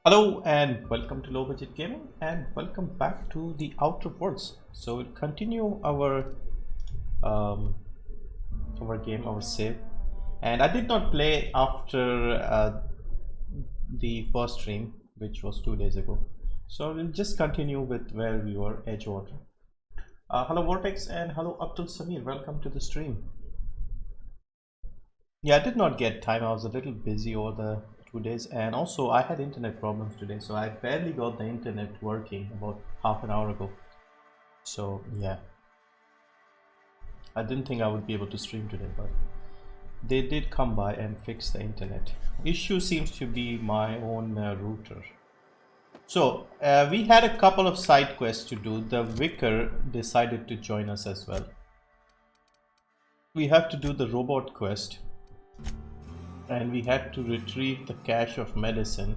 Hello and welcome to Low Budget Gaming and welcome back to the Outer Worlds. So we'll continue our game, our save. And I did not play after the first stream, which was 2 days ago. So we'll just continue with where we were, Edgewater. Hello Vortex and hello Abdul Samir, welcome to the stream. Yeah, I did not get time. I was a little busy over the 2 days, and also I had internet problems today, so I barely got the internet working about half an hour ago. So yeah, I didn't think I would be able to stream today, but they did come by and fix the internet. Issue seems to be my own router. So we had a couple of side quests to do. The vicar decided to join us as well. We have to do the robot quest, and we had to retrieve the cache of medicine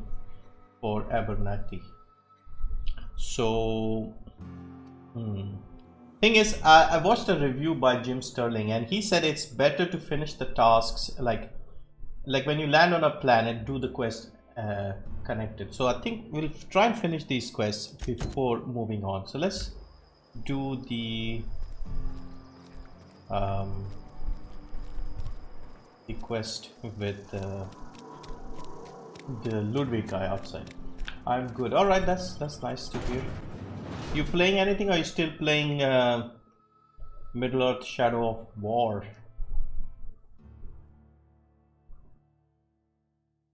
for Abernathy. So thing is, I watched a review by Jim Sterling, and he said it's better to finish the tasks like when you land on a planet, do the quest connected. So I think we'll try and finish these quests before moving on. So let's do the quest with the Ludwig guy outside. I'm good. All right, that's nice to hear. You playing anything, or are you still playing Middle Earth: Shadow of War?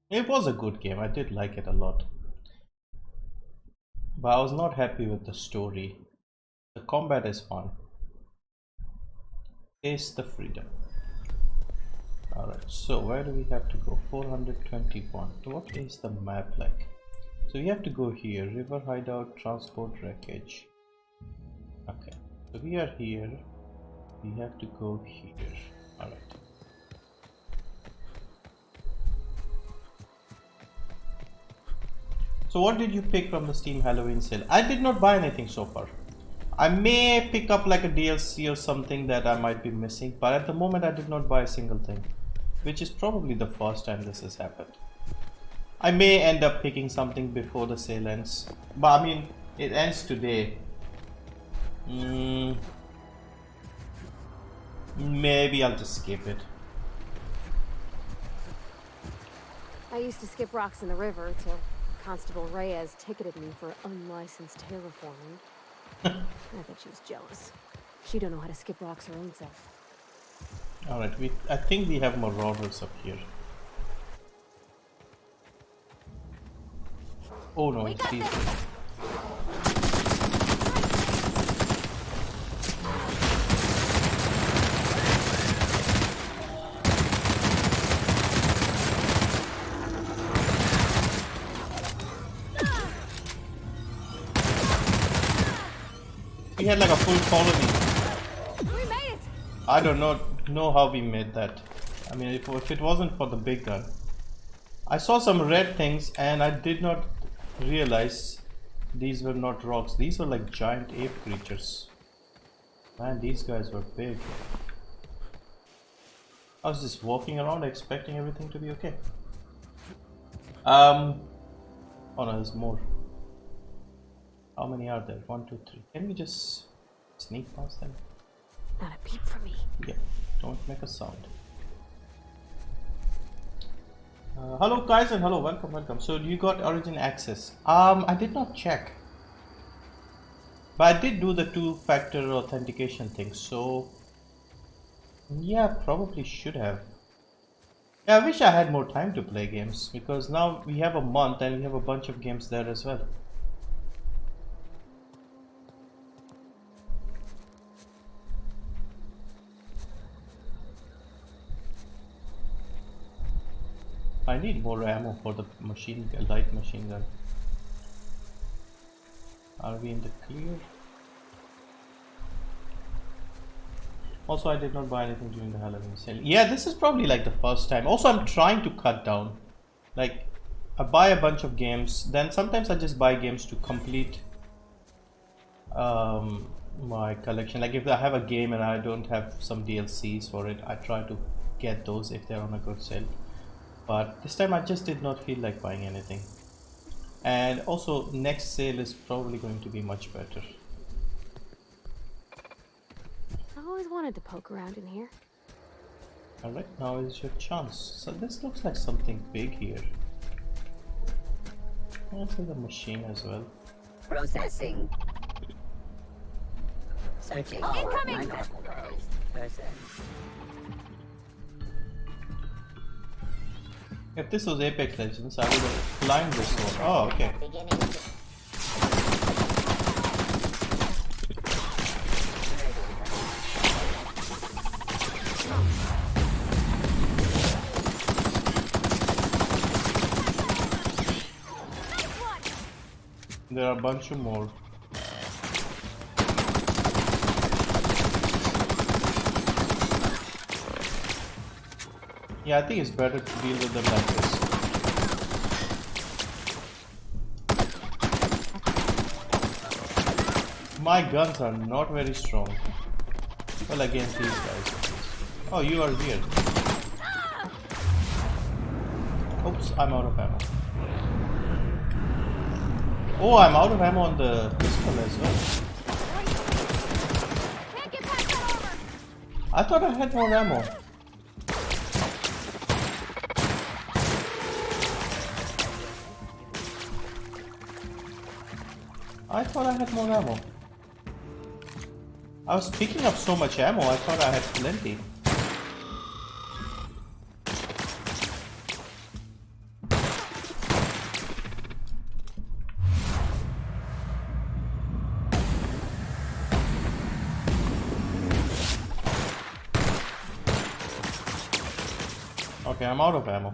It was a good game. I did like it a lot, but I was not happy with the story. The combat is fun. Taste the freedom. Alright, so where do we have to go? 421. What is the map like? So we have to go here. River hideout, transport wreckage. Okay, so we are here. We have to go here. Alright. So what did you pick from the Steam Halloween sale? I did not buy anything so far. I may pick up like a DLC or something that I might be missing, but at the moment I did not buy a single thing, which is probably the first time this has happened. I may end up picking something before the sale ends, but I mean, it ends today. Maybe I'll just skip it. I used to skip rocks in the river till Constable Reyes ticketed me for unlicensed terraforming. I bet she was jealous. She don't know how to skip rocks her own self. Alright, I think we have more robbers up here. Oh no, it's these. We had like a full colony. We made it! I don't know how we made that. I mean, if it wasn't for the big gun. I saw some red things and I did not realize these were not rocks. These were like giant ape creatures. Man, these guys were big. I was just walking around expecting everything to be okay. Oh no, there's more. How many are there? 1, 2, 3. Can we just sneak past them? Not a peep from me. Yeah, don't make a sound. Hello guys and hello, welcome. So you got Origin access. I did not check, but I did do the 2-factor authentication thing, so yeah, probably should have. Yeah, I wish I had more time to play games, because now we have a month and we have a bunch of games there as well. I need more ammo for the light machine gun. Are we in the clear? Also, I did not buy anything during the Halloween sale. Yeah, this is probably like the first time. Also, I'm trying to cut down. Like, I buy a bunch of games, then sometimes I just buy games to complete my collection. Like if I have a game and I don't have some DLCs for it, I try to get those if they're on a good sale. But this time I just did not feel like buying anything. And also next sale is probably going to be much better. I always wanted to poke around in here. Alright, now is your chance. So this looks like something big here. Also the machine as well. Processing. Searching. Incoming! Person. If this was Apex Legends, I would have climbed this one. Oh, okay. Beginning. There are a bunch of more. Yeah, I think it's better to deal with them like this. My guns are not very strong. Well, against these guys. Oh, you are here. Oops, I'm out of ammo. Oh, I'm out of ammo on the pistol as well. Can't get past that armor! I thought I had more ammo. I thought I had more ammo. I was picking up so much ammo, I thought I had plenty. Okay, I'm out of ammo.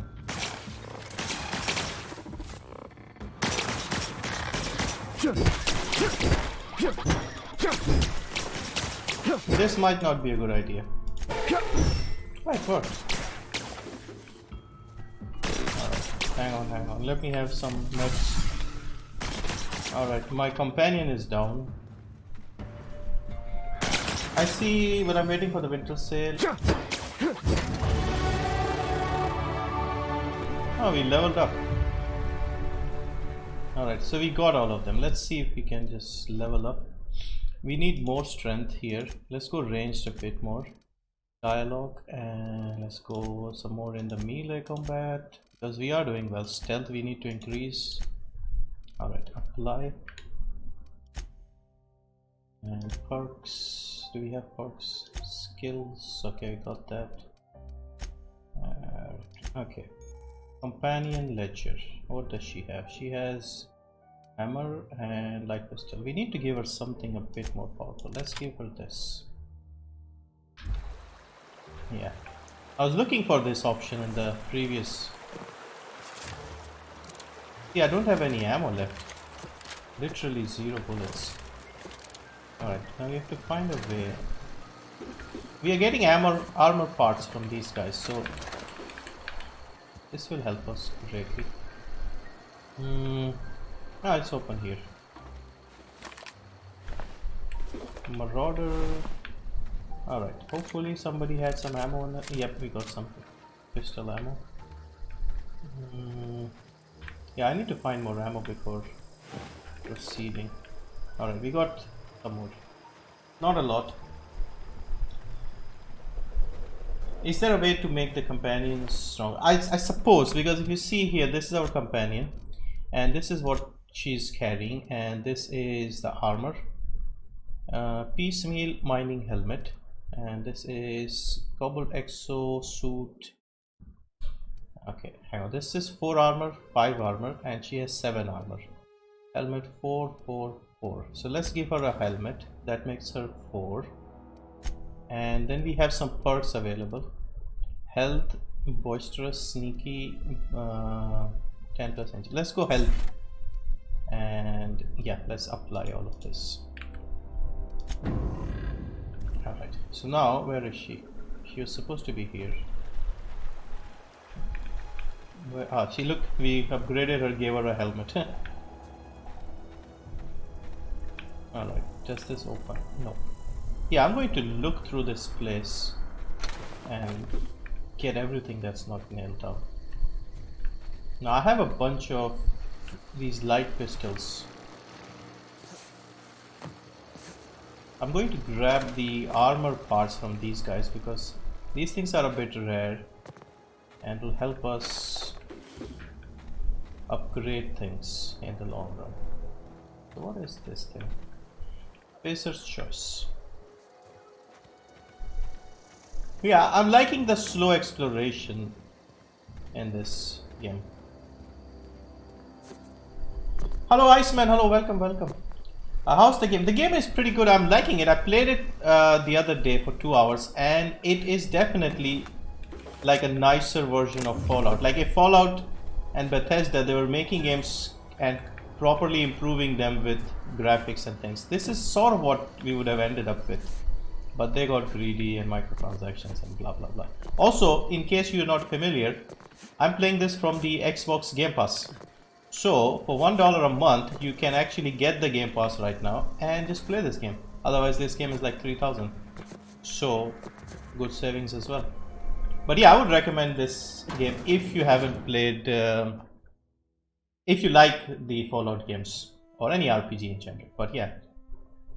This might not be a good idea. Right, work. Alright, hang on. Let me have some meds. Alright, my companion is down. I see when I'm waiting for the winter sale. Oh, we leveled up. Alright, so we got all of them. Let's see if we can just level up. We need more strength here. Let's go ranged a bit more. Dialogue, and let's go some more in the melee combat. Because we are doing well. Stealth we need to increase. Alright, apply. And perks. Do we have perks? Skills. Okay, we got that. Okay. Companion ledger. What does she have? She has hammer and light pistol. We need to give her something a bit more powerful. Let's give her this. Yeah, I was looking for this option in the previous. Yeah, I don't have any ammo left. Literally 0 bullets. Alright, now we have to find a way. We are getting armor parts from these guys, so this will help us greatly. Ah, it's open here. Marauder. Alright, hopefully somebody had some ammo in it. Yep, we got some pistol ammo. Yeah, I need to find more ammo before proceeding. Alright, we got some more. Not a lot. Is there a way to make the companions strong? I suppose, because if you see here, this is our companion. And this is what she's carrying. And this is the armor. Piecemeal mining helmet. And this is cobalt exo suit. Okay, hang on. This is 4 armor, 5 armor, and she has 7 armor. Helmet 4, 4, 4. So let's give her a helmet. That makes her 4. And then we have some perks available. Health, boisterous, sneaky, 10%. Let's go health. And yeah, let's apply all of this. Alright, so now where is she? She was supposed to be here. Where, she look, we upgraded her, gave her a helmet. Alright, does this open? No. Yeah, I'm going to look through this place and get everything that's not nailed down. Now I have a bunch of these light pistols. I'm going to grab the armor parts from these guys because these things are a bit rare and will help us upgrade things in the long run. So what is this thing? Pacer's choice. Yeah, I'm liking the slow exploration in this game. Hello Iceman, hello, welcome, welcome. How's the game? The game is pretty good. I'm liking it. I played it the other day for 2 hours and it is definitely like a nicer version of Fallout. Like if Fallout and Bethesda, they were making games and properly improving them with graphics and things. This is sort of what we would have ended up with. But they got greedy and microtransactions and blah blah blah. Also, in case you're not familiar, I'm playing this from the Xbox Game Pass. So, for $1 a month, you can actually get the Game Pass right now and just play this game. Otherwise, this game is like 3,000. So, good savings as well. But yeah, I would recommend this game if you haven't played, if you like the Fallout games or any RPG in general. But yeah,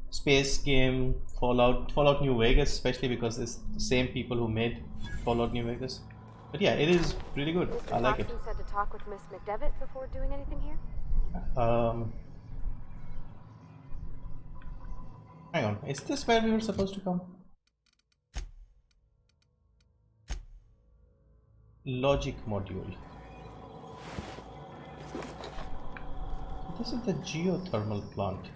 space game, Fallout New Vegas, especially because it's the same people who made Fallout New Vegas. But yeah, it is really good. I like it. Said to talk with Miss McDevitt before doing anything here? Hang on, is this where we were supposed to come? Logic module. This is the geothermal plant.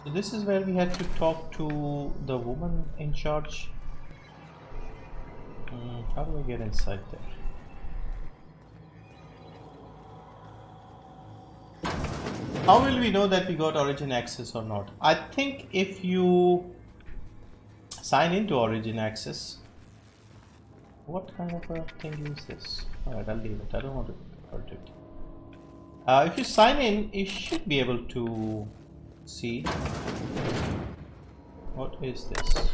So this is where we had to talk to the woman in charge. How do I get inside there? How will we know that we got Origin access or not? I think if you sign into Origin access. What kind of a thing is this? Alright, I'll leave it. I don't want to hurt it. If you sign in, you should be able to see. What is this?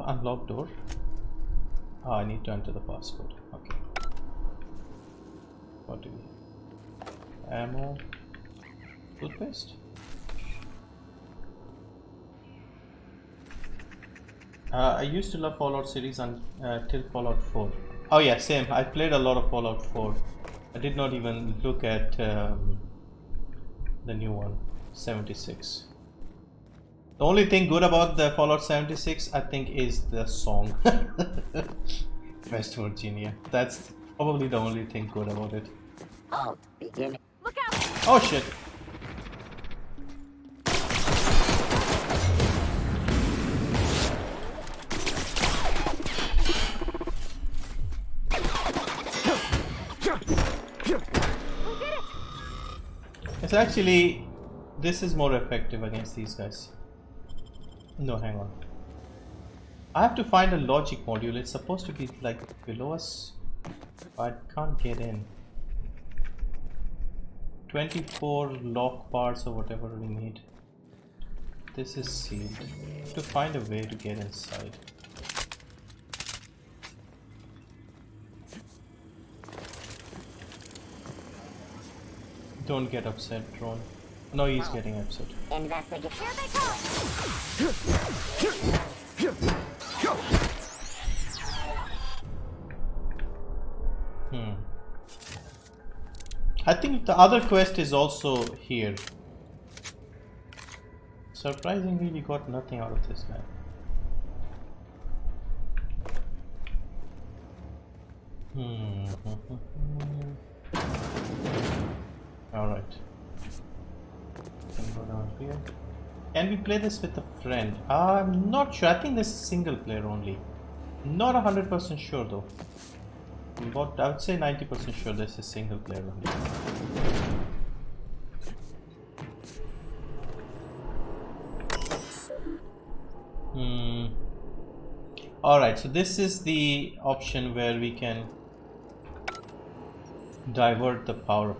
Unlock door. Oh, I need to enter the passcode. Okay. What do we have? Ammo. Toothpaste. I used to love Fallout series until Fallout 4. Oh yeah, same. I played a lot of Fallout 4. I did not even look at the new one, 76. The only thing good about the Fallout 76, I think, is the song. West Virginia. That's probably the only thing good about it. Halt. Begin. Look out! Oh shit! It's actually, this is more effective against these guys. No, hang on. I have to find a logic module. It's supposed to be like below us. I can't get in. 24 lock parts or whatever we need. This is sealed. I have to find a way to get inside. Don't get upset, drone. No, he's getting upset. Investigate. Here they come! I think the other quest is also here. Surprisingly, we got nothing out of this guy. Alright. Can go down here. Can we play this with a friend? I'm not sure. I think this is single player only. Not 100% sure though. But I would say 90% sure this is single player only. Alright, so this is the option where we can divert the power.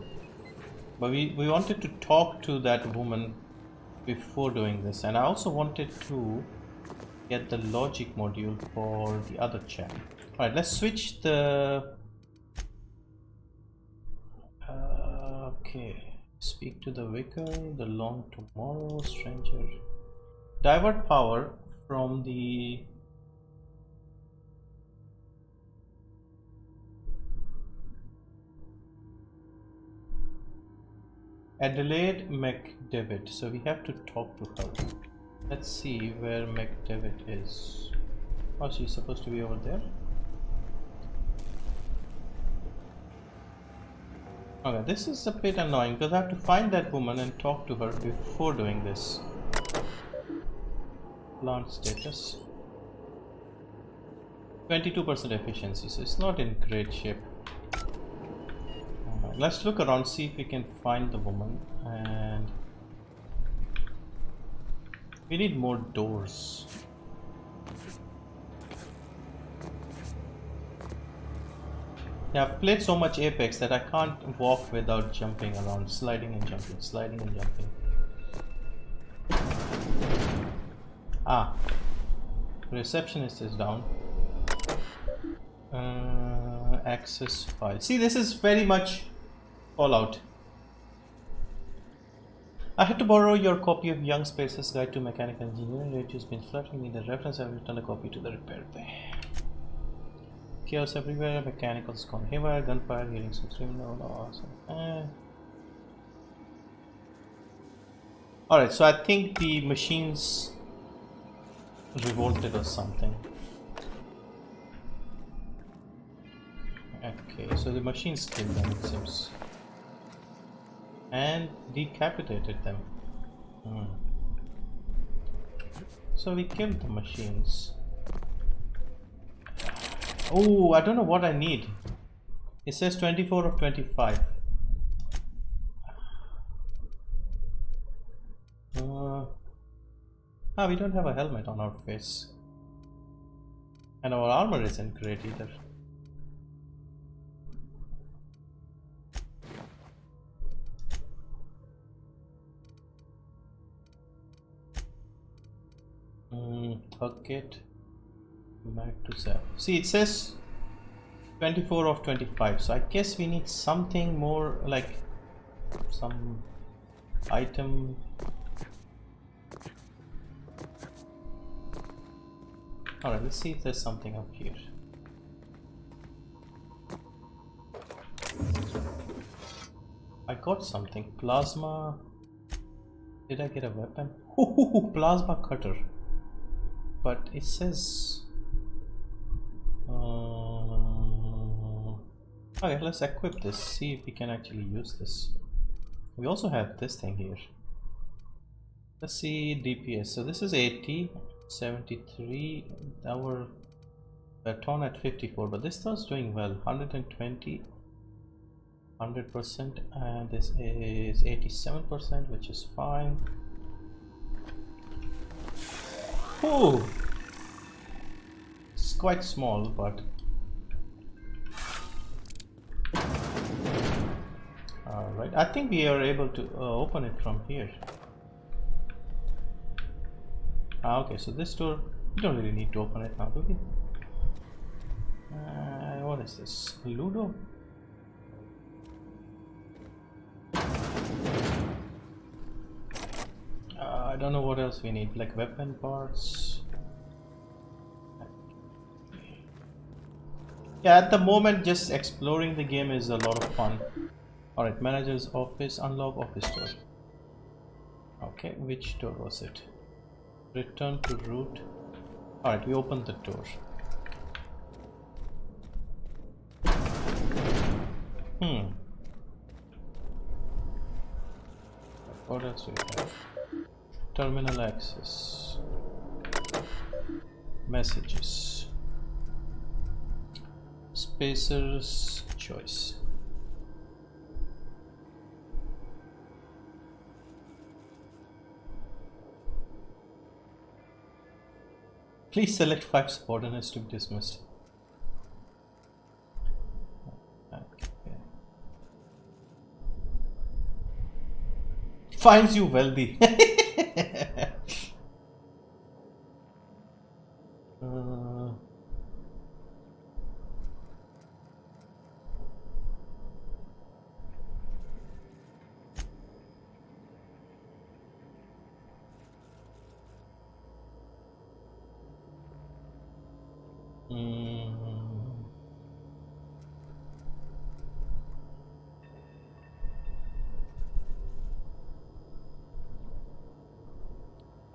But we wanted to talk to that woman before doing this, and I also wanted to get the logic module for the other chap. Alright, let's switch the Okay. Speak to the vicar, the long tomorrow, stranger. Divert power from the Adelaide McDevitt. So we have to talk to her. Let's see where McDevitt is. Oh, she's supposed to be over there. Okay, this is a bit annoying because I have to find that woman and talk to her before doing this. Plant status 22% efficiency, so it's not in great shape. Let's look around, see if we can find the woman, and we need more doors. Yeah, I've played so much Apex that I can't walk without jumping around, sliding and jumping, sliding and jumping. Ah, receptionist is down. Access file. See, this is very much Fallout. I had to borrow your copy of 𝐁𝐮𝐸𝒂𝒏𝒆𝒍𝒔 Guide to Mechanical Engineering. It has been flirting me. The reference, I have returned a copy to the repair bay. Chaos everywhere, mechanicals gone haywire, gunfire, hearing some screaming. No, awesome. Alright, so I think the machines revolted or something. Okay, so the machines killed them, it seems. And decapitated them. So we killed the machines. Oh, I don't know what I need. It says 24 of 25. We don't have a helmet on our face. And our armor isn't great either. Bucket. Back to 7. See, it says 24 of 25, so I guess we need something more, like some item. Alright, let's see if there's something up here. I got something. Plasma. Did I get a weapon? Ooh, plasma cutter. But it says okay, let's equip this, see if we can actually use this. We also have this thing here. Let's see DPS. So this is 80, 73, our baton at 54, but this starts doing well. 120, 100%, and this is 87%, which is fine. Oh, it's quite small, but alright, I think we are able to open it from here. Okay, so this door, we don't really need to open it now, do we? What is this? Ludo? I don't know what else we need, like weapon parts. Yeah, at the moment just exploring the game is a lot of fun. Alright, manager's office, unlock office door. Okay, which door was it? Return to root. Alright, we opened the door. What else do we have? Terminal access. Messages. Spacer's choice. Please select 5 subordinates to be dismissed. Okay. Finds you wealthy.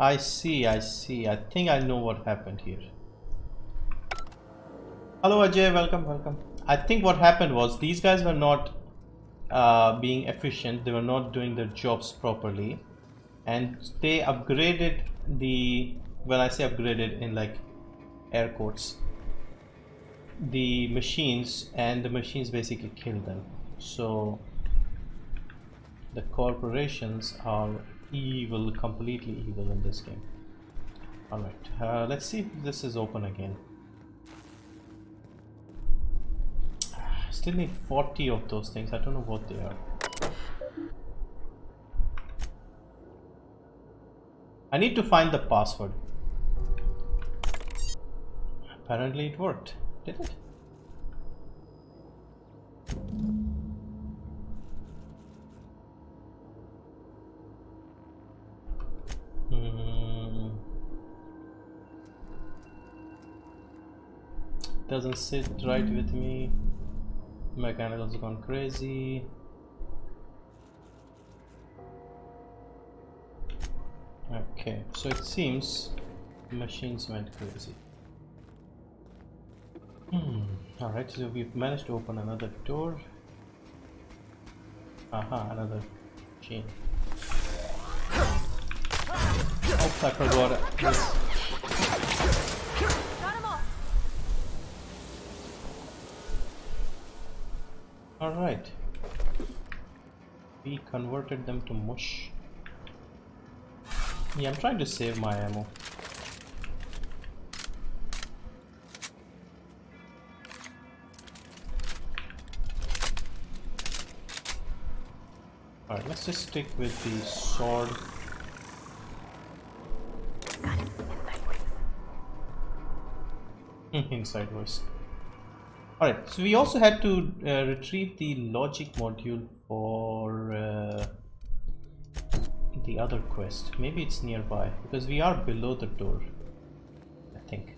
I see, I see. I think I know what happened here. Hello Ajay, welcome, welcome. I think what happened was these guys were not being efficient. They were not doing their jobs properly. And they upgraded the, when I say upgraded in like air quotes, the machines, and the machines basically killed them. So the corporations are evil, completely evil in this game. Alright, let's see if this is open again. Still need 40 of those things. I don't know what they are. I need to find the password. Apparently it worked. Did it? Doesn't sit right with me. Mechanical's gone crazy. Okay, so it seems machines went crazy. Alright, so we've managed to open another door. Aha, another machine. Oops, I forgot this. Alright. We converted them to mush. Yeah, I'm trying to save my ammo. Alright, let's just stick with the sword. Inside voice. Alright, so we also had to retrieve the logic module for the other quest. Maybe it's nearby because we are below the door, I think.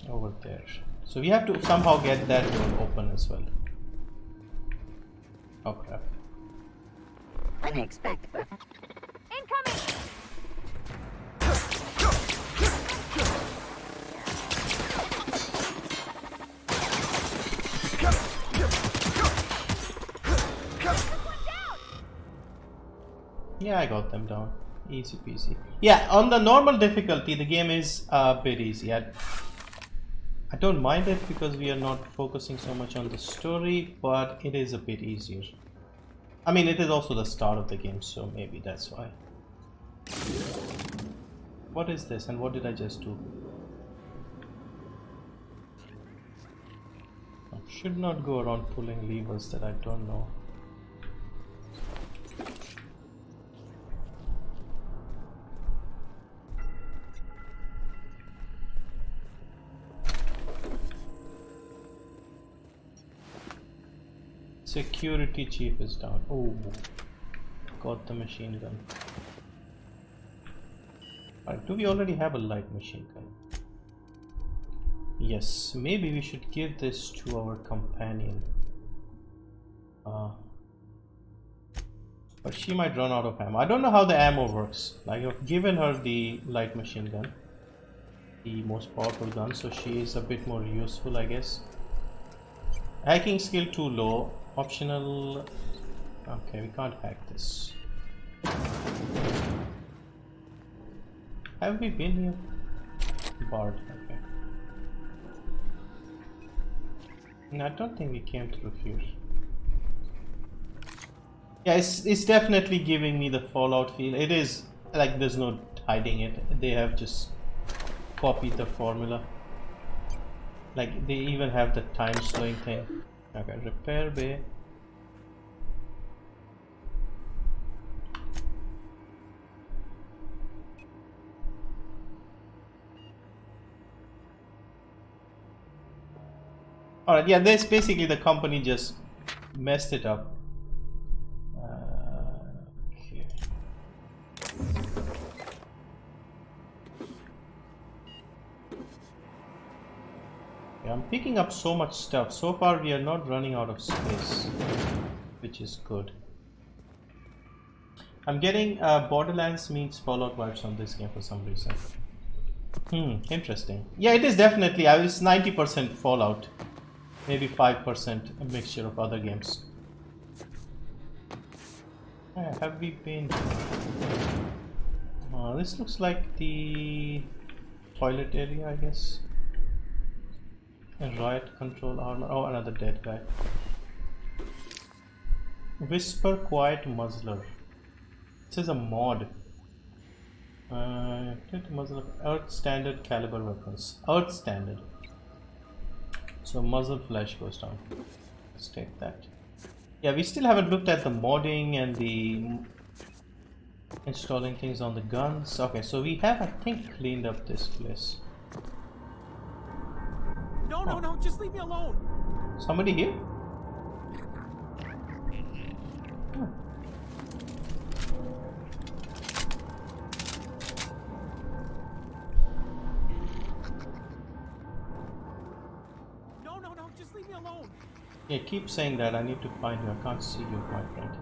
Over there. So we have to somehow get that door open as well. Oh crap. Unexpected. Incoming! Yeah, I got them down. Easy peasy. Yeah, on the normal difficulty, the game is a bit easy. I don't mind it because we are not focusing so much on the story, but it is a bit easier. I mean, it is also the start of the game, so maybe that's why. What is this and what did I just do? I should not go around pulling levers that I don't know. Security chief is down. Oh, got the machine gun. Alright, do we already have a light machine gun? Yes, maybe we should give this to our companion. But she might run out of ammo. I don't know how the ammo works. Like, I've given her the light machine gun, the most powerful gun, so she is a bit more useful, I guess. Hacking skill too low. Optional. Okay, we can't hack this. Have we been here? Barred. Okay. No, I don't think we came through here. Yeah, it's definitely giving me the Fallout feel. It is like there's no hiding it. They have just copied the formula. Like they even have the time slowing thing. Okay, repair bay. Alright, yeah, this basically the company just messed it up. Okay. Yeah, I'm picking up so much stuff. So far we are not running out of space, which is good. I'm getting Borderlands meets Fallout vibes on this game for some reason. Interesting. Yeah, it is definitely. I was 90% Fallout, maybe 5% a mixture of other games. Have we been? This looks like the toilet area, I guess. A riot control armor. Oh, another dead guy. Whisper Quiet Muzzler. This is a mod. Muzzle Earth Standard caliber weapons. Earth Standard. So muzzle flash goes down. Let's take that. Yeah, we still haven't looked at the modding and the installing things on the guns. Okay, so we have, I think, cleaned up this place. No, just leave me alone. Somebody here? No, just leave me alone. Yeah, keep saying that. I need to find you. I can't see you, my friend.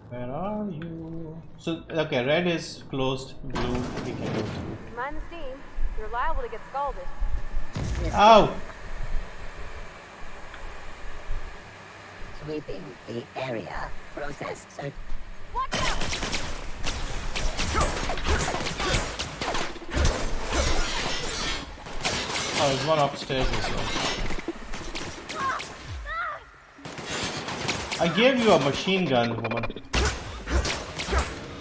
Where are you? So, okay, red is closed, blue we can go through. Mind the steam. You're liable to get scalded. Ow! Sweeping the area. Process search. Watch out! Oh, there's one upstairs as well. I gave you a machine gun, woman.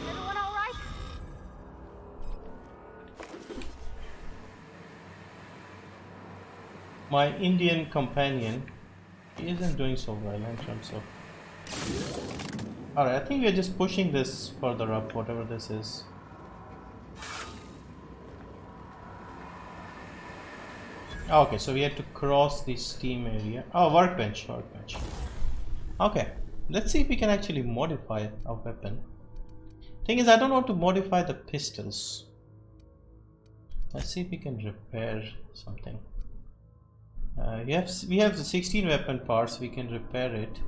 Everyone all right? My Indian companion, he isn't doing so well in terms of... Alright, I think we're just pushing this further up, whatever this is. Okay, so we had to cross the steam area. Oh, workbench. Okay, let's see if we can actually modify a weapon. Thing is, I don't want to modify the pistols. Let's see if we can repair something. We have the 16 weapon parts. We can repair it.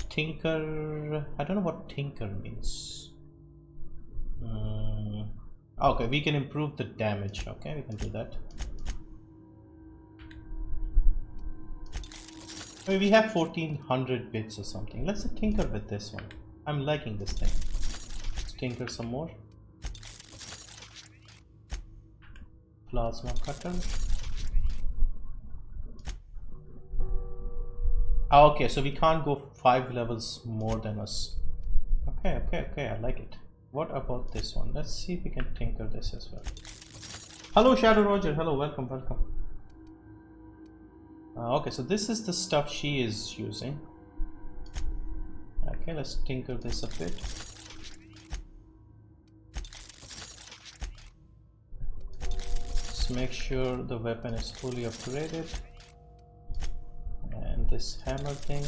Tinker. I don't know what tinker means. Okay, we can improve the damage. Okay, we can do that. I mean, we have 1400 bits or something. Let's tinker with this one. I'm liking this thing. Let's tinker some more. Plasma cutter. Okay, so we can't go 5 levels more than us. Okay, I like it. What about this one? Let's see if we can tinker this as well. Hello Shadow Roger, hello, welcome. Okay, so this is the stuff she is using. Okay, let's tinker this a bit. Let's make sure the weapon is fully upgraded. And this hammer thing.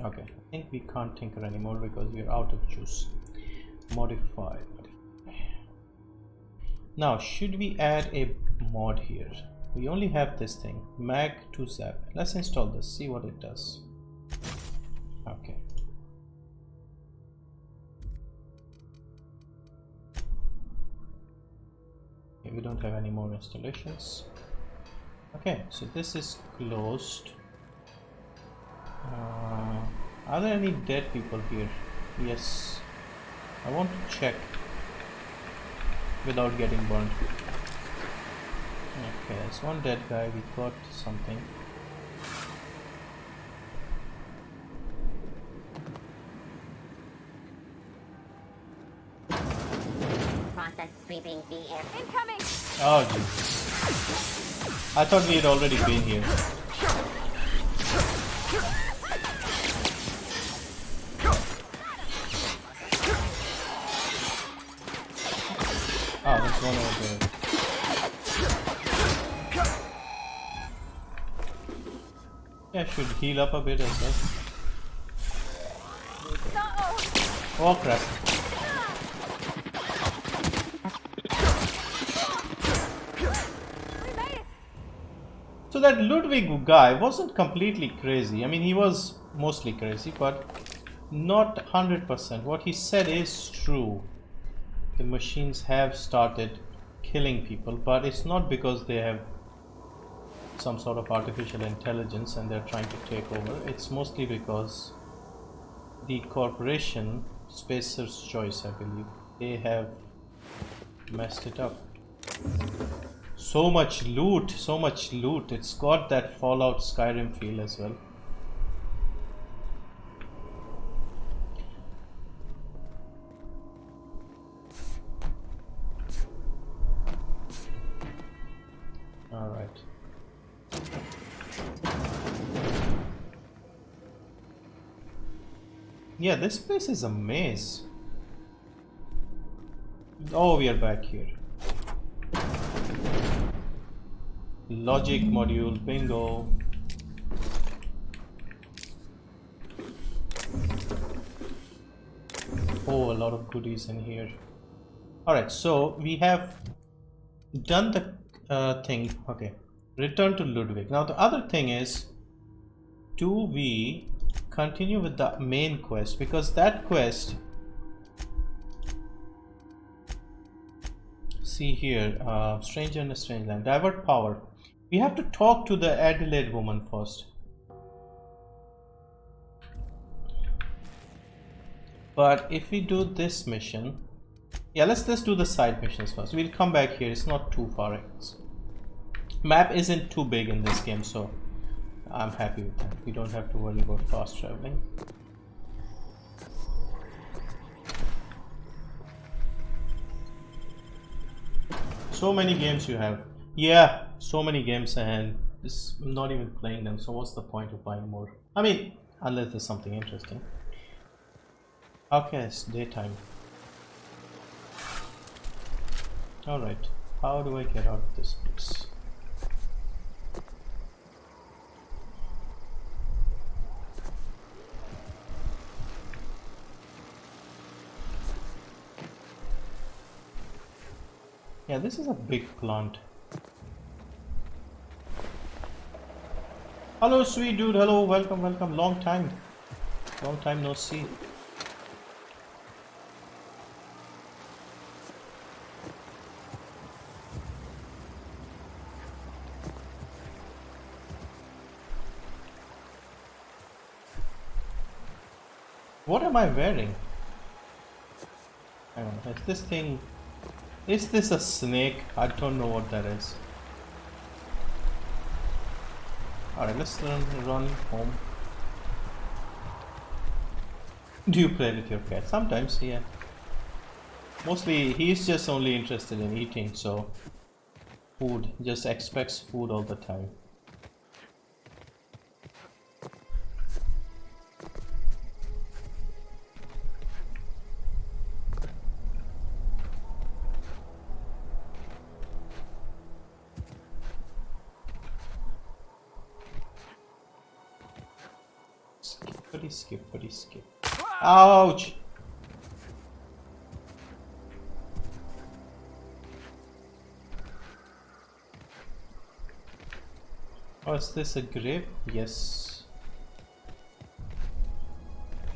Okay, I think we can't tinker anymore because we are out of juice. Modify. Now, should we add a mod here? We only have this thing, mag to zap. Let's install this, see what it does. Okay. We don't have any more installations. Okay, so this is closed. Are there any dead people here? Yes. I want to check without getting burned. Okay, there's one dead guy. We got something. Process sweeping the area. Incoming! Oh Jesus. I thought we had already been here. Oh, there's one over there. Yeah, I should heal up a bit as well. Oh crap. So that Ludwig guy wasn't completely crazy. I mean, he was mostly crazy, but not 100%. What he said is true. The machines have started killing people, but it's not because they have some sort of artificial intelligence and they're trying to take over. It's mostly because the corporation, Spacer's Choice, I believe, they have messed it up. So much loot, so much loot. It's got that Fallout Skyrim feel as well. All right. Yeah, this place is a maze. Oh, we are back here. Logic module, bingo. Oh, a lot of goodies in here. Alright, so we have done the thing. Okay, return to Ludwig. Now the other thing is, do we continue with the main quest? Because that quest, see here, stranger in a strange land, divert power. We have to talk to the Adelaide woman first. But if we do this mission, yeah, let's do the side missions first. We'll come back here. It's not too far. Map isn't too big in this game, so I'm happy with that. We don't have to worry about fast traveling. So many games you have. Yeah, so many games, and I'm not even playing them, so what's the point of buying more? I mean, unless there's something interesting. Okay, it's daytime. Alright, how do I get out of this place? Yeah, this is a big plant. Hello, sweet dude. Hello, welcome, welcome. Long time no see. What am I wearing? Hang on, is this thing... Is this a snake? I don't know what that is. Alright, let's run home. Do you play with your cat? Sometimes, yeah. Mostly, he's just only interested in eating, so... Food. Just expects food all the time. Skip. Ouch! Oh, is this a grave? Yes.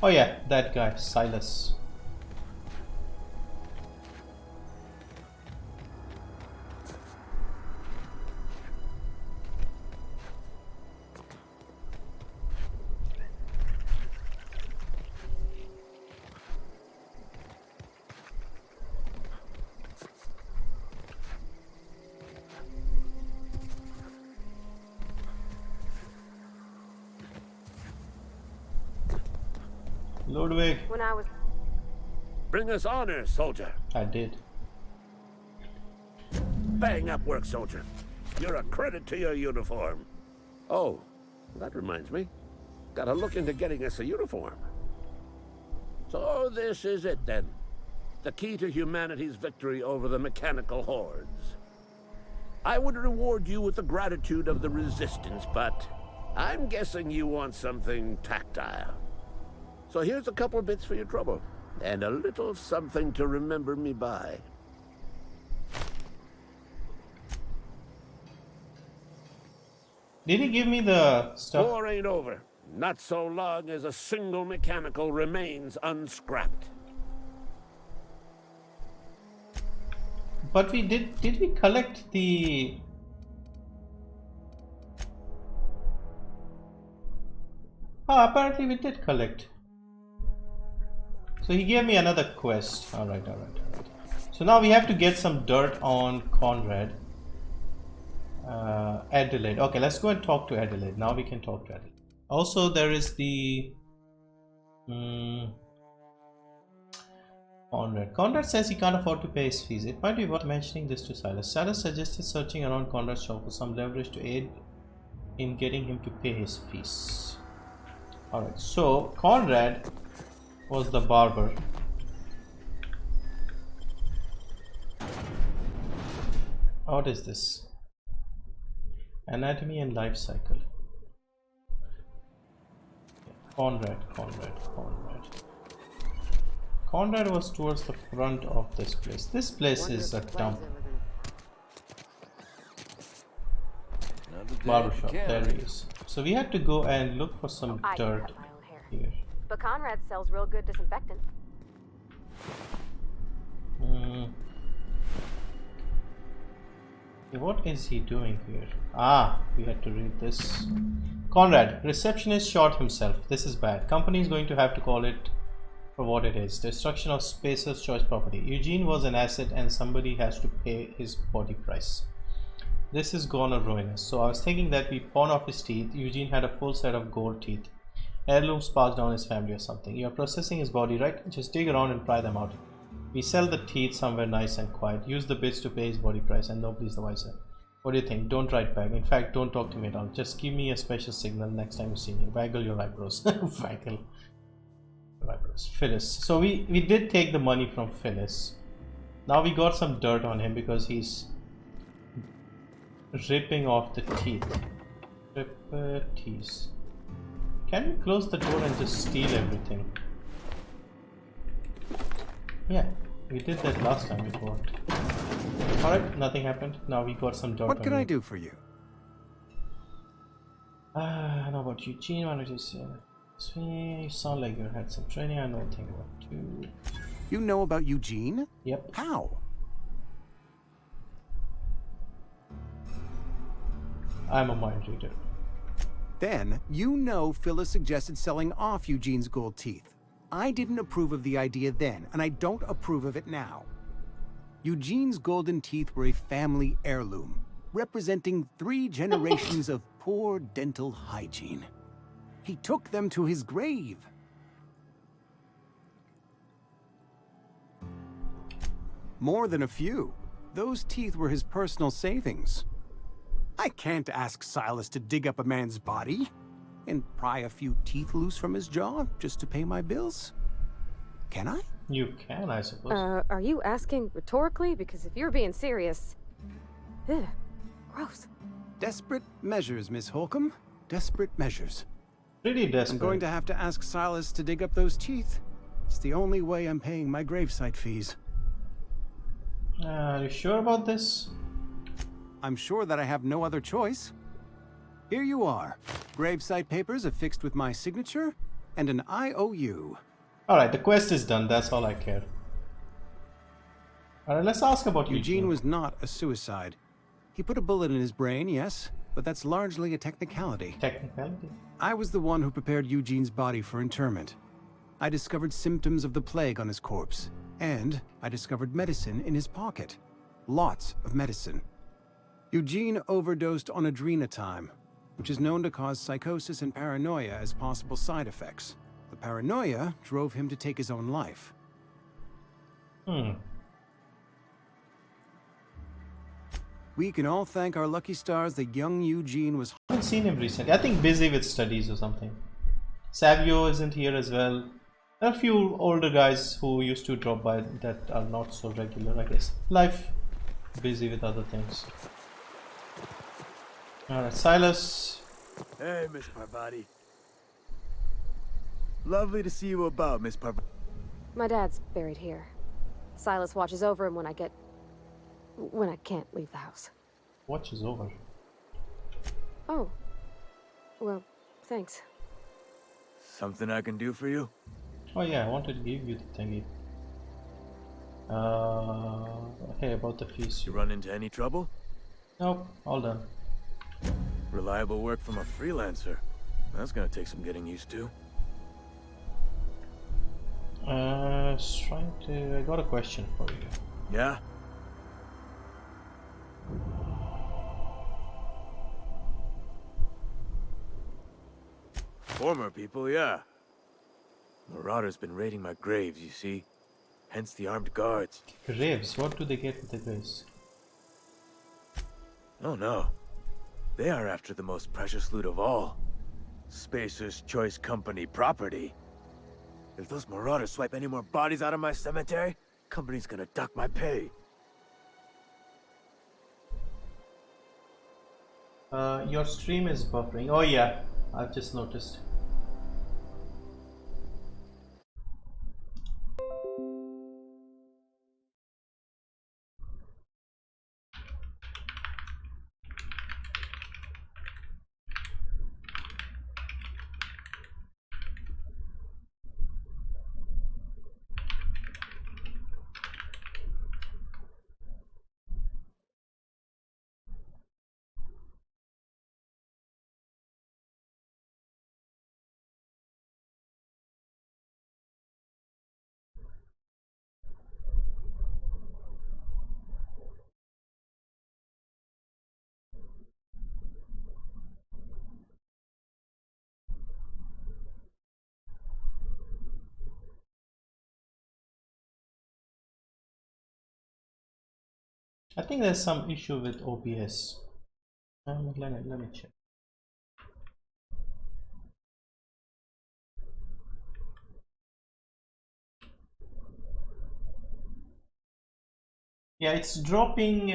Oh yeah, that guy, Silas. Ludwig. When I was... Bring us honor, soldier. I did. Bang up work, soldier. You're a credit to your uniform. Oh, that reminds me. Gotta look into getting us a uniform. So this is it then. The key to humanity's victory over the mechanical hordes. I would reward you with the gratitude of the resistance, but I'm guessing you want something tactile. So here's a couple bits for your trouble, and a little something to remember me by. Did he give me the stuff? War ain't over. Not so long as a single mechanical remains unscrapped. But we did we collect the... Oh, apparently we did collect. So he gave me another quest. Alright. So now we have to get some dirt on Conrad. Adelaide. Okay, let's go and talk to Adelaide. Now we can talk to Adelaide. Also, there is the... Conrad says he can't afford to pay his fees. It might be worth mentioning this to Silas. Silas suggested searching around Conrad's shop for some leverage to aid in getting him to pay his fees. Alright, so Conrad was the barber. What is this? Anatomy and life cycle. Conrad was towards the front of this place. This place is a dump. Barbershop, there he is. So we had to go and look for some I dirt cut my own hair. here. But Conrad sells real good disinfectant. What is he doing here? Ah, we had to read this. Conrad, receptionist shot himself. This is bad. Company is going to have to call it for what it is. Destruction of Spacer's choice property. Eugene was an asset and somebody has to pay his body price. This is gonna ruin us. So I was thinking that we pawn off his teeth. Eugene had a full set of gold teeth. Heirlooms passed down his family or something. You're processing his body, right? Just dig around and pry them out. We sell the teeth somewhere nice and quiet. Use the bits to pay his body price and nobody's the wiser. What do you think? Don't write back. In fact, don't talk to me at all. Just give me a special signal next time you see me. Waggle your eyebrows. Waggle your eyebrows. Phyllis. So we did take the money from Phyllis. Now we got some dirt on him because he's ripping off the teeth. Rip teeth. Can we close the door and just steal everything? Yeah, we did that last time. It worked. Alright, nothing happened. Now we got some dirt. What can I do for you? I know about Eugene. Why don't you say that? You sound like you had some training. I know a thing about you. You know about Eugene? Yep. How? I'm a mind reader. Then, you know Phyllis suggested selling off Eugene's gold teeth. I didn't approve of the idea then, and I don't approve of it now. Eugene's golden teeth were a family heirloom, representing 3 generations of poor dental hygiene. He took them to his grave. More than a few. Those teeth were his personal savings. I can't ask Silas to dig up a man's body and pry a few teeth loose from his jaw just to pay my bills. Can I? You can, I suppose. Are you asking rhetorically? Because if you're being serious... Ugh, gross. Desperate measures, Miss Holcomb. Desperate measures. Pretty desperate. I'm going to have to ask Silas to dig up those teeth. It's the only way I'm paying my gravesite fees. Are you sure about this? I'm sure that I have no other choice. Here you are. Gravesite papers affixed with my signature and an IOU. Alright, the quest is done. That's all I care. Alright, let's ask about Eugene was not a suicide. He put a bullet in his brain, yes, but that's largely a technicality. Technicality? I was the one who prepared Eugene's body for interment. I discovered symptoms of the plague on his corpse, and I discovered medicine in his pocket. Lots of medicine. Eugene overdosed on adrenatime, which is known to cause psychosis and paranoia as possible side effects. The paranoia drove him to take his own life. We can all thank our lucky stars that young Eugene was... I haven't seen him recently. I think busy with studies or something. Savio isn't here as well. There are a few older guys who used to drop by that are not so regular, I guess. Life busy with other things. Alright, Silas. Hey, Miss Parvati. Lovely to see you about, Miss Parvati. My dad's buried here. Silas watches over him when I can't leave the house. Watch is over. Oh, Well, thanks. Something I can do for you? Oh yeah, I wanted to give you the thingy. Hey, about the fees. You run into any trouble? Nope, all done. Reliable work from a freelancer. That's gonna take some getting used to. I got a question for you. Yeah? Former people, yeah. Marauders been raiding my graves, you see. Hence the armed guards. Graves, what do they get with the graves? Oh no. They are after the most precious loot of all. Spacer's Choice Company property. If those marauders swipe any more bodies out of my cemetery, company's gonna dock my pay. Your stream is buffering. Oh yeah, I've just noticed. I think there's some issue with OBS. Let me check. Yeah, it's dropping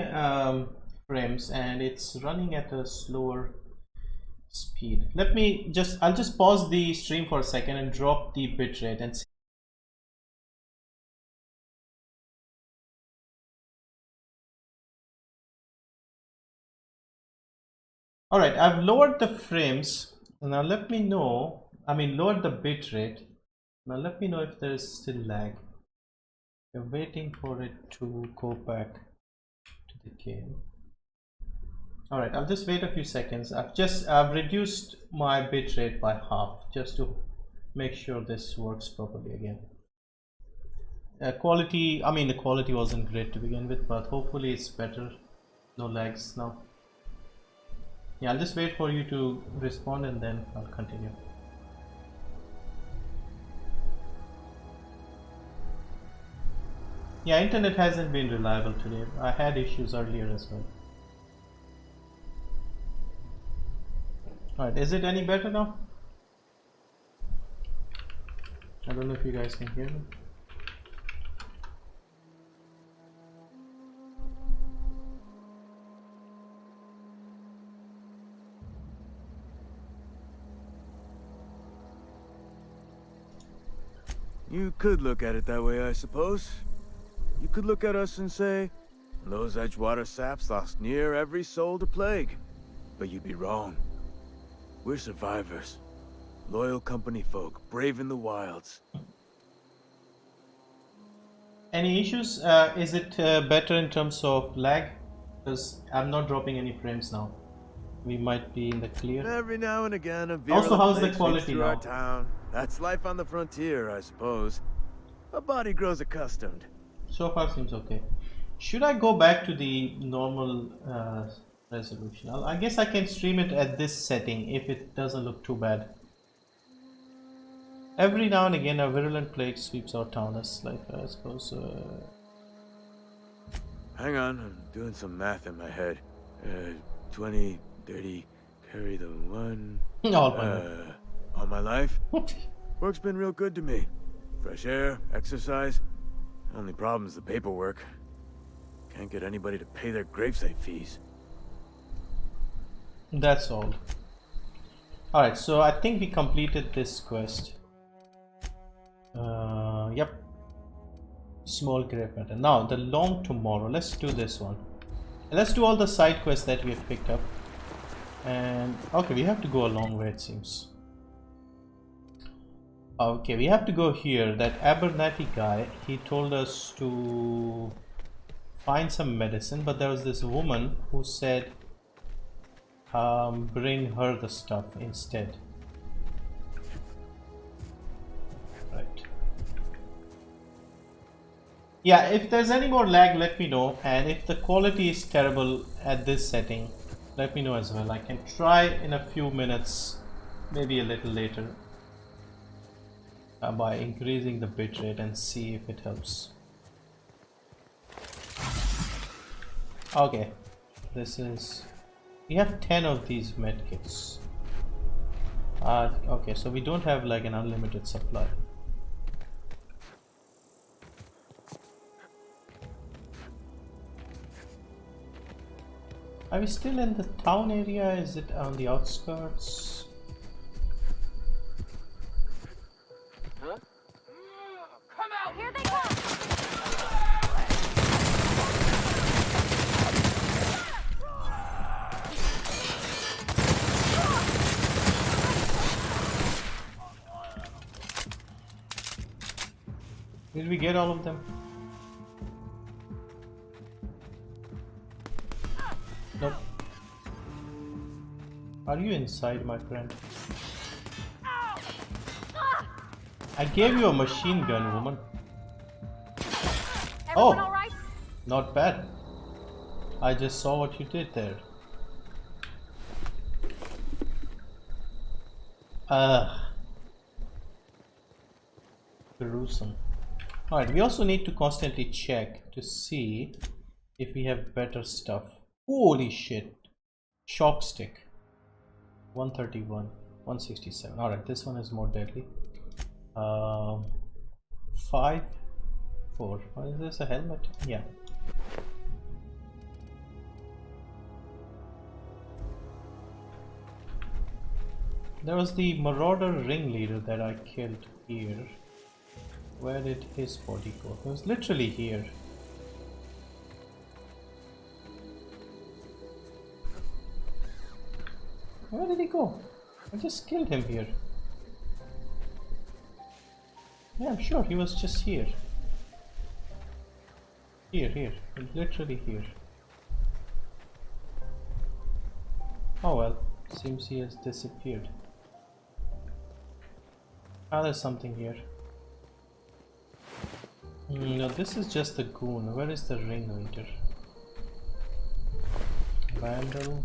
frames and it's running at a slower speed. I'll just pause the stream for a second and drop the bitrate and see. Alright, I've lowered the frames. Now let me know, lowered the bitrate. Now let me know if there is still lag. We're waiting for it to go back to the game. Alright, I'll just wait a few seconds. I've reduced my bitrate by half just to make sure this works properly again. The quality wasn't great to begin with, but hopefully it's better. No lags now. Yeah, I'll just wait for you to respond and then I'll continue. Yeah, internet hasn't been reliable today. I had issues earlier as well. Alright, is it any better now? I don't know if you guys can hear me. You could look at it that way, I suppose. You could look at us and say, those Edgewater saps lost near every soul to plague. But you'd be wrong. We're survivors. Loyal company folk, brave in the wilds. Any issues? Is it better in terms of lag? Because I'm not dropping any frames now. We might be in the clear. Every now and again, a Also, how's the plague quality sweeps through now? our town. That's life on the frontier, I suppose. A body grows accustomed. So far seems okay. Should I go back to the normal resolution? I guess I can stream it at this setting if it doesn't look too bad. Every now and again a virulent plague sweeps our town. As like I suppose. Hang on, I'm doing some math in my head. 20, 30, carry the one. All my life? Work's been real good to me. Fresh air, exercise. Only problem's the paperwork. Can't get anybody to pay their gravesite fees. That's all. Alright, so I think we completed this quest. Yep. Small grave matter. Now, the long tomorrow. Let's do this one. Let's do all the side quests that we have picked up. And okay, we have to go a long way, it seems. Okay, we have to go here. That Abernathy guy, he told us to find some medicine, but there was this woman who said bring her the stuff instead. Right. Yeah, if there's any more lag, let me know, and if the quality is terrible at this setting, let me know as well. I can try in a few minutes, maybe a little later, by increasing the bitrate and see if it helps. Okay, this is... we have 10 of these medkits. Okay, so we don't have like an unlimited supply. Are we still in the town area? Is it on the outskirts? Huh? Come out! Here they come! Did we get all of them? Nope. Are you inside, my friend? I gave you a machine gun, woman. Everyone all right? Not bad. I just saw what you did there. Gruesome. Alright, we also need to constantly check to see if we have better stuff. Holy shit. Shock stick. 131. 167. Alright, this one is more deadly. 5 4. Is this a helmet? Yeah. There was the marauder ringleader that I killed here. Where did his body go? It was literally here. Where did he go? I just killed him here. Yeah, I'm sure he was just here. Here. Literally here. Oh well, seems he has disappeared. Ah, there's something here. No, this is just the goon. Where is the ringleader? Vandal.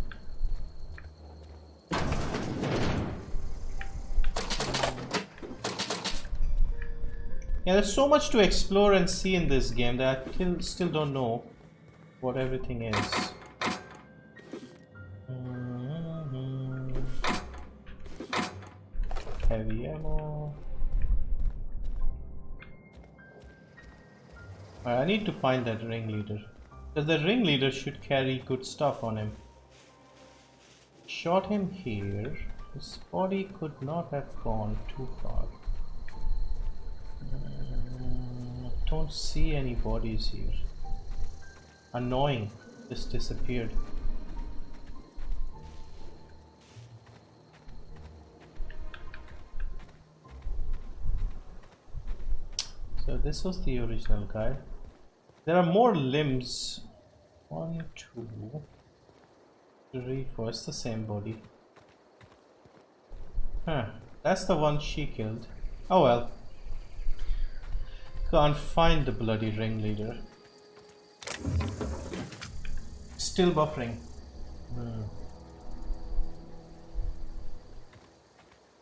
Yeah, there's so much to explore and see in this game that I still don't know what everything is. Heavy ammo. I need to find that ringleader, because the ringleader should carry good stuff on him. Shot him here. His body could not have gone too far. Don't see any bodies here. Annoying. Just disappeared. So this was the original guy. There are more limbs. 1, 2, 3, 4. It's the same body. Huh. That's the one she killed. Oh well. Can't find the bloody ringleader. Still buffering.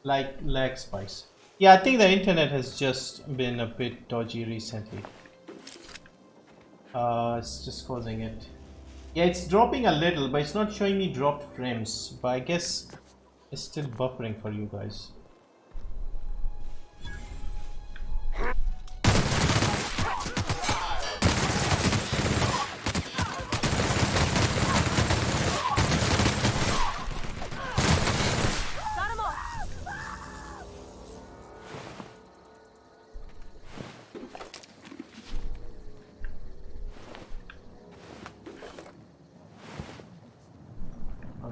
Like lag spikes. Yeah, I think the internet has just been a bit dodgy recently. It's just causing it. Yeah, it's dropping a little, but it's not showing me dropped frames. But I guess it's still buffering for you guys.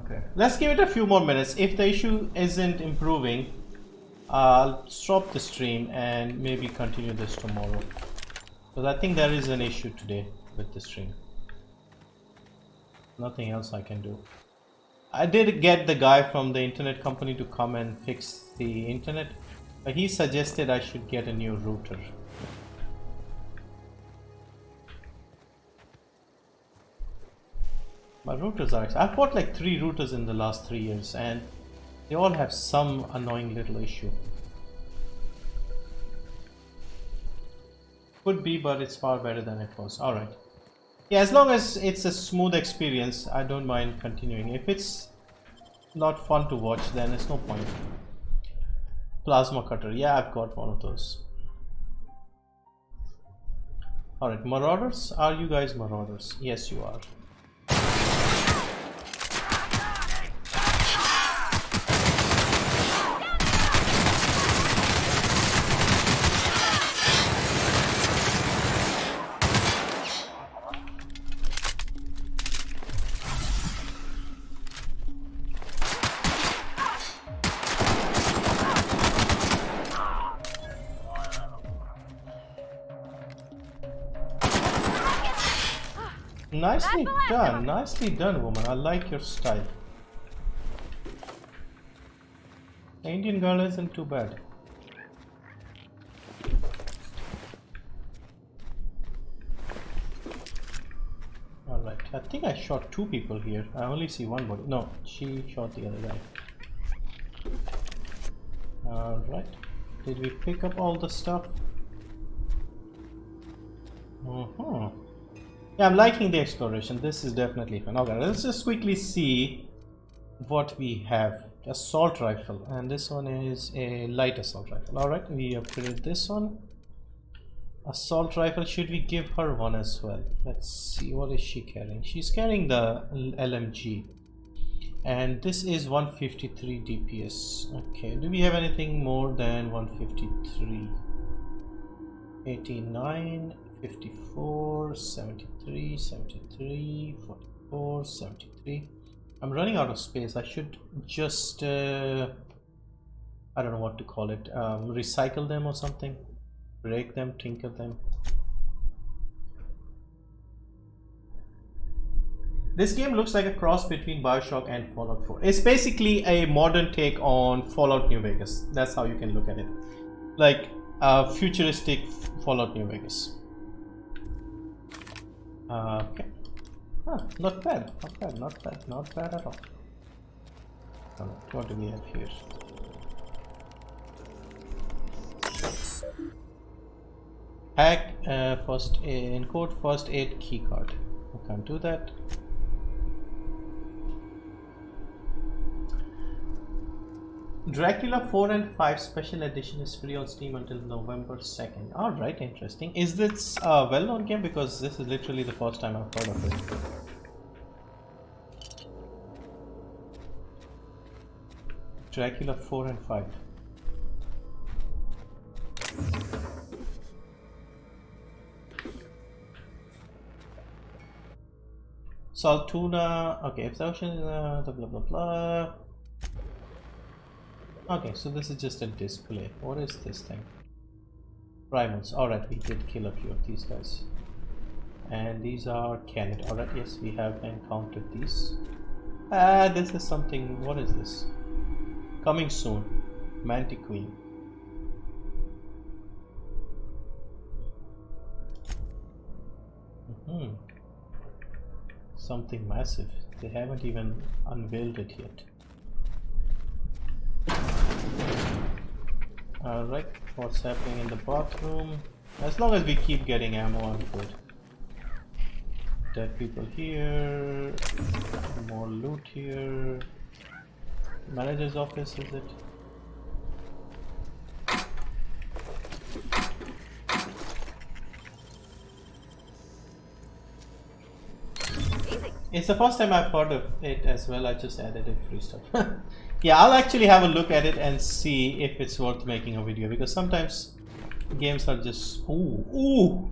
Okay, let's give it a few more minutes. If the issue isn't improving, I'll stop the stream and maybe continue this tomorrow. Because I think there is an issue today with the stream. Nothing else I can do. I did get the guy from the internet company to come and fix the internet, but he suggested I should get a new router. My routers are... I've bought like 3 routers in the last 3 years and they all have some annoying little issue. Could be, but it's far better than it was. Alright. Yeah, as long as it's a smooth experience, I don't mind continuing. If it's not fun to watch, then it's no point. Plasma cutter. Yeah, I've got one of those. Alright, marauders. Are you guys marauders? Yes, you are. Nicely done, woman. I like your style. The Indian girl isn't too bad. Alright, I think I shot 2 people here. I only see one body. No, she shot the other guy. Alright, did we pick up all the stuff? Yeah, I'm liking the exploration. This is definitely fun. Okay, let's just quickly see what we have. Assault rifle, and this one is a light assault rifle. Alright, we upgrade this one. Assault rifle, should we give her one as well? Let's see, what is she carrying? She's carrying the LMG. And this is 153 DPS. Okay, do we have anything more than 153? 89, 54, 73, 73, 44, 73. I'm running out of space. I should just I don't know what to call it, recycle them or something, break them, tinker them. This game looks like a cross between BioShock and Fallout 4. It's basically a modern take on Fallout New Vegas. That's how you can look at it, like a futuristic Fallout New Vegas. Okay. Not bad, not bad, not bad, not bad at all. Alright, what do we have here? Hack first aid, encode first aid keycard. I can't do that. Dracula 4 and 5 special edition is free on Steam until November 2nd. Alright, interesting. Is this a well-known game? Because this is literally the first time I've heard of it. Dracula 4 and 5. Saltuna. Okay, if the ocean is the blah blah blah. Okay, so this is just a display. What is this thing? Primals. Alright, we did kill a few of these guys. And these are Canid. Alright, yes, we have encountered these. This is something. What is this? Coming soon. Mantiqueen. Something massive. They haven't even unveiled it yet. Alright, what's happening in the bathroom? As long as we keep getting ammo, I'm good. Dead people here. More loot here. Manager's office, is it? It's the first time I've heard of it as well. I just added it free stuff. Yeah, I'll actually have a look at it and see if it's worth making a video, because sometimes games are just ooh.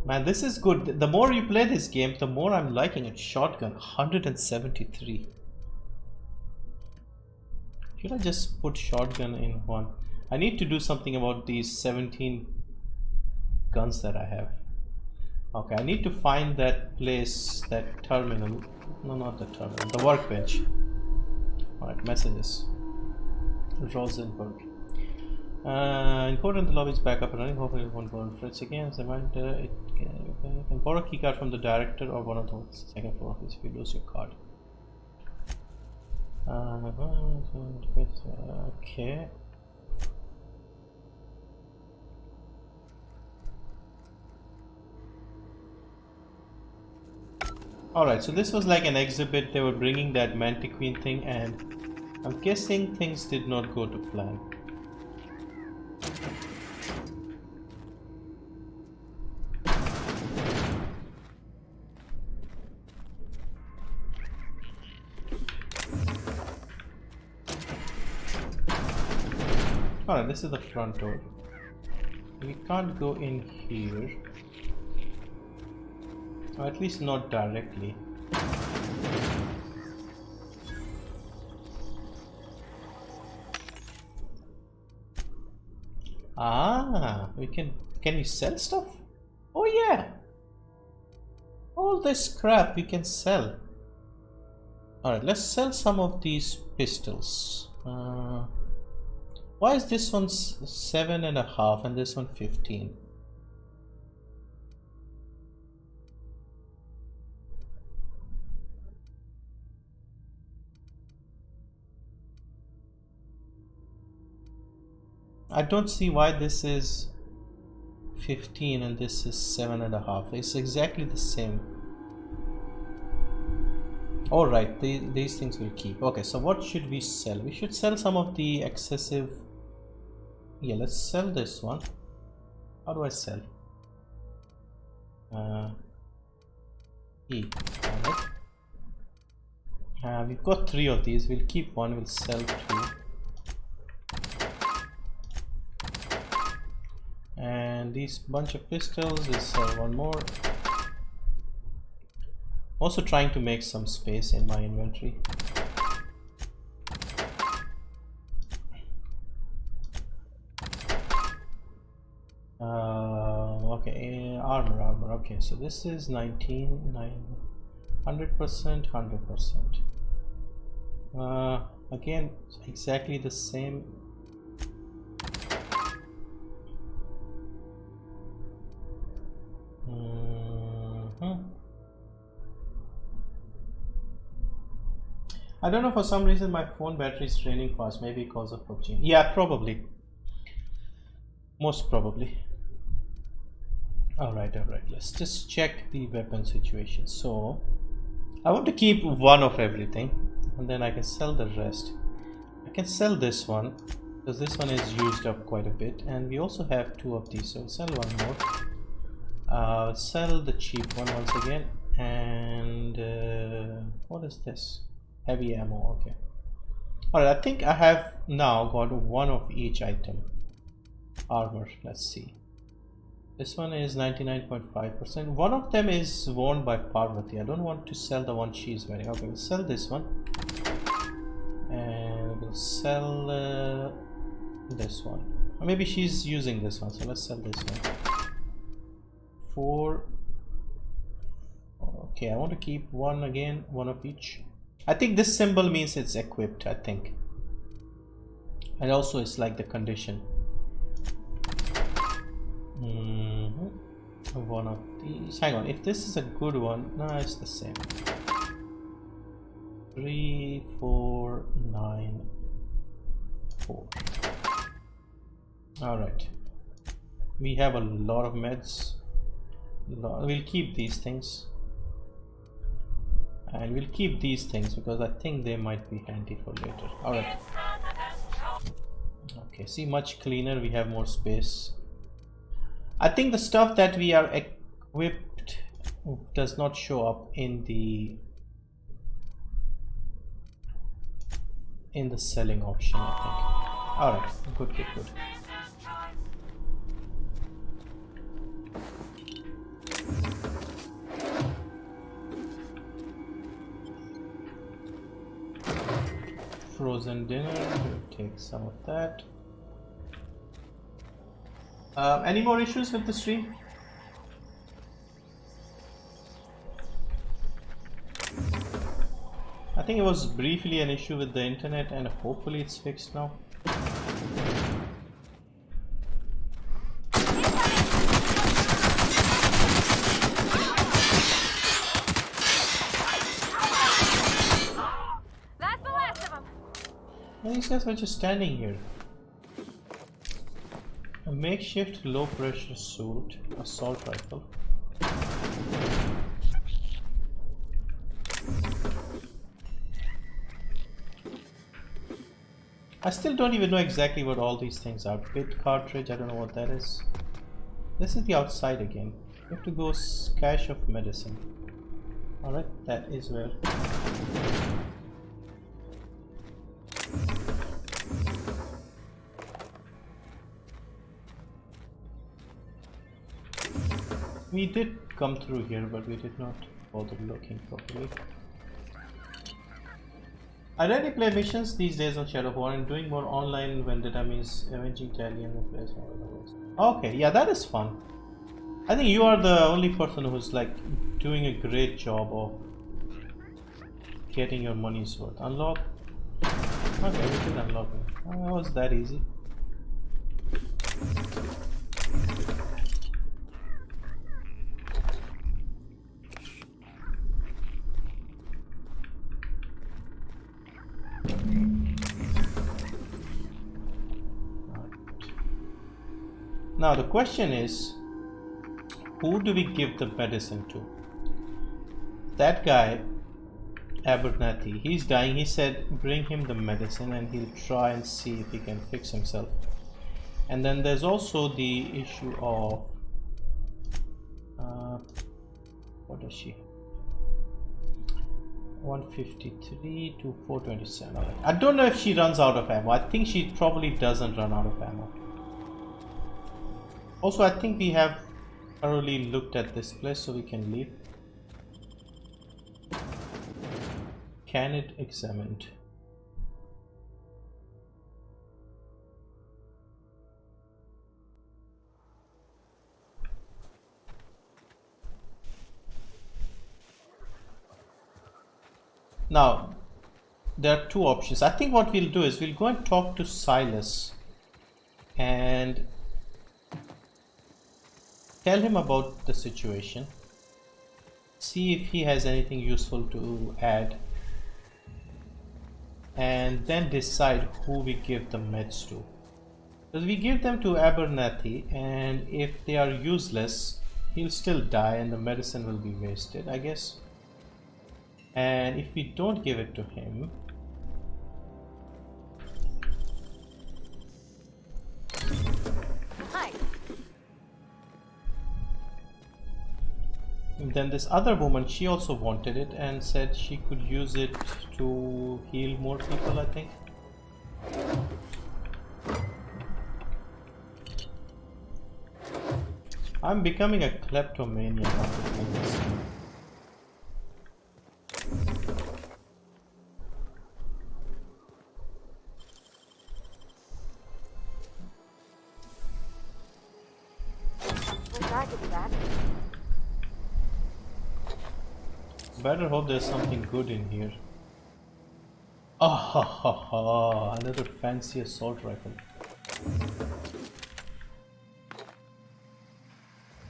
Man, this is good. The more you play this game, the more I'm liking it. Shotgun, 173. Should I just put shotgun in one? I need to do something about these 17 guns that I have. Okay, I need to find that place, that terminal. No, not the terminal, the workbench. Alright, messages. Rosenberg. Important, the lobby is back up and running. Hopefully it won't go on Fritz again. So it can borrow a keycard from the director or one of the second floor office if you lose your card. Okay. Alright, so this was like an exhibit. They were bringing that Mantiqueen thing, and I'm guessing things did not go to plan. Alright, this is the front door. We can't go in here. Or at least not directly. Ah, can we sell stuff? Oh yeah! All this crap we can sell. Alright, let's sell some of these pistols. Why is this one 7.5 and this one 15? I don't see why this is 15 and this is 7.5. It's exactly the same. Alright, these things will keep. Okay, so what should we sell? We should sell some of the excessive. Yeah, let's sell this one. How do I sell? E. Alright. We've got 3 of these. We'll keep one. We'll sell 2. And these bunch of pistols, we'll sell 1 more. Also trying to make some space in my inventory. Okay, armor. Okay, so this is 19, 100%, 100%. Again, exactly the same. I don't know, for some reason my phone battery is draining fast, maybe because of PUBG. Yeah, probably. Most probably. Alright, let's just check the weapon situation. So, I want to keep 1 of everything, and then I can sell the rest. I can sell this one, because this one is used up quite a bit, and we also have 2 of these, so I'll sell 1 more. Sell the cheap one once again, and what is this? Heavy ammo. Okay. Alright, I think I have now got 1 of each item. Armor, let's see. This one is 99.5%. One of them is worn by Parvati. I don't want to sell the one she's wearing. Okay, we'll sell this one. And we'll sell this one. Or maybe she's using this one, so let's sell this one. 4. Okay, I want to keep 1 again, 1 of each. I think this symbol means it's equipped, I think. And also it's like the condition. 1 of these. Hang on, if this is a good one, no, it's the same. 3, 4, 9, 4. Alright. We have a lot of meds. We'll keep these things. And we'll keep these things because I think they might be handy for later. Alright. Okay, see, much cleaner. We have more space. I think the stuff that we are equipped does not show up in the selling option, I think. Alright, good. frozen dinner. We'll take some of that. Any more issues with the stream? I think it was briefly an issue with the internet and hopefully it's fixed now. That's the last of them. These guys were just standing here. A makeshift low pressure suit, assault rifle. I still don't even know exactly what all these things are. Bit cartridge, I don't know what that is. This is the outside again. You have to go cache of medicine. Alright, that is where. We did come through here, but we did not bother looking properly. I rarely play missions these days on Shadow of War, and doing more online vendetta means avenging Italian players. Okay, yeah, that is fun. I think you are the only person who's like doing a great job of getting your money's worth. Unlock. Okay, we did unlock it. Oh, that was that easy. Now the question is, who do we give the medicine to? That guy, Abernathy, he's dying. He said bring him the medicine and he'll try and see if he can fix himself. And then there's also the issue of what does she have? 153 to 427. Right. I don't know if she runs out of ammo. I think she probably doesn't run out of ammo. Also, I think we have thoroughly looked at this place, so we can leave. Can it examined? Now, there are two options. I think what we'll do is we'll go and talk to Silas and tell him about the situation, see if he has anything useful to add, and then decide who we give the meds to. Because we give them to Abernathy, and if they are useless, he'll still die and the medicine will be wasted, I guess. And if we don't give it to him, then this other woman, she also wanted it and said she could use it to heal more people, I think. I'm becoming a kleptomaniac after playing this game. Better hope there's something good in here. Oh, ha, ha, ha. Another fancy assault rifle.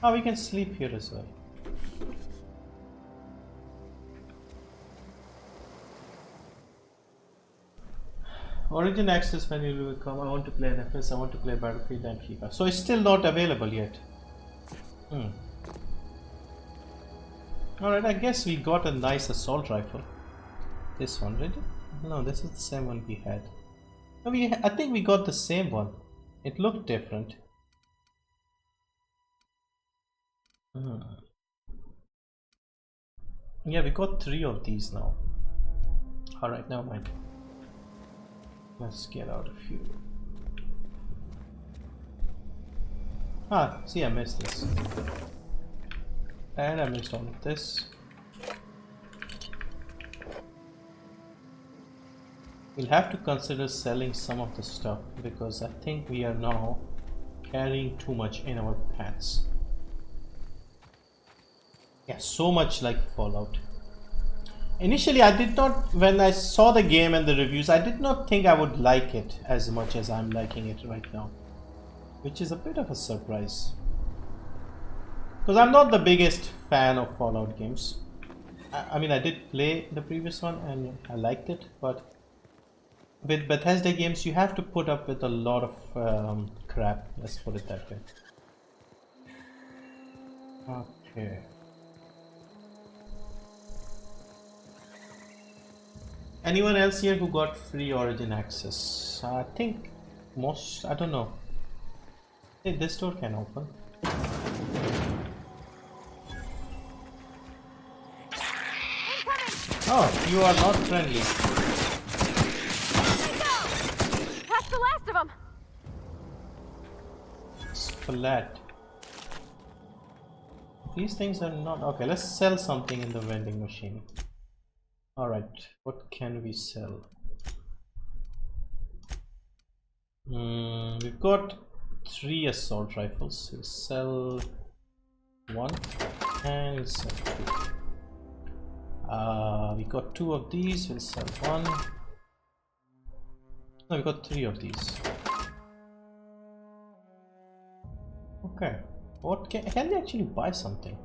Oh, we can sleep here as well. Origin access menu will come. I want to play NFS, I want to play Battlefield and FIFA. So it's still not available yet. Alright, I guess we got a nice assault rifle. This one, did it? No, this is the same one we had. No, I think we got the same one. It looked different. Yeah, we got 3 of these now. Alright, never mind. Let's get out a few. Ah, see, I missed this. And I missed all of this. We'll have to consider selling some of the stuff because I think we are now carrying too much in our pants. Yeah, so much like Fallout. Initially, I did not, when I saw the game and the reviews, I did not think I would like it as much as I'm liking it right now, which is a bit of a surprise. Because I'm not the biggest fan of Fallout games. I mean, I did play the previous one and I liked it, but with Bethesda games, you have to put up with a lot of crap, let's put it that way. Okay. Anyone else here who got free Origin access? I think most, I don't know. Hey, this door can open. Oh, you are not friendly. That's the last of them. Splat. These things are not okay. Let's sell something in the vending machine. All right, what can we sell? We've got 3 assault rifles. We'll sell 1 and we'll sell 2. We got 2 of these. We'll sell 1. No, we got 3 of these. Okay, what can we actually buy something?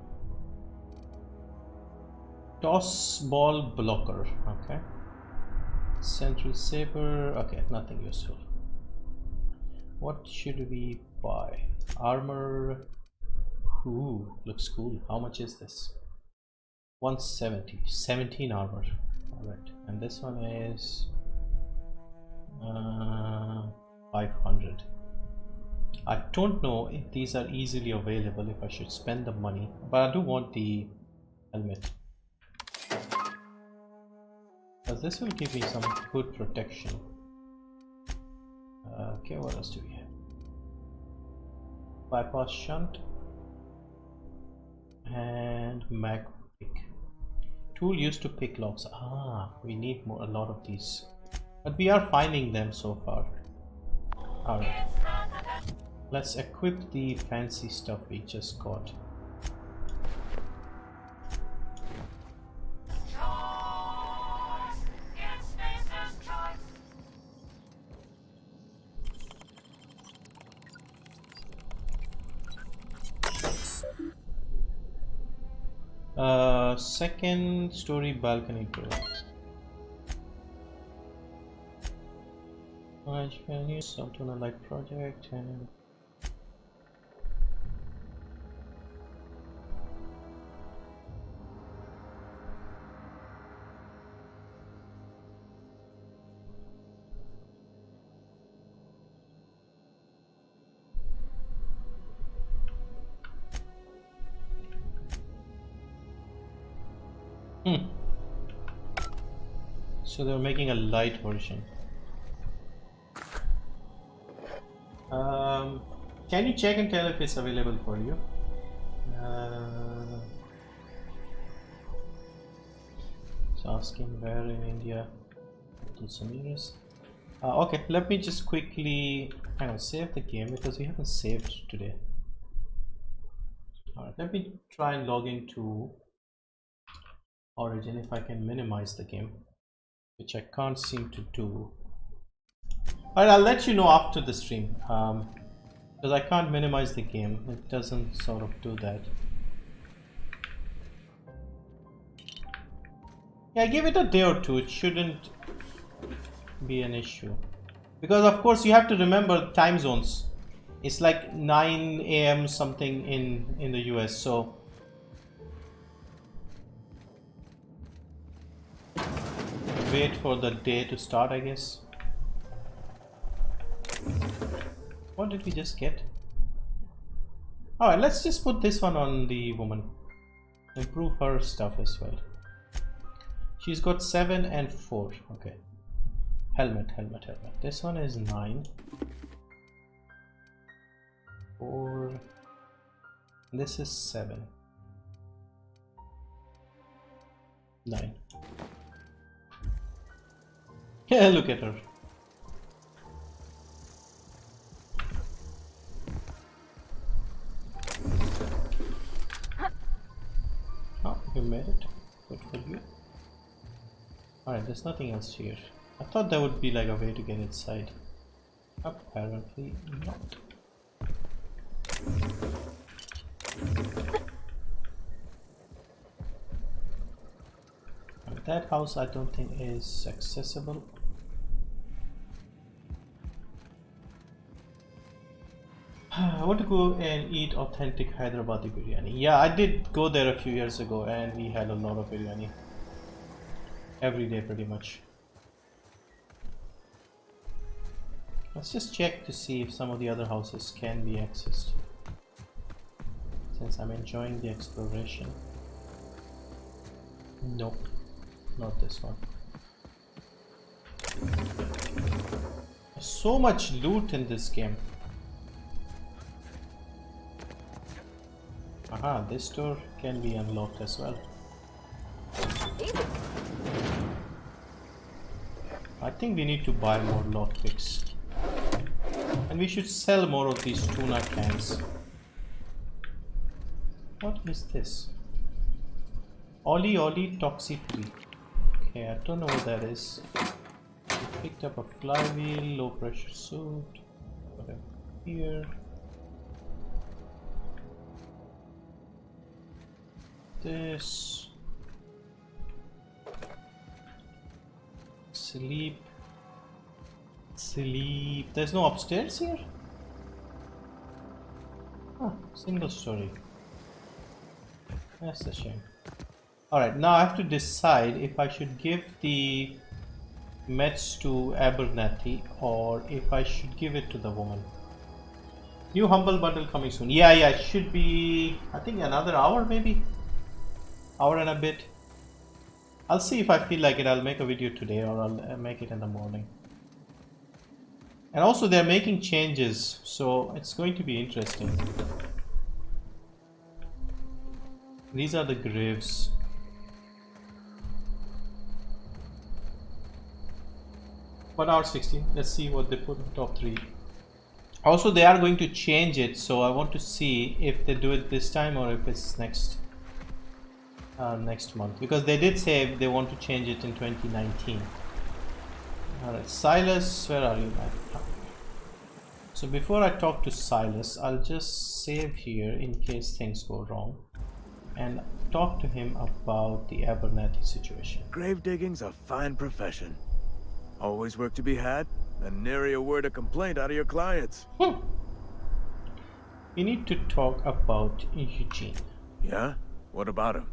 Toss ball blocker, okay. Central saber, okay, nothing useful. What should we buy? Armor. Ooh, looks cool. How much is this? 170. 17 armor. Alright, and this one is 500. I don't know if these are easily available, if I should spend the money, but I do want the helmet. Because this will give me some good protection. Okay, what else do we have? Bypass shunt and mag pick. Tool used to pick locks. Ah, we need a lot of these, but we are finding them so far. Alright, let's equip the fancy stuff we just got. Second story balcony door. You can use something like project and so they're making a light version. Can you check and tell if it's available for you? It's asking where in India. Okay, let me just quickly save the game because we haven't saved today. Alright, let me try and log into Origin if I can minimize the game, which I can't seem to do. Alright, I'll let you know after the stream, because I can't minimize the game. It doesn't sort of do that. Yeah, give it a day or two. It shouldn't be an issue, because of course you have to remember time zones. It's like 9 AM something in the US, so wait for the day to start, I guess. What did we just get? Alright, let's just put this one on the woman. Improve her stuff as well. She's got 7 and 4. Okay. Helmet. This one is 9. 4. This is 7. 9. Yeah, look at her. Oh, you made it. Good for you. Alright, there's nothing else here. I thought there would be like a way to get inside. Apparently not. And that house I don't think is accessible. I want to go and eat authentic Hyderabadi biryani. Yeah, I did go there a few years ago and we had a lot of biryani. Every day pretty much. Let's just check to see if some of the other houses can be accessed. Since I'm enjoying the exploration. Nope, not this one. There's so much loot in this game. Aha, this door can be unlocked as well. I think we need to buy more lockpicks. And we should sell more of these tuna cans. What is this? Oli Oli Toxi Free. Okay, I don't know what that is. We picked up a flywheel, low pressure suit. Whatever. Here. This. Sleep. Sleep. There's no upstairs here? Oh, single story. That's a shame. Alright, now I have to decide if I should give the meds to Abernathy or if I should give it to the woman. New Humble Bundle coming soon. Yeah, it should be, I think another hour maybe? Hour and a bit. I'll see if I feel like it. I'll make a video today or I'll make it in the morning. And also they're making changes, so it's going to be interesting. These are the graves. But hour 16. Let's see what they put in top 3. Also, they are going to change it, so I want to see if they do it this time or if it's next month. Because they did say they want to change it in 2019. Alright, Silas, where are you, man? So before I talk to Silas, I'll just save here in case things go wrong. And talk to him about the Abernathy situation. Grave digging's a fine profession. Always work to be had, and nary a word of complaint out of your clients. We need to talk about Eugene. Yeah? What about him?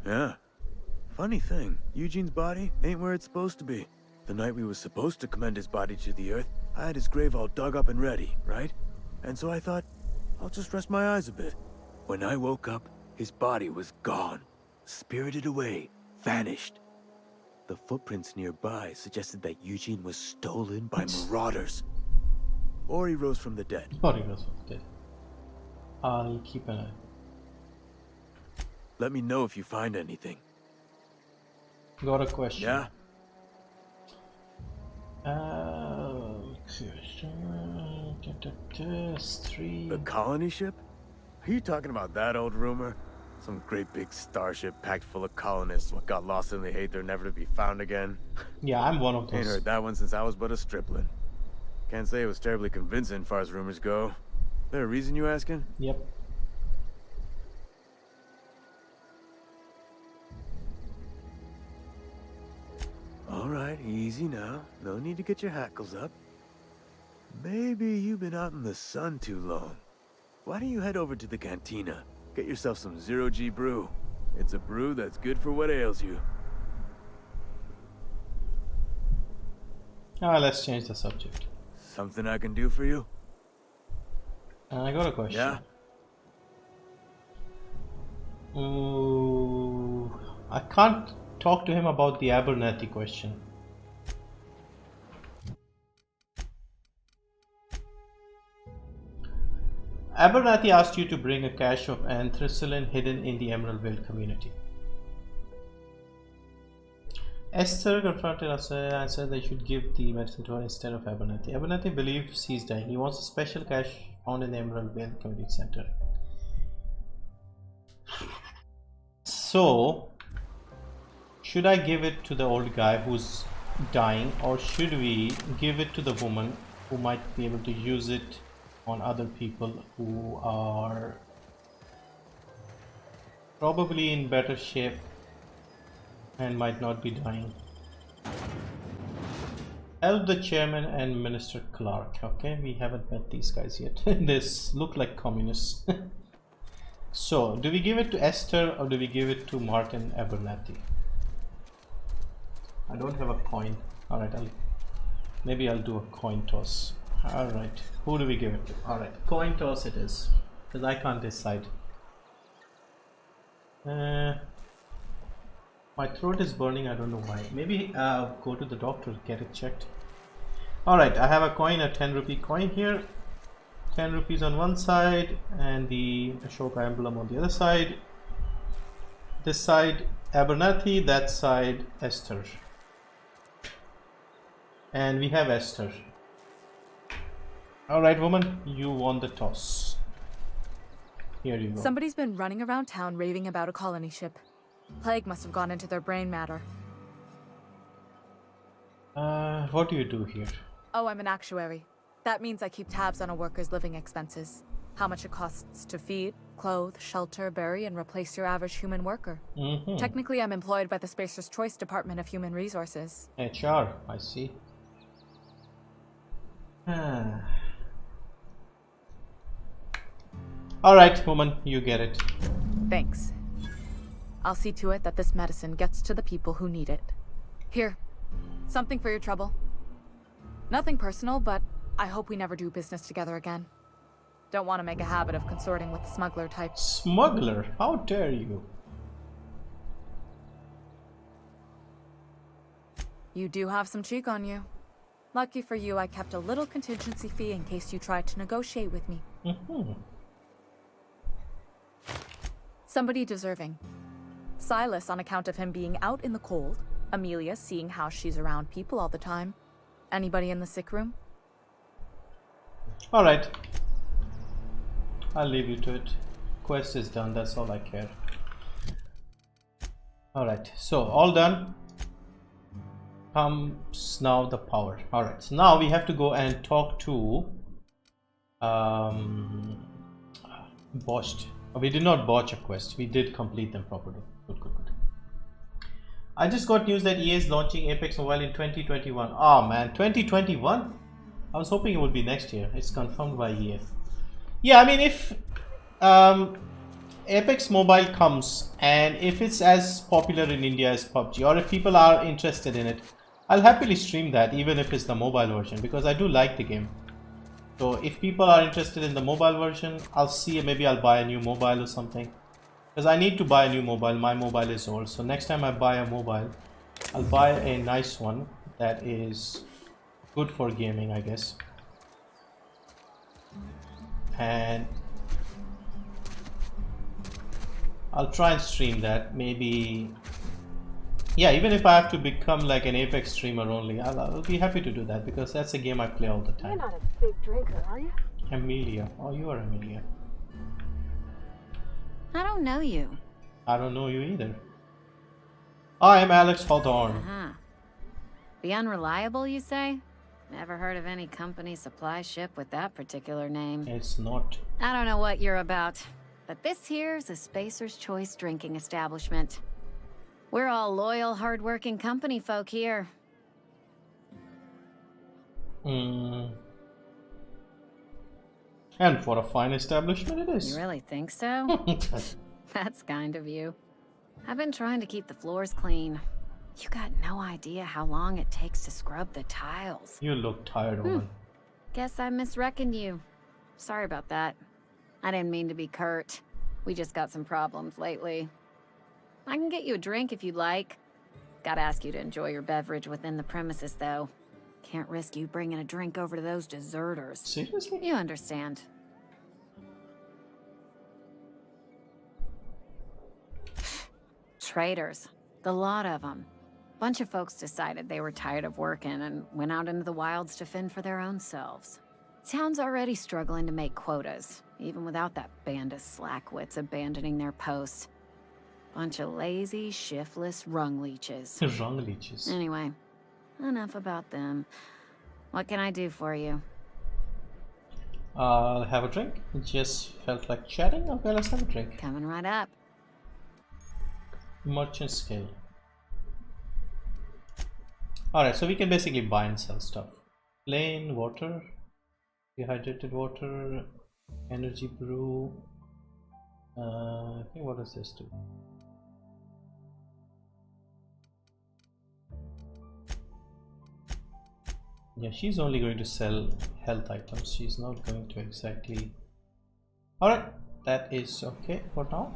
Yeah. Funny thing, Eugene's body ain't where it's supposed to be. The night we were supposed to commend his body to the earth, I had his grave all dug up and ready, right? And so I thought, I'll just rest my eyes a bit. When I woke up, his body was gone. Spirited away. Vanished. The footprints nearby suggested that Eugene was stolen by marauders. Or he rose from the dead. Or he rose from the dead. I'll keep an eye. Let me know if you find anything. Got a question. Yeah? The colony ship? Are you talking about that old rumor? Some great big starship packed full of colonists what got lost in the aether never to be found again? Yeah, I'm one of those. Ain't heard that one since I was but a stripling. Can't say it was terribly convincing as far as rumors go. There a reason you asking? Yep. Alright, easy now. No need to get your hackles up. Maybe you've been out in the sun too long. Why don't you head over to the cantina? Get yourself some 0G brew. It's a brew that's good for what ails you. Let's change the subject. Something I can do for you? I got a question. Yeah? I can't talk to him about the Abernathy question. Abernathy asked you to bring a cache of anthracylin hidden in the Emerald community. Esther confronted us and said they should give the medicine to her instead of Abernathy. Abernathy believes he's dying. He wants a special cache found in the Emerald Community Center. So, should I give it to the old guy who's dying, or should we give it to the woman who might be able to use it on other people who are probably in better shape and might not be dying? Help the chairman and Minister Clark. Okay, we haven't met these guys yet. They look like communists. So, do we give it to Esther or do we give it to Martin Abernathy? I don't have a coin. Alright, maybe I'll do a coin toss. Alright, who do we give it to? Alright, coin toss it is. Because I can't decide. My throat is burning, I don't know why. Maybe go to the doctor, get it checked. Alright, I have a coin, a 10 rupee coin here. 10 rupees on one side and the Ashoka emblem on the other side. This side Abernathy, that side Esther. And we have Esther. Alright, woman, you won the toss. Here you go. Somebody's been running around town raving about a colony ship. Plague must have gone into their brain matter. What do you do here? Oh, I'm an actuary. That means I keep tabs on a worker's living expenses. How much it costs to feed, clothe, shelter, bury, and replace your average human worker. Technically, I'm employed by the Spacer's Choice Department of Human Resources. HR, I see. Alright, woman, you get it. Thanks. I'll see to it that this medicine gets to the people who need it. Here, something for your trouble. Nothing personal, but I hope we never do business together again. Don't want to make a habit of consorting with smuggler types. Smuggler? How dare you? You do have some cheek on you. Lucky for you, I kept a little contingency fee in case you tried to negotiate with me. Somebody deserving. Silas on account of him being out in the cold. Amelia seeing how she's around people all the time. Anybody in the sick room? Alright. I'll leave you to it. Quest is done, that's all I care. Alright, so all done. Comes now the power. Alright, so now we have to go and talk to botched. We did not botch a quest, we did complete them properly. Good. I just got news that EA is launching Apex Mobile in 2021. Oh man, 2021? I was hoping it would be next year. It's confirmed by EA. Yeah, I mean, if Apex Mobile comes and if it's as popular in India as PUBG, or if people are interested in it, I'll happily stream that, even if it's the mobile version, because I do like the game. So if people are interested in the mobile version, I'll see, maybe I'll buy a new mobile or something. Because I need to buy a new mobile, my mobile is old. So next time I buy a mobile, I'll buy a nice one that is good for gaming, I guess. And I'll try and stream that, maybe. Yeah, even if I have to become like an Apex streamer only, I'll be happy to do that, because that's a game I play all the time. You're not a big drinker, are you? Amelia. Oh, you are Amelia. I don't know you. I don't know you either. I'm Alex Hawthorne. The Unreliable, you say? Never heard of any company supply ship with that particular name. It's not. I don't know what you're about, but this here's a Spacer's Choice drinking establishment. We're all loyal, hard-working company folk here. And for a fine establishment it is. You really think so? That's kind of you. I've been trying to keep the floors clean. You got no idea how long it takes to scrub the tiles. You look tired, woman. Guess I misreckoned you. Sorry about that. I didn't mean to be curt. We just got some problems lately. I can get you a drink if you'd like. Gotta ask you to enjoy your beverage within the premises, though. Can't risk you bringing a drink over to those deserters. Seriously? You understand. traders. The lot of them. Bunch of folks decided they were tired of working and went out into the wilds to fend for their own selves. Town's already struggling to make quotas, even without that band of slackwits abandoning their posts. Bunch of lazy, shiftless rung leeches. Rung leeches. Anyway, enough about them. What can I do for you? Have a drink? It just felt like chatting. Okay, let's have a drink. Coming right up. Merchant scale. Alright, so we can basically buy and sell stuff. Plain water, dehydrated water, energy brew. Okay, what does this do? Yeah, she's only going to sell health items. She's not going to exactly... Alright, that is okay for now.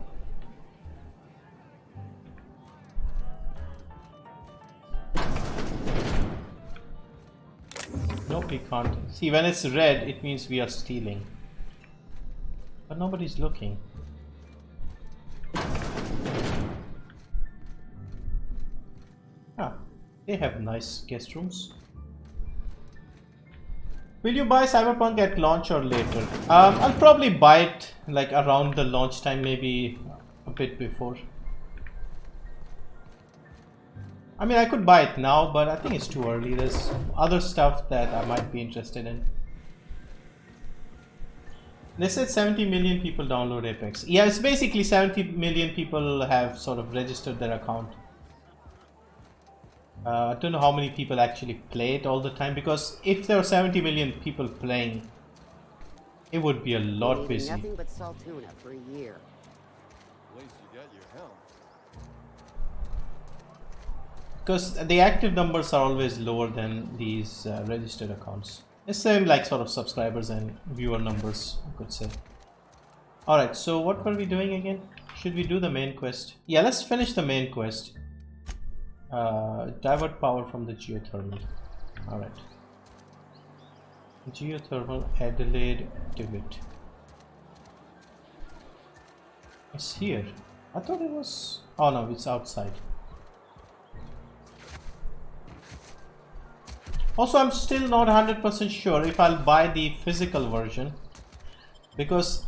Nope, we can't. See, when it's red, it means we are stealing. But nobody's looking. Ah, they have nice guest rooms. Will you buy Cyberpunk at launch or later? I'll probably buy it like around the launch time, maybe a bit before. I mean, I could buy it now, but I think it's too early. There's other stuff that I might be interested in. They said 70 million people download Apex. Yeah, it's basically 70 million people have sort of registered their account. I don't know how many people actually play it all the time, because if there are 70 million people playing, it would be a lot busy. Nothing but salt tuna for a year. At least you get your health. Because the active numbers are always lower than these registered accounts. It's same like sort of subscribers and viewer numbers, I could say. Alright, so what were we doing again? Should we do the main quest? Yeah, let's finish the main quest. Divert power from the geothermal. Alright. Geothermal Adelaide divot. It's here. I thought it was... Oh no, it's outside. Also, I'm still not 100% sure if I'll buy the physical version, because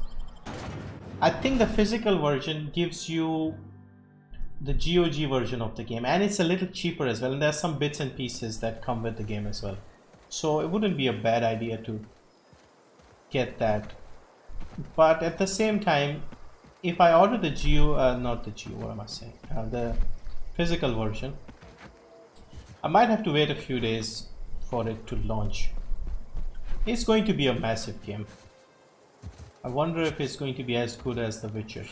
I think the physical version gives you the GOG version of the game, and it's a little cheaper as well, and there's some bits and pieces that come with the game as well. So it wouldn't be a bad idea to get that. But at the same time, if I order the the physical version, I might have to wait a few days for it to launch. It's going to be a massive game. I wonder if it's going to be as good as The Witcher.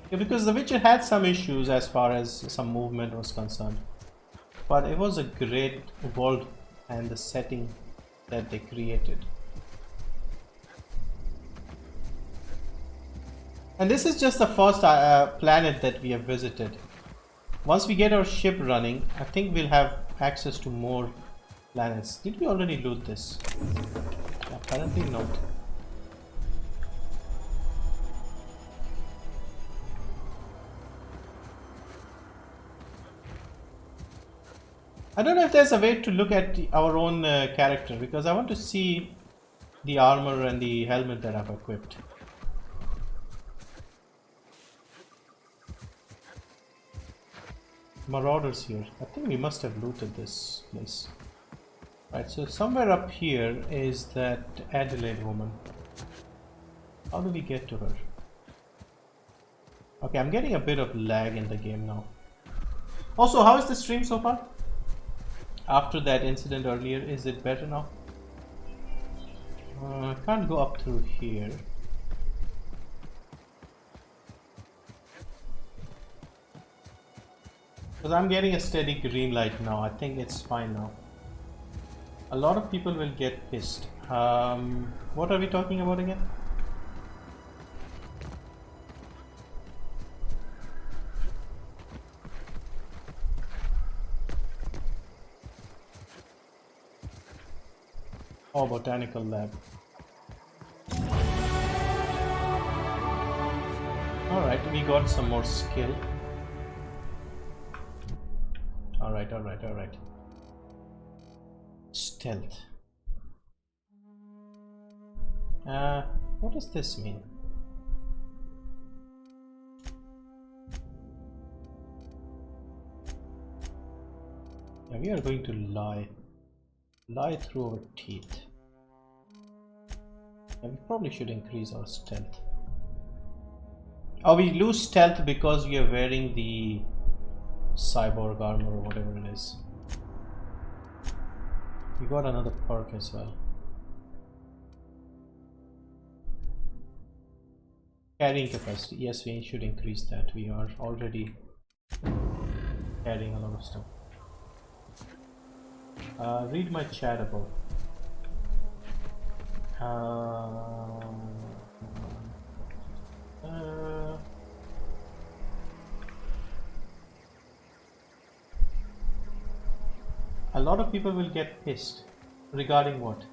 Yeah, because The Witcher had some issues as far as some movement was concerned, but it was a great world and the setting that they created. And this is just the first planet that we have visited. Once we get our ship running, I think we'll have access to more planets. Did we already loot this? Apparently not. I don't know if there's a way to look at our own character, because I want to see the armor and the helmet that I've equipped. Marauders here. I think we must have looted this place. Right, so somewhere up here is that Adelaide woman. How do we get to her? Okay, I'm getting a bit of lag in the game now. Also, how is the stream so far? After that incident earlier, is it better now? I can't go up through here. Because I'm getting a steady green light now. I think it's fine now. A lot of people will get pissed. What are we talking about again? Oh, botanical lab. Alright, we got some more skill. Alright. Stealth. What does this mean? Yeah, we are going to lie through our teeth. Yeah, we probably should increase our stealth. Oh, we lose stealth because we are wearing the cyborg armor or whatever it is. We got another perk as well. Carrying capacity. Yes, we should increase that. We are already carrying a lot of stuff. Read my chat above. A lot of people will get pissed. Regarding what?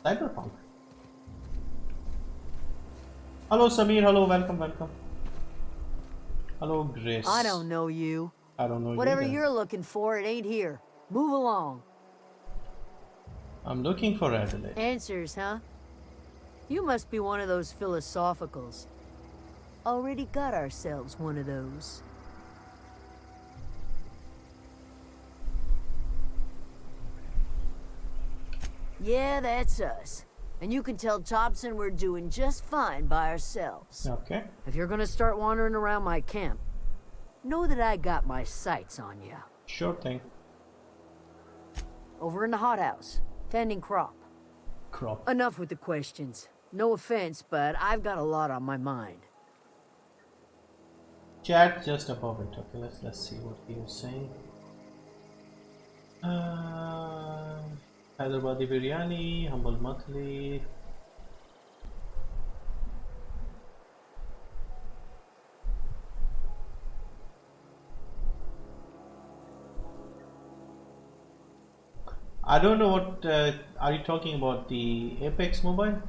Cyberpunk. Hello Samir, hello, welcome. Hello Grace. I don't know you. I don't know Whatever you either. you're looking for, it ain't here. Move along. I'm looking for Adelaide. Answers, huh? You must be one of those philosophicals. Already got ourselves one of those. Yeah, that's us. And you can tell Thompson we're doing just fine by ourselves. Okay. If you're gonna start wandering around my camp, know that I got my sights on you. Sure thing. Over in the hothouse, tending crop. Crop. Enough with the questions. No offense, but I've got a lot on my mind. Chat just above it. Okay, let's see what he was saying. Hyderabadi biryani, humble mathli. I don't know what are you talking about, the Apex mobile?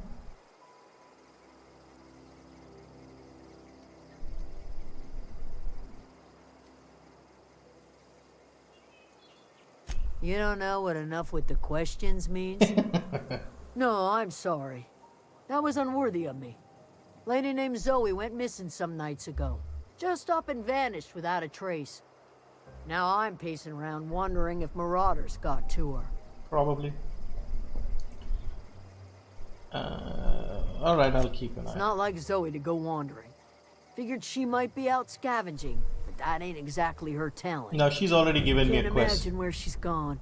You don't know what enough with the questions means? No, I'm sorry. That was unworthy of me. Lady named Zoe went missing some nights ago. Just up and vanished without a trace. Now I'm pacing around wondering if marauders got to her. Probably. Alright, I'll keep an eye. It's not like Zoe to go wandering. Figured she might be out scavenging, but that ain't exactly her talent. No, she's already given me a Can't quest. imagine where she's gone.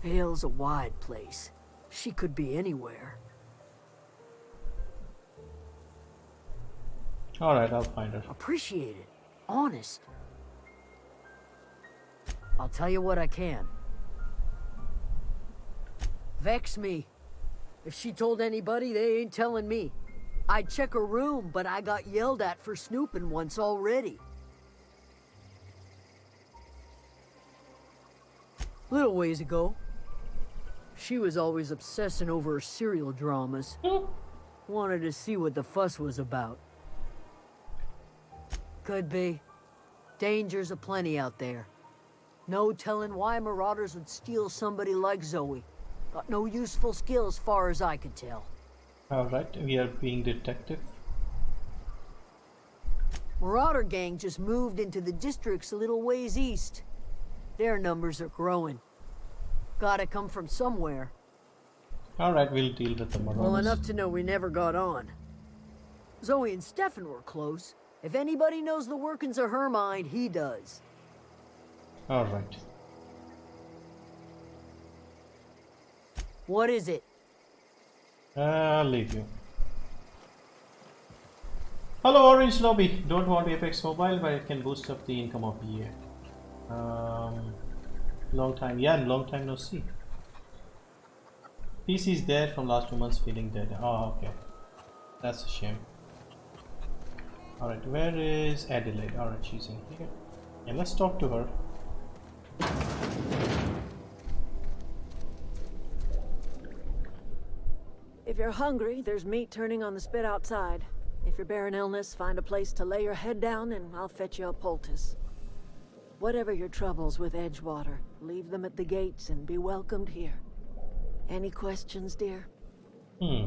Vale's a wide place. She could be anywhere. Alright, I'll find her. Appreciate it. Honest. I'll tell you what I can. Vex me. If she told anybody, they ain't telling me. I'd check her room, but I got yelled at for snooping once already. Little ways ago, she was always obsessing over her serial dramas. Wanted to see what the fuss was about. Could be. Dangers aplenty out there. No telling why marauders would steal somebody like Zoe. Got no useful skill as far as I could tell. Alright, we are being detective. Marauder gang just moved into the districts a little ways east. Their numbers are growing. Gotta come from somewhere. Alright, we'll deal with the marauders. Well enough to know we never got on. Zoe and Stefan were close. If anybody knows the workings of her mind, he does. Alright. What is it? I'll leave you. Hello Orange Lobby. Don't want Apex Mobile, but it can boost up the income of the year. Long time. Yeah, long time no see. PC's dead from last 2 months, feeling dead. Oh, okay. That's a shame. Alright, where is Adelaide? Alright, she's in here. Yeah, let's talk to her. If you're hungry, there's meat turning on the spit outside. If you're bearing illness, find a place to lay your head down and I'll fetch you a poultice. Whatever your troubles with Edgewater, leave them at the gates and be welcomed here. Any questions, dear? Hmm.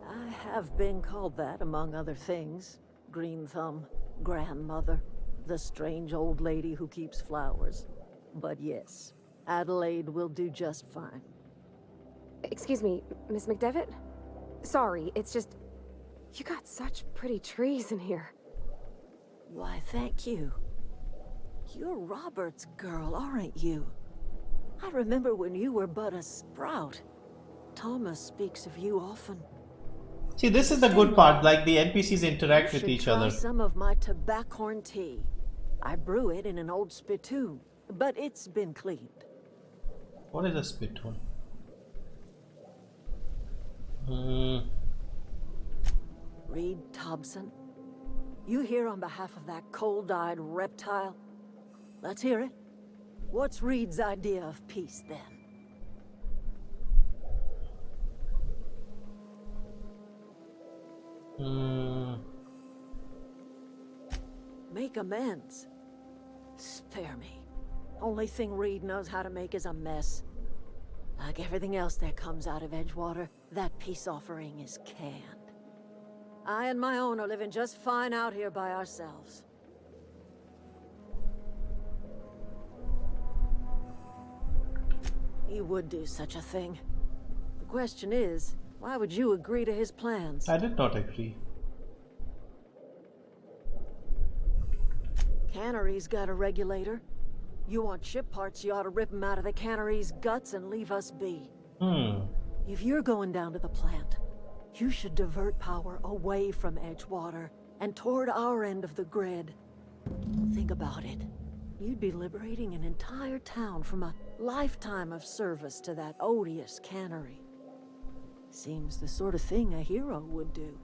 I have been called that, among other things. Green Thumb, grandmother, the strange old lady who keeps flowers. But yes, Adelaide will do just fine. Excuse me, Miss McDevitt? Sorry, it's just... You got such pretty trees in here. Why, thank you. You're Robert's girl, aren't you? I remember when you were but a sprout. Thomas speaks of you often. See, this is the good part, like the NPCs interact with each other. Try some of my tobaccorn tea. I brew it in an old spittoon, but it's been cleaned. What is a spittoon? Reed Thompson, you here on behalf of that cold-eyed reptile? Let's hear it. What's Reed's idea of peace, then? Make amends. Spare me. Only thing Reed knows how to make is a mess. Like everything else that comes out of Edgewater, that peace offering is canned. I and my own are living just fine out here by ourselves. He would do such a thing. The question is, why would you agree to his plans? I did not agree. Cannery's got a regulator. You want ship parts, you ought to rip him out of the cannery's guts and leave us be. If you're going down to the plant, you should divert power away from Edgewater and toward our end of the grid. Think about it. You'd be liberating an entire town from a lifetime of service to that odious cannery. Seems the sort of thing a hero would do.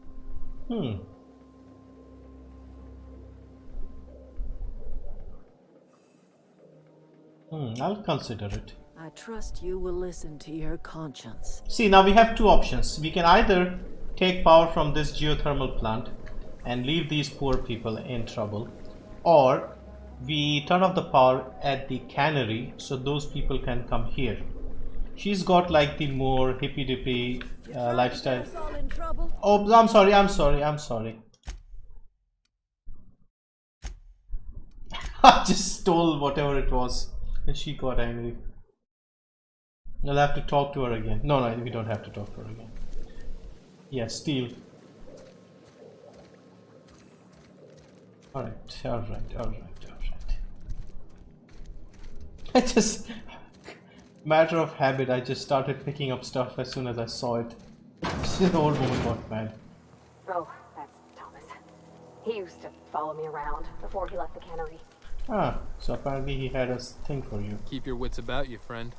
I'll consider it. I trust you will listen to your conscience. See, now we have two options. We can either take power from this geothermal plant and leave these poor people in trouble, or we turn off the power at the cannery so those people can come here. She's got like the more hippy dippy lifestyle. Oh, I'm sorry. I just stole whatever it was and she got angry. I'll have to talk to her again. No, we don't have to talk to her again. Yeah, steal. Alright. I just... matter of habit, I just started picking up stuff as soon as I saw it. The old woman got mad. Oh, that's Thomas. He used to follow me around before he left the cannery. Ah, so apparently he had a thing for you. Keep your wits about you, friend.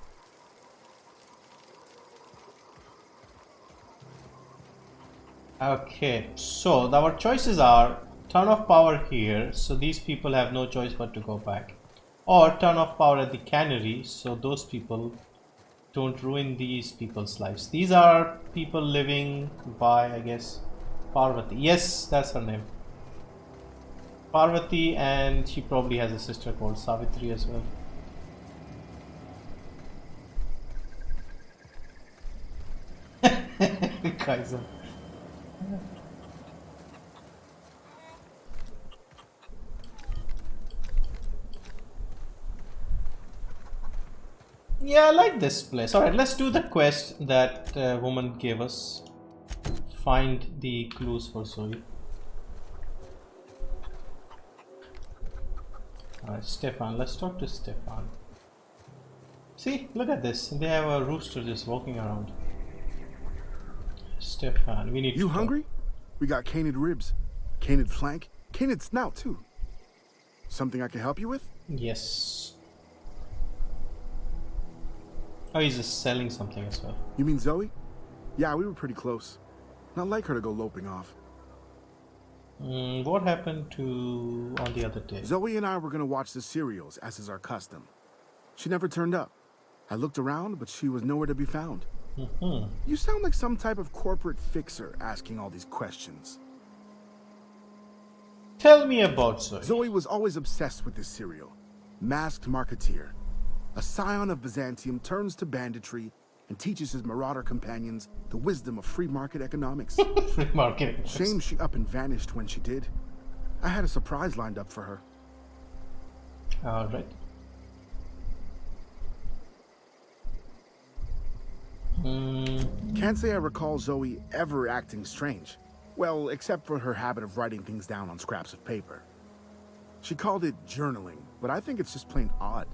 Okay, so our choices are turn off power here, so these people have no choice but to go back, or turn off power at the cannery so those people don't ruin these people's lives. These are people living by, I guess, Parvati. Yes, that's her name, Parvati, and she probably has a sister called Savitri as well. Kaiser. Yeah, I like this place. Alright, let's do the quest that woman gave us. Find the clues for Zoe. Alright, Stefan. Let's talk to Stefan. See, look at this. They have a rooster just walking around. Stefan, we need You hungry? We got canid ribs, canid flank, canid snout too. Something I can help you with? Yes. Oh, he's just selling something as well. You mean Zoe? Yeah, we were pretty close. Not like her to go loping off. What happened to on the other day? Zoe and I were gonna watch the serials, as is our custom. She never turned up. I looked around, but she was nowhere to be found. You sound like some type of corporate fixer asking all these questions. Tell me about Zoe. Zoe was always obsessed with this serial. Masked Marketeer. A scion of Byzantium turns to banditry and teaches his marauder companions the wisdom of free market economics. Free market. Shame she up and vanished when she did. I had a surprise lined up for her. All right. Can't say I recall Zoe ever acting strange. Well, except for her habit of writing things down on scraps of paper. She called it journaling, but I think it's just plain odd.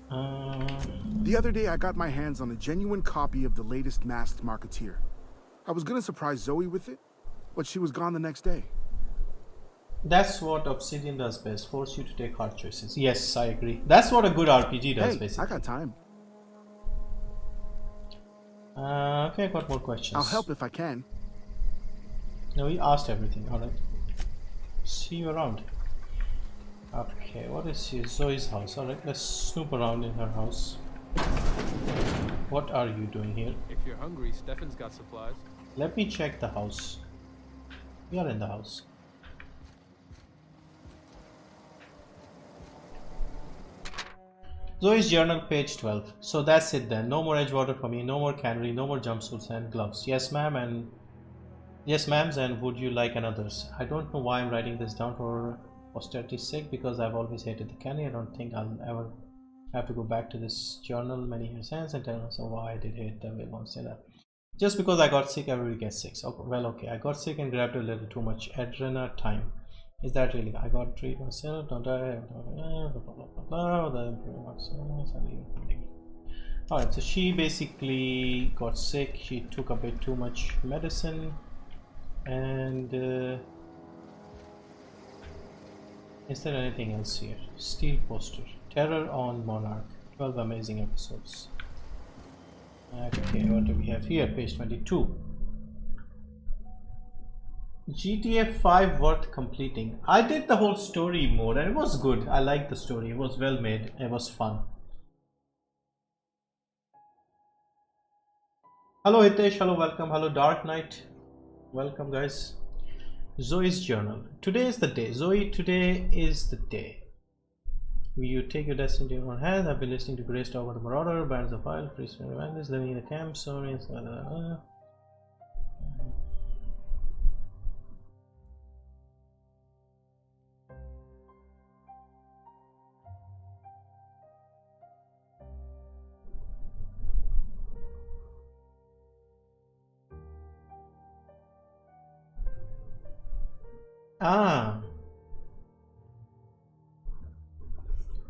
The other day, I got my hands on a genuine copy of the latest Masked Marketeer. I was gonna surprise Zoe with it, but she was gone the next day. That's what Obsidian does best, force you to take hard choices. Yes, I agree. That's what a good RPG does, Hey, basically. I got time. Okay, I got more questions. I'll help if I can. No, we asked everything. Alright. See you around. Okay, what is here? Zoe's house. Alright, let's snoop around in her house. What are you doing here? If you're hungry, Stefan's got supplies. Let me check the house. We are in the house. Zoe's journal, page 12. So that's it then. No more Edgewater for me, no more cannery, no more jumpsuits and gloves. Yes ma'am, and yes ma'ams, and would you like another's? I don't know why I'm writing this down for posterity's sake, because I've always hated the cannery. I don't think I'll ever have to go back to this journal many years hence and tell myself why I did hate the way one said that. Just because I got sick, everybody gets sick. So, well, okay, I got sick and grabbed a little too much adrenal time. Is that really? I got to treat myself, don't I? Alright, so she basically got sick. She took a bit too much medicine. And is there anything else here? Steel poster. Terror on Monarch. 12 amazing episodes. Okay, what do we have here? Page 22. GTA 5 worth completing. I did the whole story mode and it was good. I liked the story. It was well made. It was fun. Hello Hitesh. Hello, welcome. Hello Dark Knight. Welcome guys. Zoe's journal. Today is the day. Zoe, today is the day. Will you take your destiny in your own hands? I've been listening to Grace talk about the Marauder, Bands of Fire, Priest and Evangelists, living in a camp, sorry,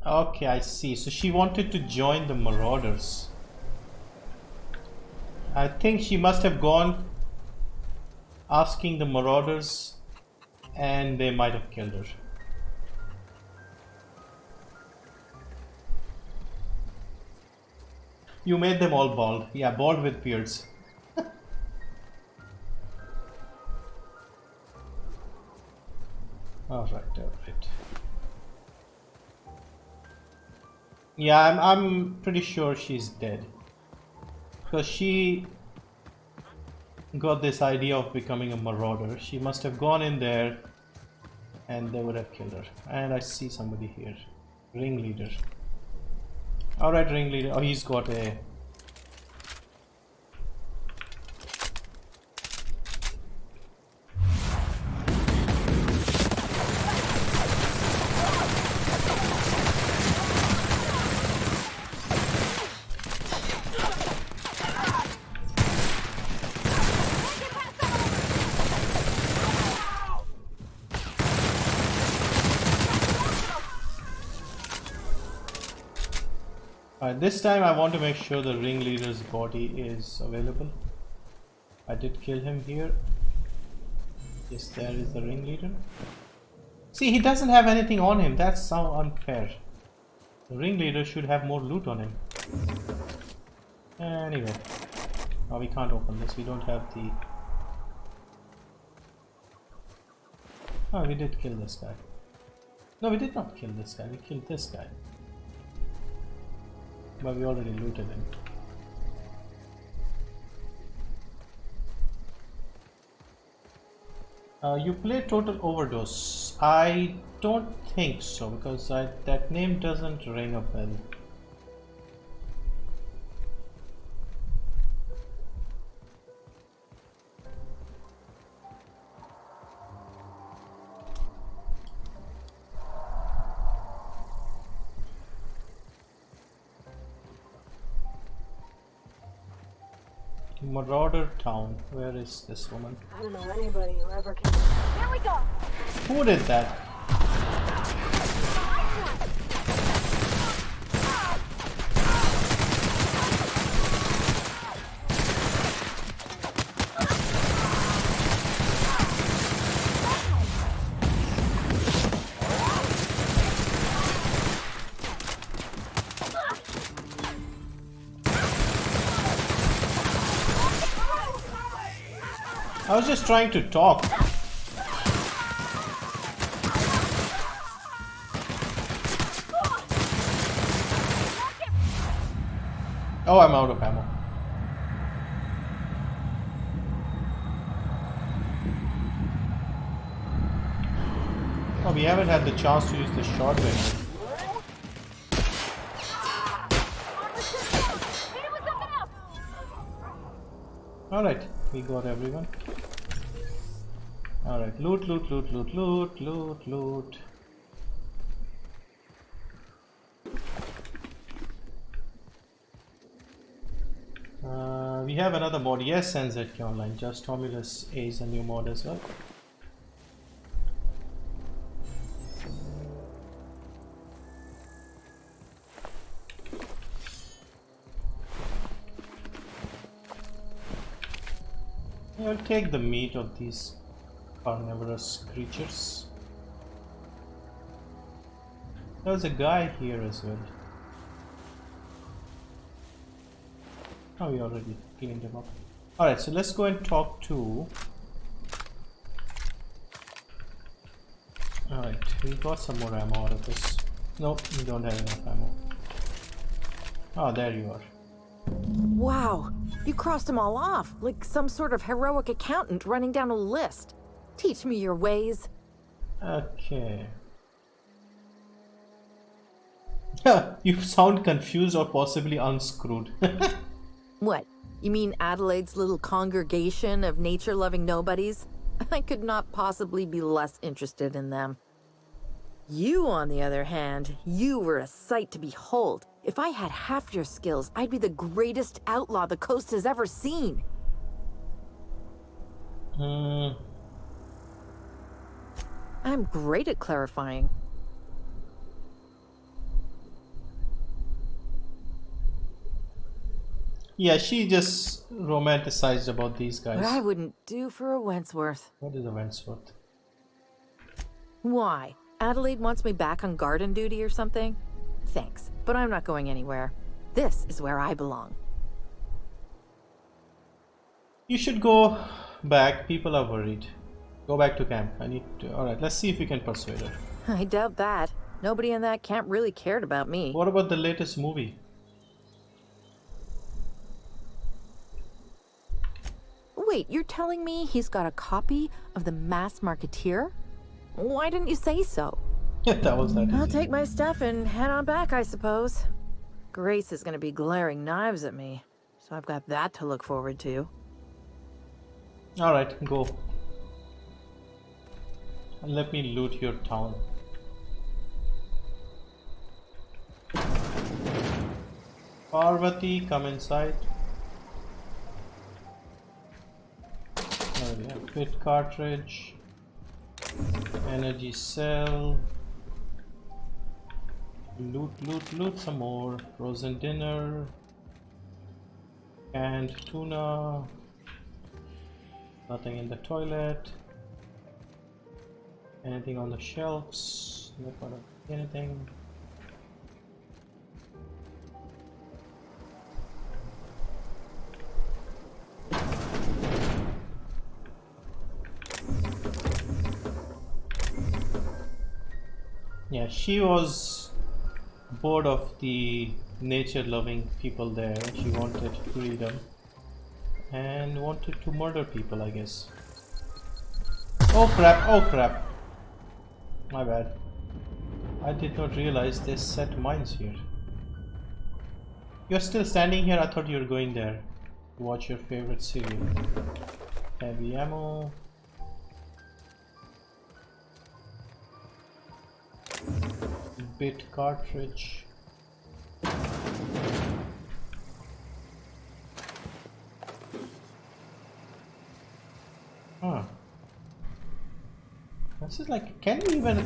okay, I see. So she wanted to join the Marauders. I think she must have gone asking the Marauders and they might have killed her. You made them all bald. Yeah, bald with beards. Alright. Yeah, I'm pretty sure she's dead. Because she got this idea of becoming a marauder. She must have gone in there and they would have killed her. And I see somebody here. Ringleader. Alright, ringleader. Oh, he's got a... This time I want to make sure the ringleader's body is available. I did kill him here. Yes, there is the ringleader. See, he doesn't have anything on him. That's so unfair. The ringleader should have more loot on him. Anyway. Oh, we can't open this. We don't have the... Oh, we did kill this guy. No, we did not kill this guy. We killed this guy. but we already looted him. You play Total Overdose. I don't think so, because that name doesn't ring a bell. Marauder Town. Where is this woman? I don't know anybody who ever came. Here we go. Who did that? I was just trying to talk. Oh, I'm out of ammo. Oh, we haven't had the chance to use the shotgun. Alright, we got everyone. Alright, loot, loot, loot, loot, loot, loot, loot. We have another mod. Yes, 𝐁𝐮𝐲 Online. Just Tomulus A is a new mod as well. I'll take the meat of these carnivorous creatures. There's a guy here as well. Oh, we already cleaned him up. Alright, so let's go and talk to... Alright, we got some more ammo out of this. Nope, we don't have enough ammo. Oh, there you are. Wow, you crossed them all off, like some sort of heroic accountant running down a list. Teach me your ways. Okay. You sound confused or possibly unscrewed. What? You mean Adelaide's little congregation of nature-loving nobodies? I could not possibly be less interested in them. You, on the other hand, you were a sight to behold. If I had half your skills, I'd be the greatest outlaw the coast has ever seen. I'm great at clarifying. Yeah, she just romanticized about these guys. But I wouldn't do for a Wentworth. What is a Wentworth? Why? Adelaide wants me back on garden duty or something? Thanks, but I'm not going anywhere. This is where I belong. You should go back. People are worried. Go back to camp. I need to... Alright, let's see if we can persuade her. I doubt that. Nobody in that camp really cared about me. What about the latest movie? Wait, you're telling me he's got a copy of The Masked Marketeer? Why didn't you say so? That was that. I'll take my stuff and head on back, I suppose. Grace is going to be glaring knives at me, so I've got that to look forward to. Alright, go. And let me loot your town. Parvati, come inside. Oh yeah, pit cartridge, energy cell, loot, loot, loot some more, frozen dinner, and tuna, nothing in the toilet, anything on the shelves, not gonna anything. Yeah, she was bored of the nature-loving people there. She wanted freedom and wanted to murder people, I guess. Oh crap, oh crap. My bad. I did not realize they set mines here. You're still standing here? I thought you were going there to watch your favorite serial. Heavy ammo. Bit cartridge. Huh. This is like, can you even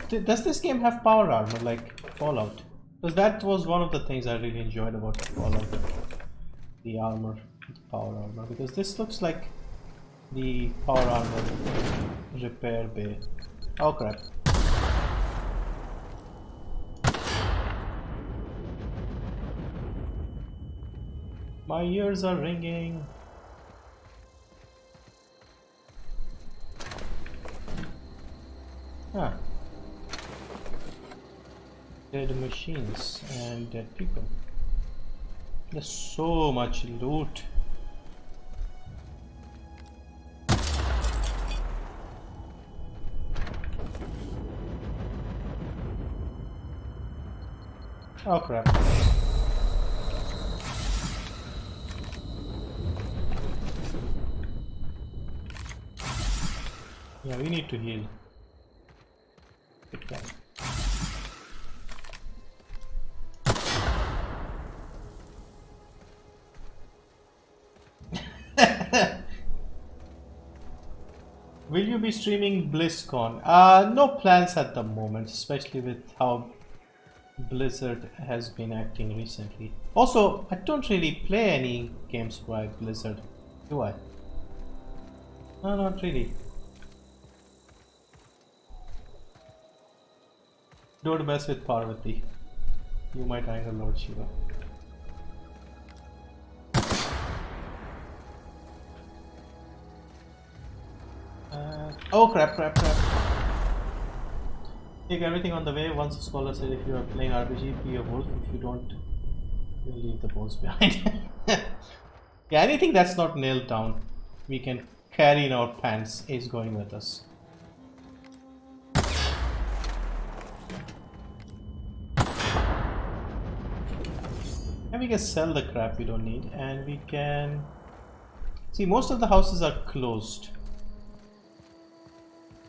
do, does this game have power armor like Fallout? Because that was one of the things I really enjoyed about Fallout. The armor, the power armor. Because this looks like the power armor repair bay. Oh crap. My ears are ringing. Huh. Dead machines and dead people. There's so much loot. Oh crap. Yeah, we need to heal. Okay. Will you be streaming BlizzCon? No plans at the moment, especially with how Blizzard has been acting recently. Also, I don't really play any games by Blizzard, do I? No, not really. Don't mess with Parvati. You might anger Lord Shiva. Oh crap, crap, crap. Take everything on the way. Once a scholar said if you are playing RPG, be a wolf. If you don't, you'll leave the bones behind. Yeah, anything that's not nailed down, we can carry in our pants is going with us. And we can sell the crap we don't need, and we can see most of the houses are closed.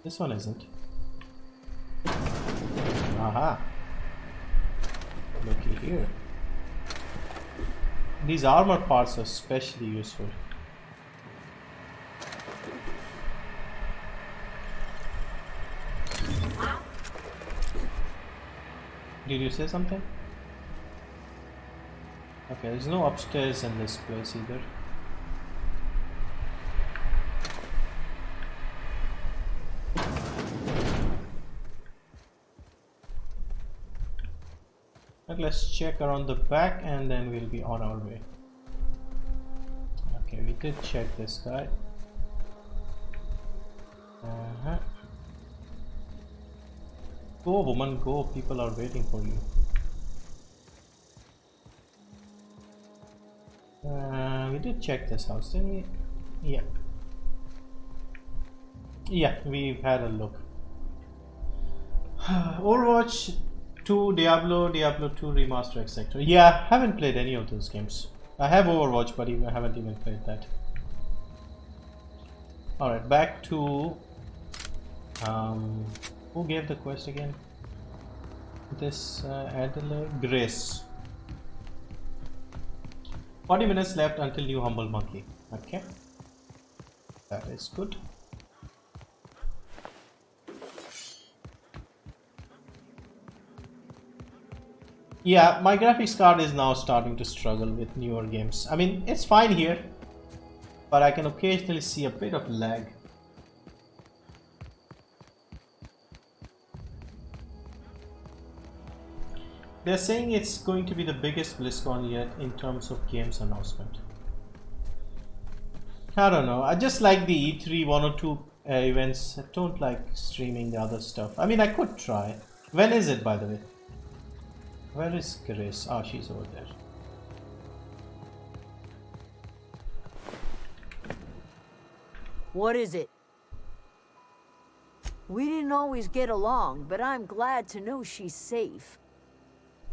This one isn't. Aha. Looky here. These armor parts are especially useful. Did you say something? Okay, there's no upstairs in this place either. But let's check around the back and then we'll be on our way. Okay, we did check this guy. Go woman, go, people are waiting for you. We did check this house, didn't we? Yeah. Yeah, we've had a look. Overwatch 2, Diablo 2 Remaster, etc. Yeah, haven't played any of those games. I have Overwatch, but I haven't even played that. Alright, back to... who gave the quest again? This Adler Grace. 40 minutes left until you humble monkey. Okay, that is good. Yeah, my graphics card is now starting to struggle with newer games. I mean, it's fine here, but I can occasionally see a bit of lag. They're saying it's going to be the biggest BlizzCon yet in terms of games announcement. I don't know. I just like the E3 1 or 2 events. I don't like streaming the other stuff. I mean, I could try. When is it, by the way? Where is Grace? Ah, she's over there. What is it? We didn't always get along, but I'm glad to know she's safe.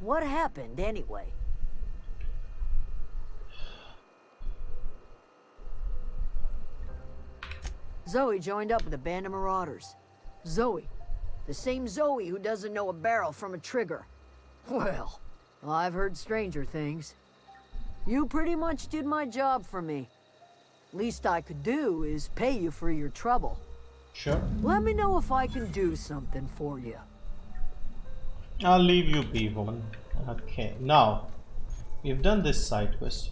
What happened, anyway? Zoe joined up with a band of marauders. Zoe. The same Zoe who doesn't know a barrel from a trigger. Well, I've heard stranger things. You pretty much did my job for me. Least I could do is pay you for your trouble. Sure. Let me know if I can do something for you. I'll leave you be, woman. Okay, now we've done this side quest.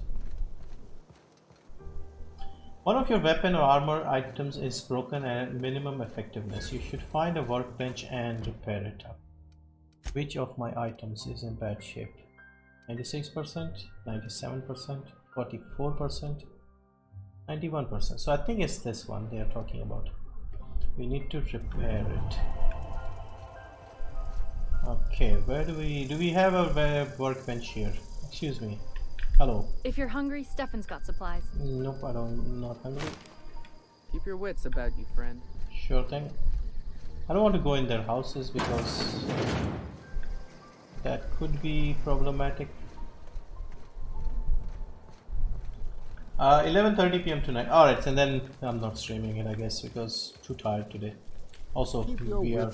One of your weapon or armor items is broken at minimum effectiveness. You should find a workbench and repair it up. Which of my items is in bad shape? 96%, 97%, 44%, 91%. So I think it's this one they are talking about. We need to repair it. Okay, where do we have a workbench here? Excuse me. Hello. If you're hungry, Stefan's got supplies. Nope, I'm not hungry. Keep your wits about you, friend. Sure thing. I don't want to go in their houses because that could be problematic. 11:30 p.m. tonight. Alright, and then I'm not streaming it, I guess, because too tired today. Also, we are...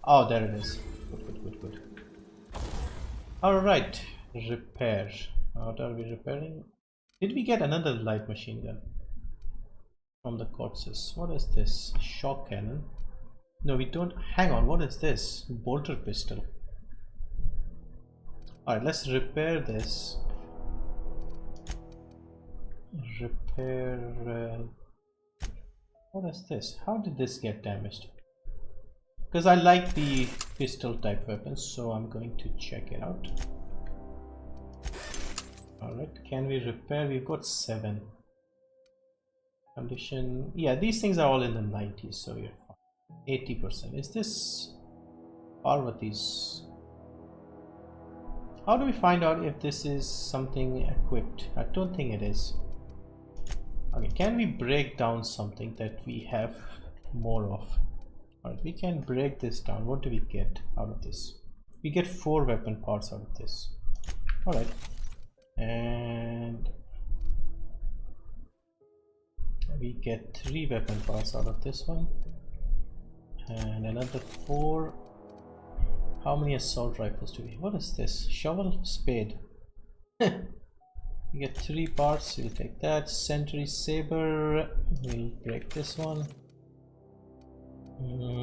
Oh, there it is. Good. Alright, repair. What are we repairing? Did we get another light machine gun from the corpses? What is this? Shock cannon? No, we don't. Hang on, what is this? Bolter pistol. Alright, let's repair this. Repair. What is this? How did this get damaged? Because I like the pistol type weapons, so I'm going to check it out. Alright, can we repair? We've got 7. Condition. Yeah, these things are all in the 90s, so we're fine. 80%. Is this Parvati's? How do we find out if this is something equipped? I don't think it is. Okay, can we break down something that we have more of? Alright, we can break this down. What do we get out of this? We get 4 weapon parts out of this. Alright. And we get 3 weapon parts out of this one. And another 4. How many assault rifles do we have? What is this? Shovel? Spade. We get 3 parts, we'll take that. Sentry saber, we'll break this one.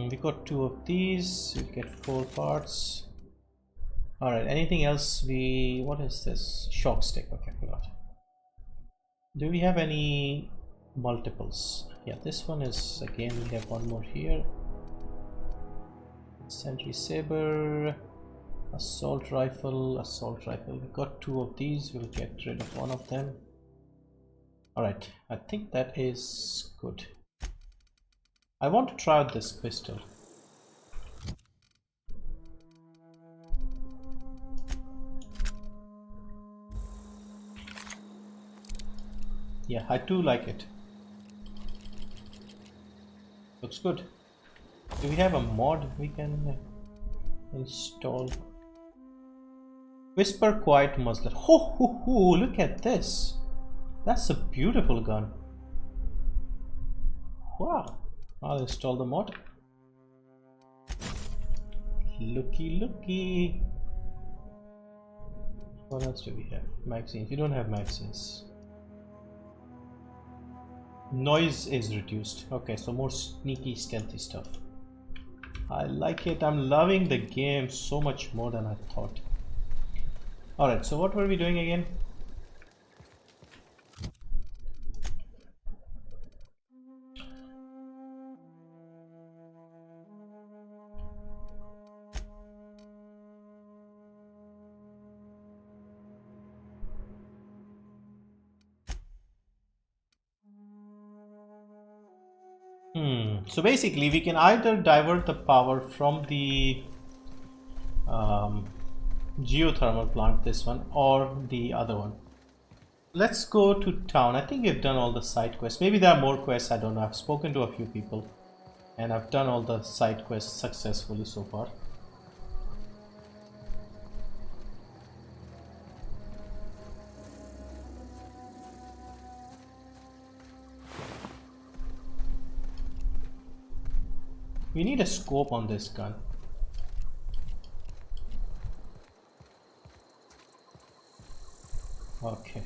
We got 2 of these, we'll get 4 parts. Alright, anything else we... what is this? Shock stick, okay, forgot. Do we have any multiples? Yeah, this one is, again, we have 1 more here. Sentry saber, assault rifle. We got 2 of these, we'll get rid of 1 of them. Alright, I think that is good. I want to try out this pistol. Yeah, I do like it. Looks good. Do we have a mod we can install? Whisper Quiet Muzzler. Ho ho ho, look at this. That's a beautiful gun. Wow. I'll install the mod. Looky. What else do we have? Magazines. We don't have magazines. Noise is reduced. Okay, so more sneaky, stealthy stuff. I like it. I'm loving the game so much more than I thought. Alright, so what were we doing again? So basically we can either divert the power from the geothermal plant, this one or the other one. Let's go to town. I think we've done all the side quests. Maybe there are more quests, I don't know. I've spoken to a few people and I've done all the side quests successfully so far. We need a scope on this gun. Okay.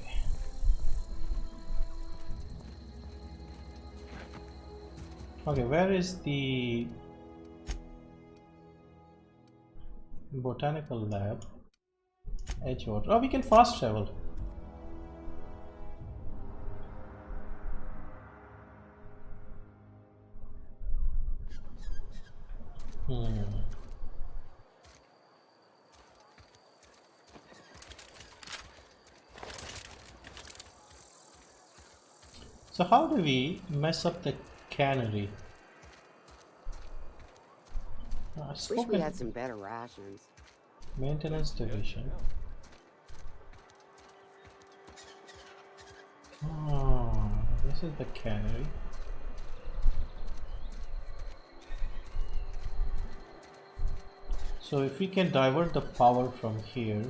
Okay, where is the botanical lab? Edgewater. Oh, we can fast travel. So how do we mess up the cannery? Wish we had some better rations. Maintenance division. Oh, this is the cannery. So if we can divert the power from here,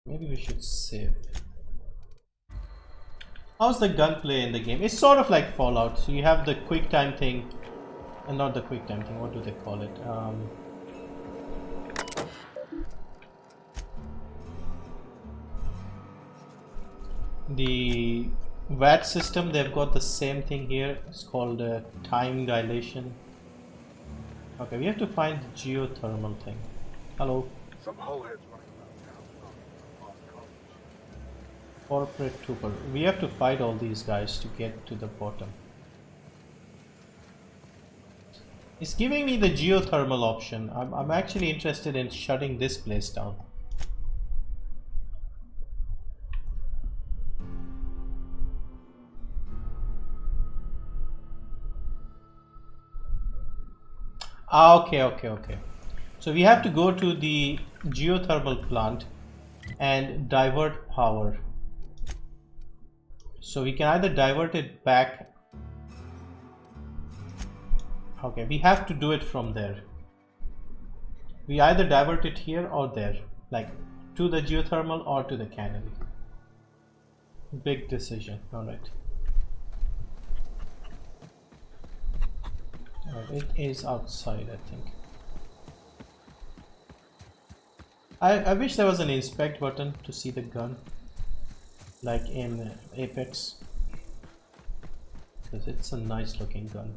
maybe we should save. How's the gunplay in the game? It's sort of like Fallout. So you have the quick time thing, and not the quick time thing. What do they call it? The VAT system. They've got the same thing here. It's called time dilation. Okay, we have to find the geothermal thing. Hello. Corporate trooper. We have to fight all these guys to get to the bottom. It's giving me the geothermal option. I'm actually interested in shutting this place down. Okay. So we have to go to the geothermal plant and divert power. So we can either divert it back. Okay, we have to do it from there. We either divert it here or there, like to the geothermal or to the cannery. Big decision. Alright. It is outside, I think. I wish there was an inspect button to see the gun, like in Apex, because it's a nice looking gun.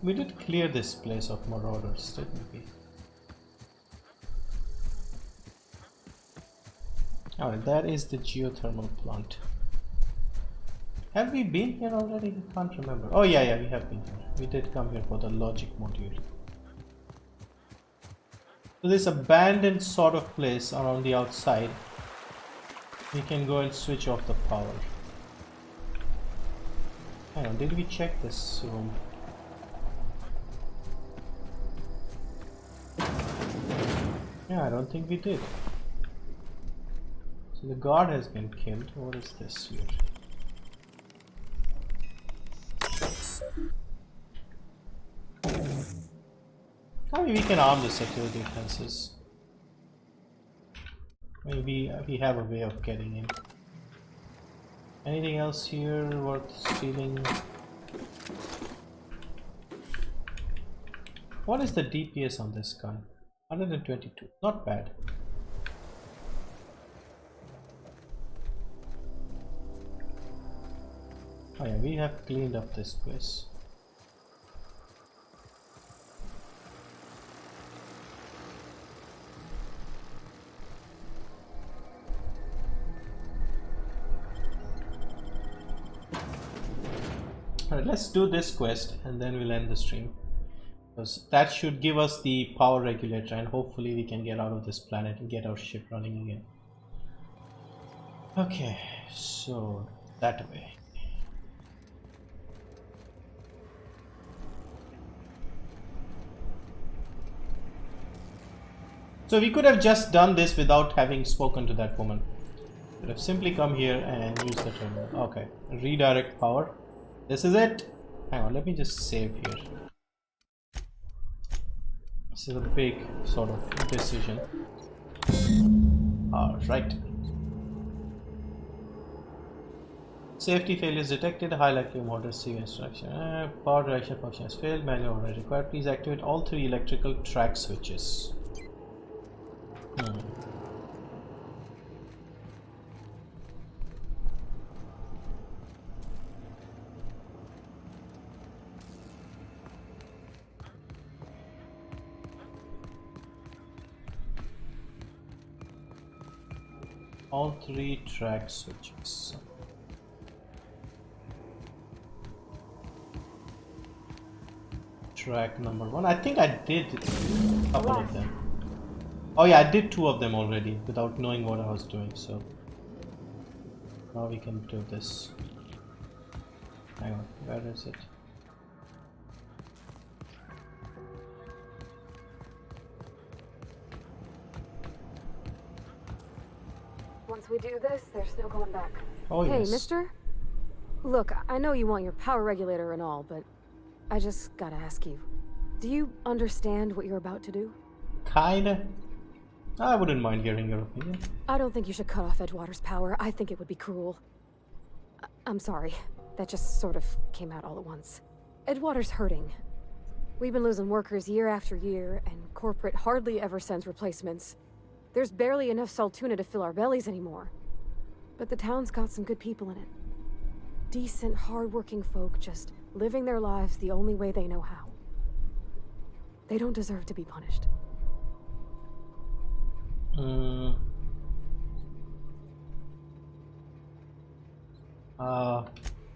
We did clear this place of marauders, didn't we? Alright, that is the geothermal plant. Have we been here already? I can't remember. Oh yeah, we have been here. We did come here for the logic module. So this abandoned sort of place around the outside. We can go and switch off the power. Hang on, did we check this room? Yeah, I don't think we did. So the guard has been killed. What is this here? Maybe we can arm the security fences. Maybe we have a way of getting in. Anything else here worth stealing? What is the DPS on this gun? 122. Not bad. Oh yeah, we have cleaned up this place. Alright, let's do this quest and then we'll end the stream, because that should give us the power regulator and hopefully we can get out of this planet and get our ship running again. Okay, so that way. So we could have just done this without having spoken to that woman. Could have simply come here and used the terminal. Okay, redirect power. This is it. Hang on, let me just save here. This is a big sort of decision. Alright. Safety failures detected. High likelihood motor receive instruction. Power direction function has failed. Manual override required. Please activate all 3 electrical track switches. All 3 track switches. Track number 1. I think I did a couple of them. Oh yeah, I did 2 of them already without knowing what I was doing, so now we can do this. Hang on, where is it? Once we do this, there's no going back. Oh, hey, yes. mister? Look, I know you want your power regulator and all, but I just gotta ask you. Do you understand what you're about to do? Kinda. I wouldn't mind hearing your opinion. I don't think you should cut off Edgewater's power. I think it would be cruel. I'm sorry. That just sort of came out all at once. Edgewater's hurting. We've been losing workers year after year, and corporate hardly ever sends replacements. There's barely enough Saltuna to fill our bellies anymore. But the town's got some good people in it. Decent, hard-working folk just living their lives the only way they know how. They don't deserve to be punished.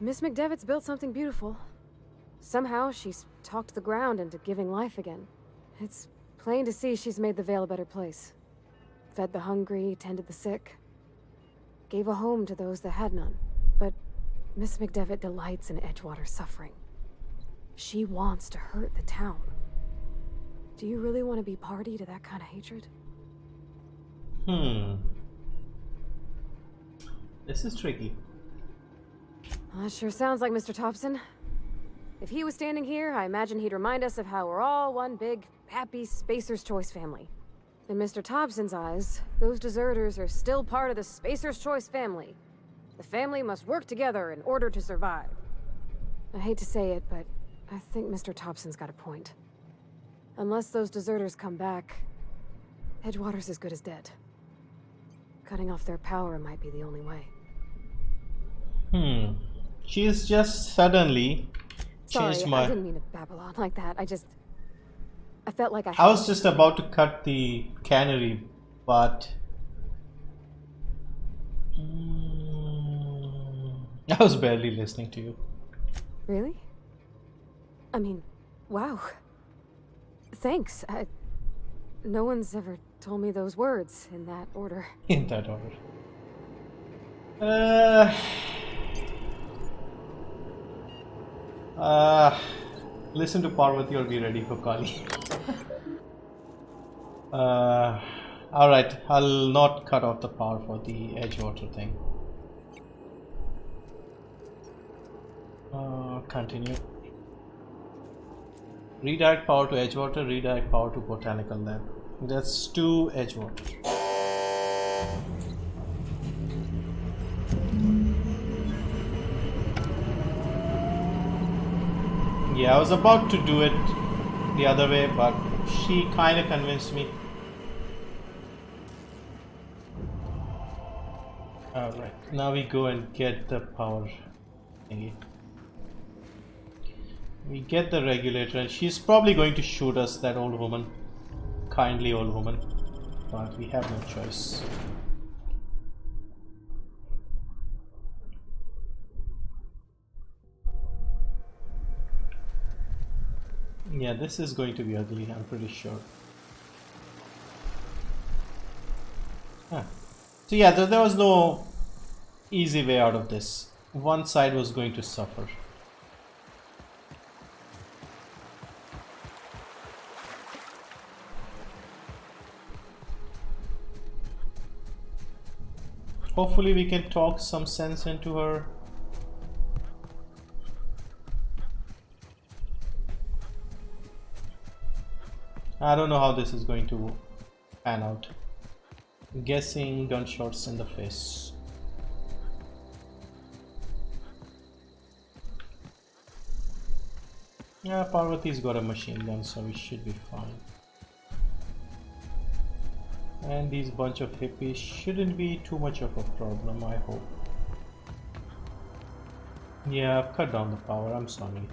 Miss McDevitt's built something beautiful. Somehow she's talked the ground into giving life again. It's plain to see she's made the Vale a better place. Fed the hungry, tended the sick. Gave a home to those that had none. But Miss McDevitt delights in Edgewater's suffering. She wants to hurt the town. Do you really want to be party to that kind of hatred? This is tricky. That sure sounds like Mr. Thompson. If he was standing here, I imagine he'd remind us of how we're all one big, happy Spacer's Choice family. In Mr. Thompson's eyes, those deserters are still part of the Spacer's Choice family. The family must work together in order to survive. I hate to say it, but I think Mr. Thompson's got a point. Unless those deserters come back, Edgewater's as good as dead. Cutting off their power might be the only way. She's just suddenly changed my... I didn't mean to babble on like that. I felt like I was just about to cut the cannery, but... I was barely listening to you. Really? I mean, wow. Thanks. No one's ever told me those words in that order. In that order. Listen to Parvati or be ready for Kali. Alright, I'll not cut off the power for the Edgewater thing. Continue. Redirect power to Edgewater, redirect power to Botanical Lab. That's 2 Edgewater. Yeah, I was about to do it the other way, but she kind of convinced me. Alright, now we go and get the power thingy. We get the regulator, and she's probably going to shoot us, that old woman. Kindly old woman. But we have no choice. Yeah, this is going to be ugly, I'm pretty sure. So yeah, there was no easy way out of this. One side was going to suffer. Hopefully we can talk some sense into her. I don't know how this is going to pan out. Guessing gunshots in the face. Yeah, Parvati's got a machine gun, so we should be fine. And these bunch of hippies shouldn't be too much of a problem, I hope. Yeah, I've cut down the power, I'm sorry.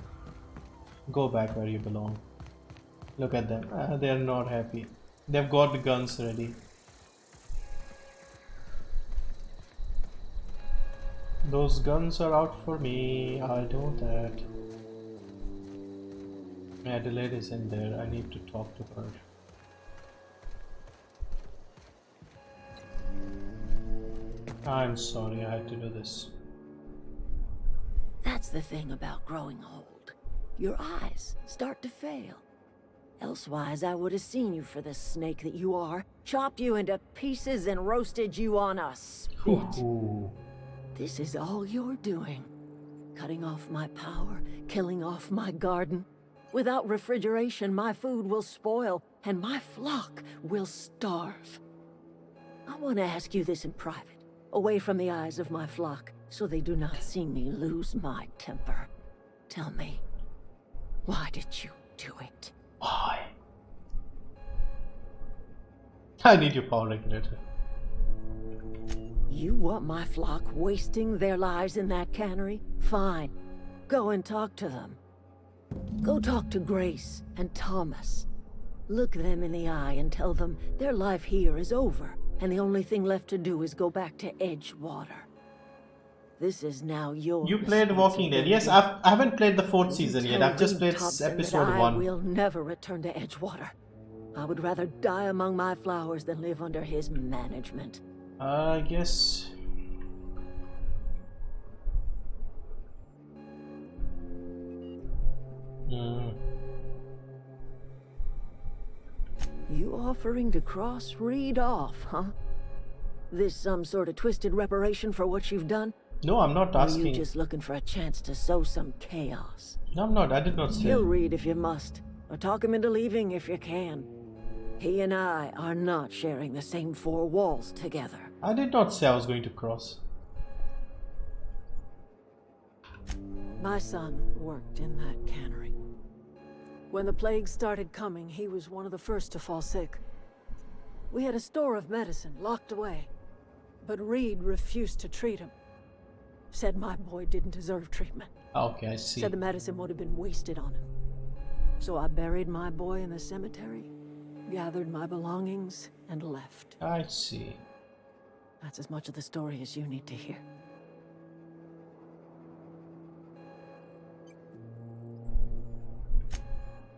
Go back where you belong. Look at them, they're not happy. They've got the guns ready. Those guns are out for me, I know that. Adelaide is in there, I need to talk to her. I'm sorry I had to do this. That's the thing about growing old. Your eyes start to fail. Elsewise, I would have seen you for the snake that you are, chopped you into pieces and roasted you on a spit. Ooh. This is all you're doing. Cutting off my power, killing off my garden. Without refrigeration, my food will spoil, and my flock will starve. I want to ask you this in private, away from the eyes of my flock, so they do not see me lose my temper. Tell me, why did you do it? Why? I need your power regulator. You want my flock wasting their lives in that cannery? Fine. Go and talk to them. Go talk to Grace and Thomas. Look them in the eye and tell them their life here is over, and the only thing left to do is go back to Edgewater. This is now your You played Walking Dead. Yes, I haven't played the 4th season yet. I've just played episode 1. I will never return to Edgewater. I would rather die among my flowers than live under his management. I guess. You offering to cross Reed off, huh? This some sort of twisted reparation for what you've done? No, I'm not asking. Or are you just looking for a chance to sow some chaos? No, I'm not. I did not say. Kill Reed if you must, or talk him into leaving if you can. He and I are not sharing the same 4 walls together. I did not say I was going to cross. My son worked in that cannery. When the plague started coming, he was one of the first to fall sick. We had a store of medicine locked away, but Reed refused to treat him. Said my boy didn't deserve treatment. Okay, I see. Said the medicine would have been wasted on him. So I buried my boy in the cemetery, gathered my belongings, and left. I see. That's as much of the story as you need to hear.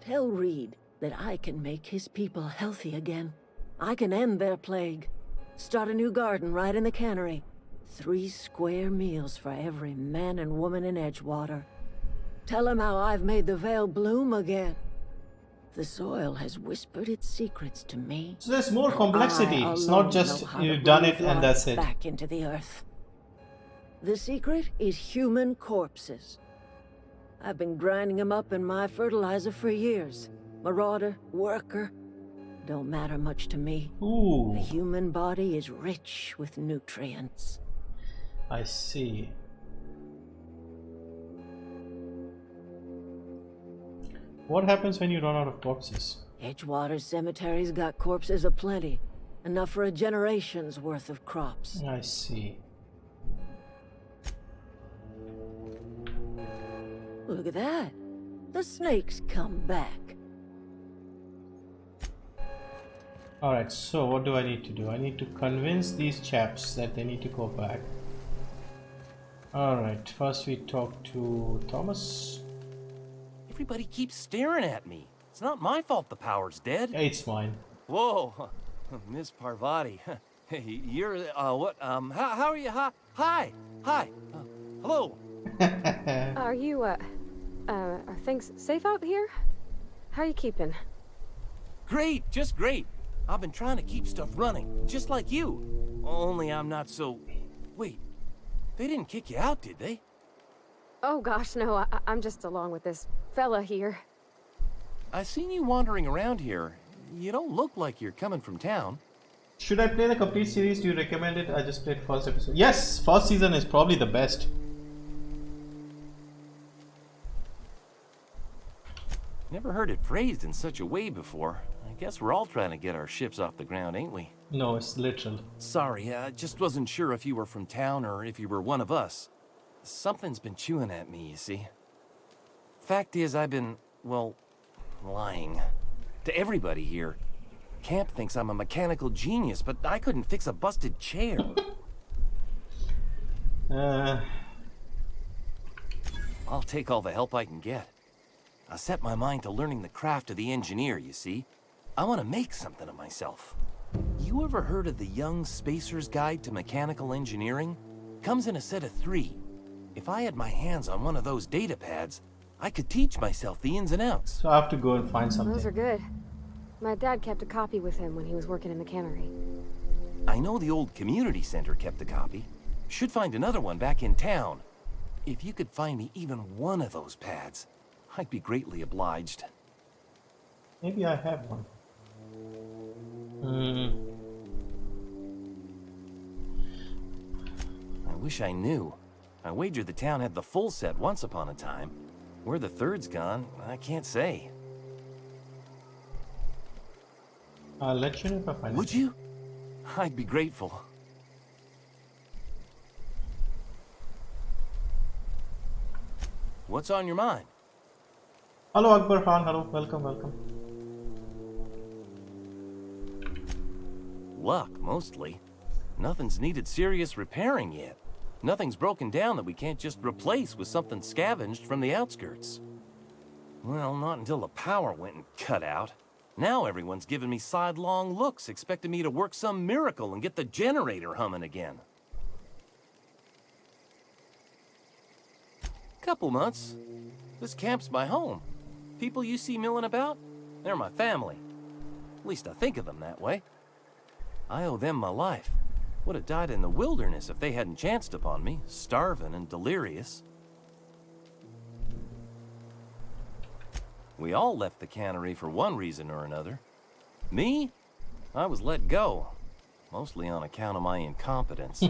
Tell Reed that I can make his people healthy again. I can end their plague. Start a new garden right in the cannery. 3 square meals for every man and woman in Edgewater. Tell him how I've made the Vale bloom again. The soil has whispered its secrets to me. So there's more complexity. It's not just you've done it and that's it. Back into the earth. The secret is human corpses. I've been grinding them up in my fertilizer for years. Marauder, worker, don't matter much to me. Ooh. The human body is rich with nutrients. I see. What happens when you run out of corpses? Edgewater's cemetery's got corpses aplenty. Enough for a generation's worth of crops. I see. Look at that. The snakes come back. Alright, so what do I need to do? I need to convince these chaps that they need to go back. Alright, first we talk to Thomas. Everybody keeps staring at me. It's not my fault the power's dead. It's mine. Whoa, Miss Parvati. Hey, you're, what, how are you? Hi, hello. Are you, are things safe out here? How are you keeping? Great, just great. I've been trying to keep stuff running, just like you. Only I'm not so Wait, they didn't kick you out, did they? Oh gosh, no, I'm just along with this fella here. I seen you wandering around here. You don't look like you're coming from town. Should I play the complete series? Do you recommend it? I just played first episode. Yes, first season is probably the best. Never heard it phrased in such a way before. I guess we're all trying to get our ships off the ground, ain't we? No, it's literal. Sorry, I just wasn't sure if you were from town or if you were one of us. Something's been chewing at me, you see. Fact is, I've been, well, lying. To everybody here. Camp thinks I'm a mechanical genius, but I couldn't fix a busted chair. I'll take all the help I can get. I set my mind to learning the craft of the engineer, you see. I want to make something of myself. You ever heard of the Young Spacer's Guide to Mechanical Engineering? Comes in a set of 3. If I had my hands on one of those data pads, I could teach myself the ins and outs. So I have to go and find something. Those are good. My dad kept a copy with him when he was working in the cannery. I know the old community center kept a copy. Should find another one back in town. If you could find me even one of those pads, I'd be greatly obliged. Maybe I have one. I wish I knew. I wagered the town had the full set once upon a time. Where the third's gone, I can't say. I'll let you know if I find it. Would you? I'd be grateful. What's on your mind? Hello Akbar Khan, hello, welcome, welcome. Luck, mostly. Nothing's needed serious repairing yet. Nothing's broken down that we can't just replace with something scavenged from the outskirts. Well, not until the power went and cut out. Now everyone's giving me sidelong looks, expecting me to work some miracle and get the generator humming again. Couple months. This camp's my home. People you see milling about, they're my family. At least I think of them that way. I owe them my life. Would have died in the wilderness if they hadn't chanced upon me, starving and delirious. We all left the cannery for one reason or another. Me? I was let go, mostly on account of my incompetence.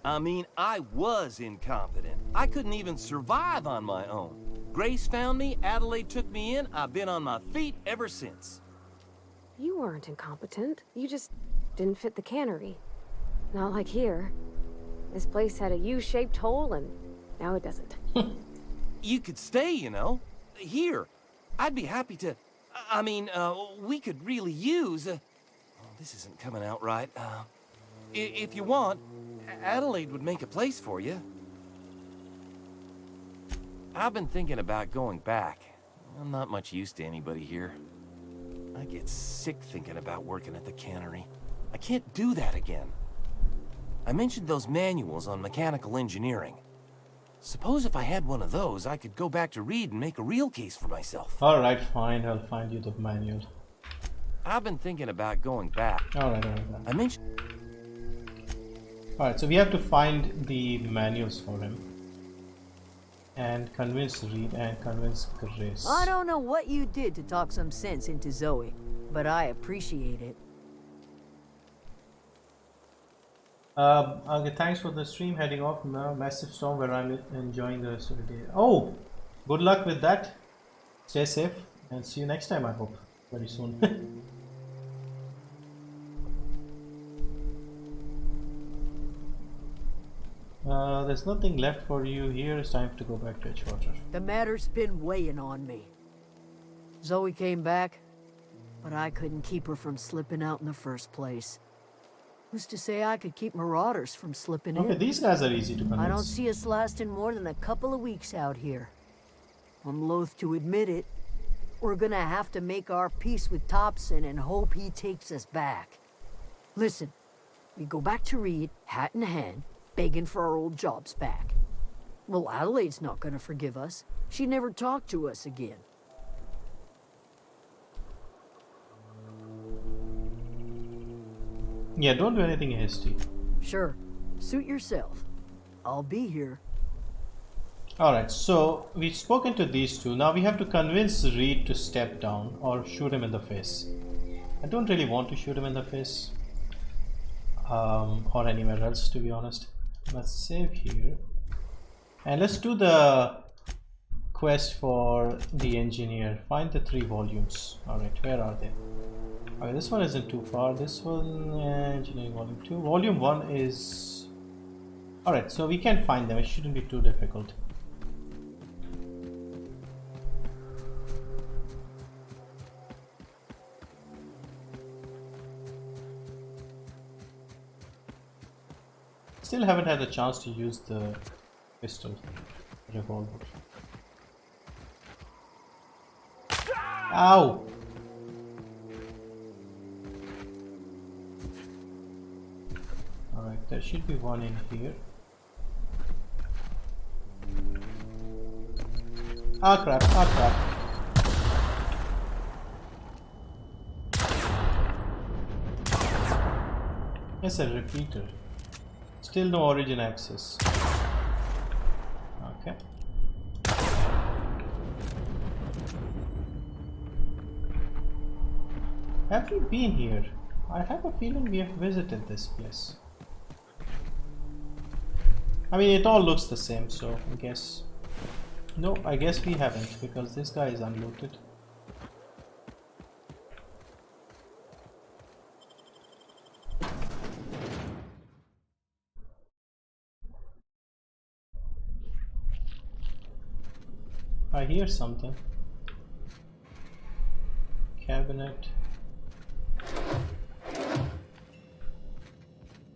I mean, I was incompetent. I couldn't even survive on my own. Grace found me, Adelaide took me in, I've been on my feet ever since. You weren't incompetent. You just didn't fit the cannery. Not like here. This place had a U-shaped hole, and now it doesn't. You could stay, you know. Here. I'd be happy to... I mean, we could really use... oh, this isn't coming out right. If you want, Adelaide would make a place for you. I've been thinking about going back. I'm not much use to anybody here. I get sick thinking about working at the cannery. I can't do that again. I mentioned those manuals on mechanical engineering. Suppose if I had one of those, I could go back to read and make a real case for myself. Alright, fine, I'll find you the manual. I've been thinking about going back. Alright. I mentioned... Alright, so we have to find the manuals for him. And convince Reed and convince Grace. I don't know what you did to talk some sense into Zoe, but I appreciate it. Okay, thanks for the stream. Heading off now. Massive storm where I'm enjoying the rest of the day. Oh, good luck with that. Stay safe and see you next time, I hope. Very soon. There's nothing left for you here. It's time to go back to Edgewater. The matter's been weighing on me. Zoe came back, but I couldn't keep her from slipping out in the first place. Who's to say I could keep marauders from slipping in? Okay, these guys are easy to convince. I don't see us lasting more than a couple of weeks out here. I'm loath to admit it. We're gonna have to make our peace with Thompson and hope he takes us back. Listen, we go back to Reed, hat in hand, begging for our old jobs back. Well, Adelaide's not gonna forgive us. She never talked to us again. Yeah, don't do anything hasty. Sure. Suit yourself. I'll be here. Alright, so we've spoken to these two. Now we have to convince Reed to step down or shoot him in the face. I don't really want to shoot him in the face. Or anywhere else, to be honest. Let's save here. And let's do the quest for the engineer. Find the 3 volumes. Alright, where are they? Okay, this one isn't too far. This one, engineering volume 2. Volume 1 is... Alright, so we can find them. It shouldn't be too difficult. Still haven't had a chance to use the pistol revolver. Ow! Alright, there should be one in here. Ah crap, ah crap. It's a repeater. Still no origin access. Okay. Have we been here? I have a feeling we have visited this place. I mean, it all looks the same, so I guess... No, I guess we haven't, because this guy is unlooted. I hear something. Cabinet.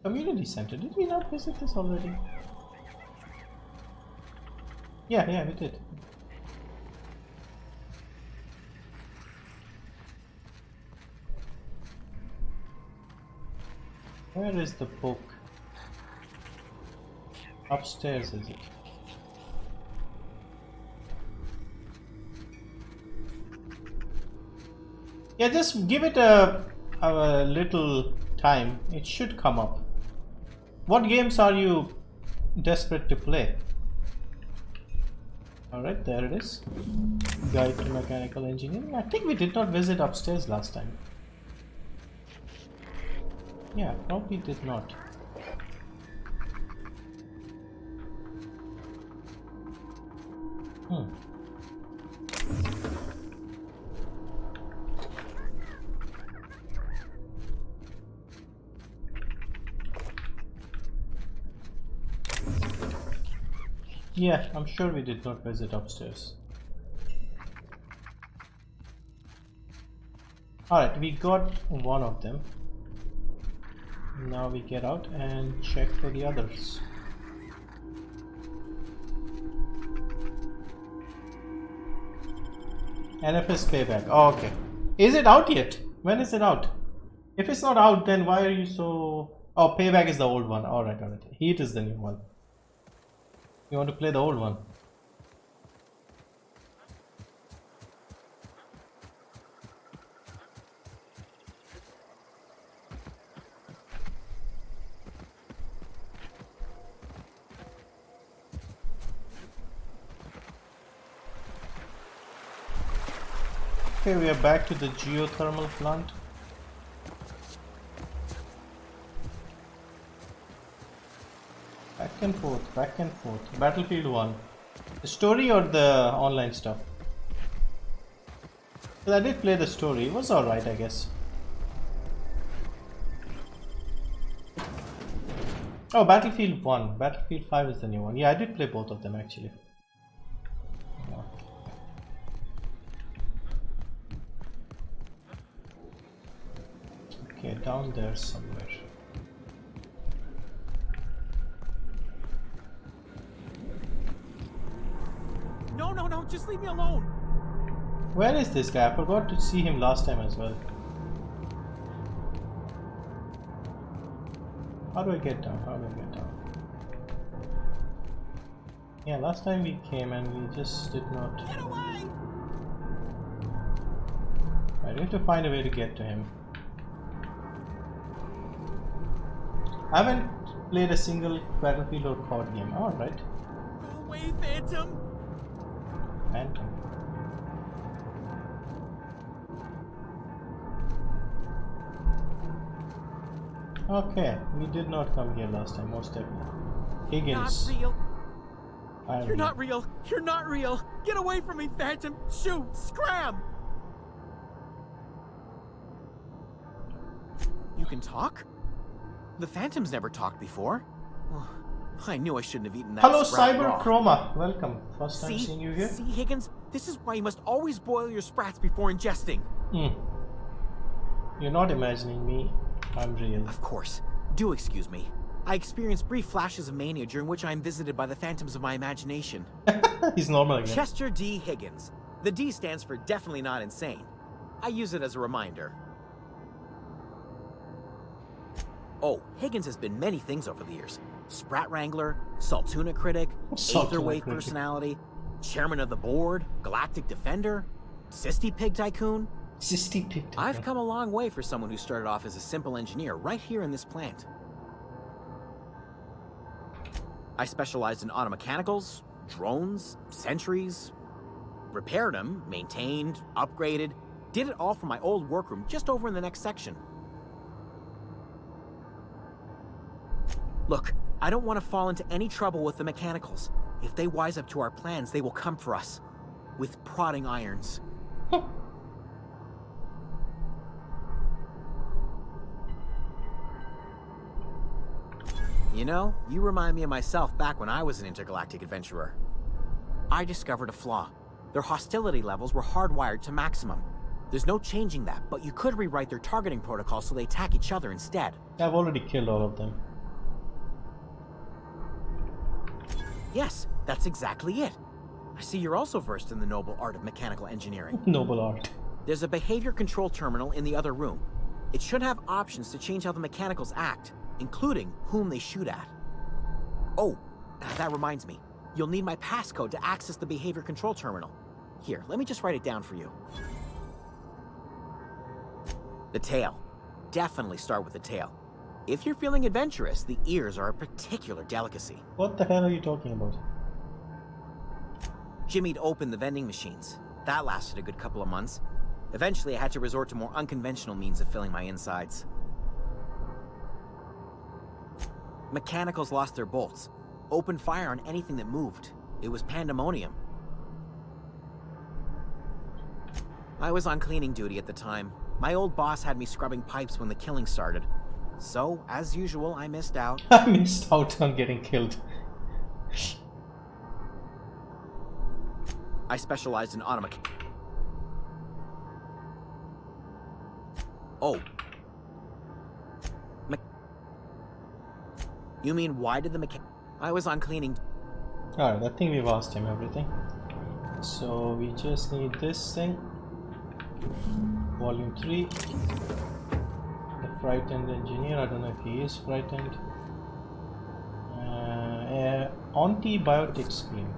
Community center. Did we not visit this already? Yeah, we did. Where is the book? Upstairs, is it? Yeah, just give it a little time. It should come up. What games are you desperate to play? Alright, there it is. Guide to Mechanical Engineering. I think we did not visit upstairs last time. Yeah, probably did not. Yeah, I'm sure we did not visit upstairs. Alright, we got one of them. Now we get out and check for the others. NFS payback. Oh, okay. Is it out yet? When is it out? If it's not out, then why are you so... Oh, payback is the old one. Alright. Heat is the new one. You want to play the old one? Okay, we are back to the geothermal plant. Back and forth. Battlefield 1. The story or the online stuff? Well, I did play the story. It was alright, I guess. Oh, Battlefield 1. Battlefield 5 is the new one. Yeah, I did play both of them actually. Yeah. Okay, down there somewhere. No, just leave me alone. Where is this guy? I forgot to see him last time as well. How do I get down? Yeah, last time we came and we just did not... Get away! Right, we have to find a way to get to him. I haven't Played a single battlefield or card game. Alright. Go away, Phantom! Phantom. Okay, we did not come here last time, most definitely. Higgins. Not real. I'm You're not real. You're not real. Get away from me, Phantom. Shoot. Scram. You can talk? The Phantom's never talked before. Oh, I knew I shouldn't have eaten that. Hello, sprout raw. Cyberchroma. Welcome. First time See? seeing you here. See, Higgins? This is why you must always boil your sprats before ingesting. You're not imagining me. I'm real. Of course. Do excuse me. I experience brief flashes of mania during which I am visited by the phantoms of my imagination. He's normal again. Chester D. Higgins. The D stands for definitely not insane. I use it as a reminder. Oh, Higgins has been many things over the years. Sprat Wrangler, Saltuna Critic, Aetherwave Personality, Chairman of the Board, Galactic Defender, Sisty Pig Tycoon. Sisty Pig Tycoon. I've come a long way for someone who started off as a simple engineer right here in this plant. I specialized in automechanicals, drones, sentries, repaired them, maintained, upgraded, did it all from my old workroom just over in the next section. Look, I don't want to fall into any trouble with the mechanicals. If they wise up to our plans, they will come for us. With prodding irons. You know, you remind me of myself back when I was an intergalactic adventurer. I discovered a flaw. Their hostility levels were hardwired to maximum. There's no changing that, but you could rewrite their targeting protocol so they attack each other instead. I've already killed all of them. Yes, that's exactly it. I see you're also versed in the noble art of mechanical engineering. Noble art. There's a behavior control terminal in the other room. It should have options to change how the mechanicals act, including whom they shoot at. Oh, that reminds me. You'll need my passcode to access the behavior control terminal. Here, let me just write it down for you. The tail. Definitely start with the tail. If you're feeling adventurous, the ears are a particular delicacy. What the hell are you talking about? Jimmy'd opened the vending machines. That lasted a good couple of months. Eventually, I had to resort to more unconventional means of filling my insides. Mechanicals lost their bolts. Opened fire on anything that moved. It was pandemonium. I was on cleaning duty at the time. My old boss had me scrubbing pipes when the killing started. So, as usual, I missed out. I missed out on getting killed. I specialized in automech. Oh. You mean why did the mechanic... I was on cleaning... Alright, I think we've asked him everything. So we just need this thing. Volume 3. The frightened engineer. I don't know if he is frightened. Antibiotics claim.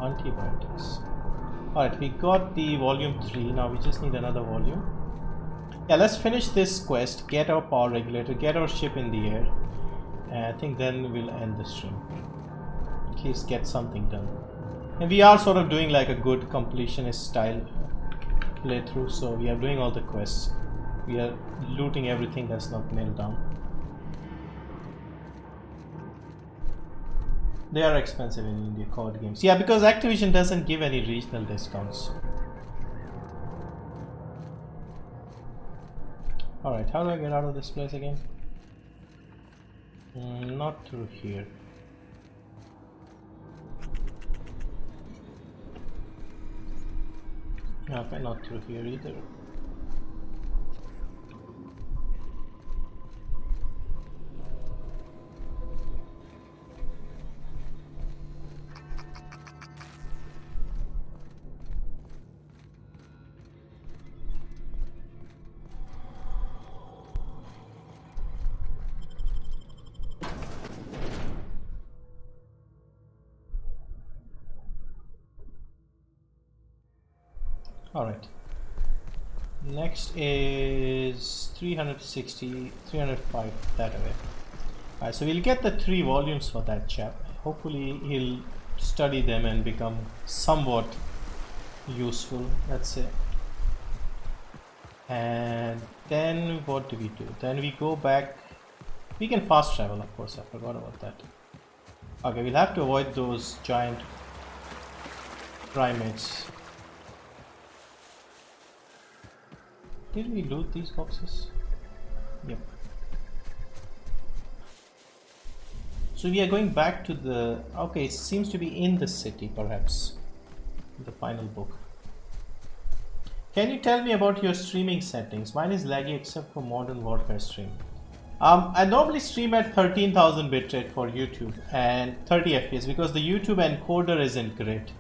Antibiotics. Alright, we got the volume 3. Now we just need another volume. Yeah, let's finish this quest, get our power regulator, get our ship in the air, and I think then we'll end the stream. In case get something done. And we are sort of doing like a good completionist style playthrough, so we are doing all the quests. We are looting everything that's not nailed down. They are expensive in India, card games. Yeah, because Activision doesn't give any regional discounts. Alright, how do I get out of this place again? Not through here. Okay, not through here either. Alright. Next is 360, 305 that way. Alright, so we'll get the 3 volumes for that chap. Hopefully he'll study them and become somewhat useful, let's say. And then what do we do? Then we go back. We can fast travel, of course, I forgot about that. Okay, we'll have to avoid those giant primates. Did we loot these boxes? Yep. So we are going back to the... Okay, it seems to be in the city, perhaps. The final book. Can you tell me about your streaming settings? Mine is laggy except for Modern Warfare stream. I normally stream at 13,000 bitrate for YouTube and 30 FPS because the YouTube encoder isn't great.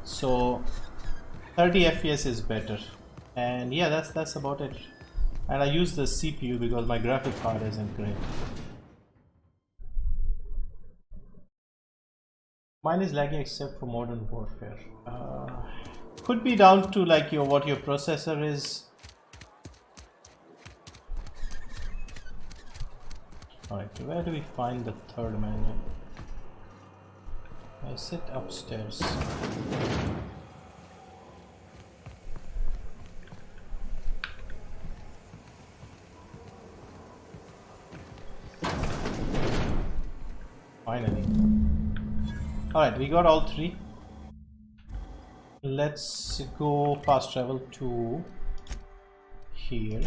So 30 FPS is better. And yeah, that's about it. And I use the CPU because my graphic card isn't great. Mine is laggy except for Modern Warfare. Could be down to like what your processor is. Alright, where do we find the third manual? Is it upstairs? Finally. Alright, we got all 3. Let's go fast travel to here.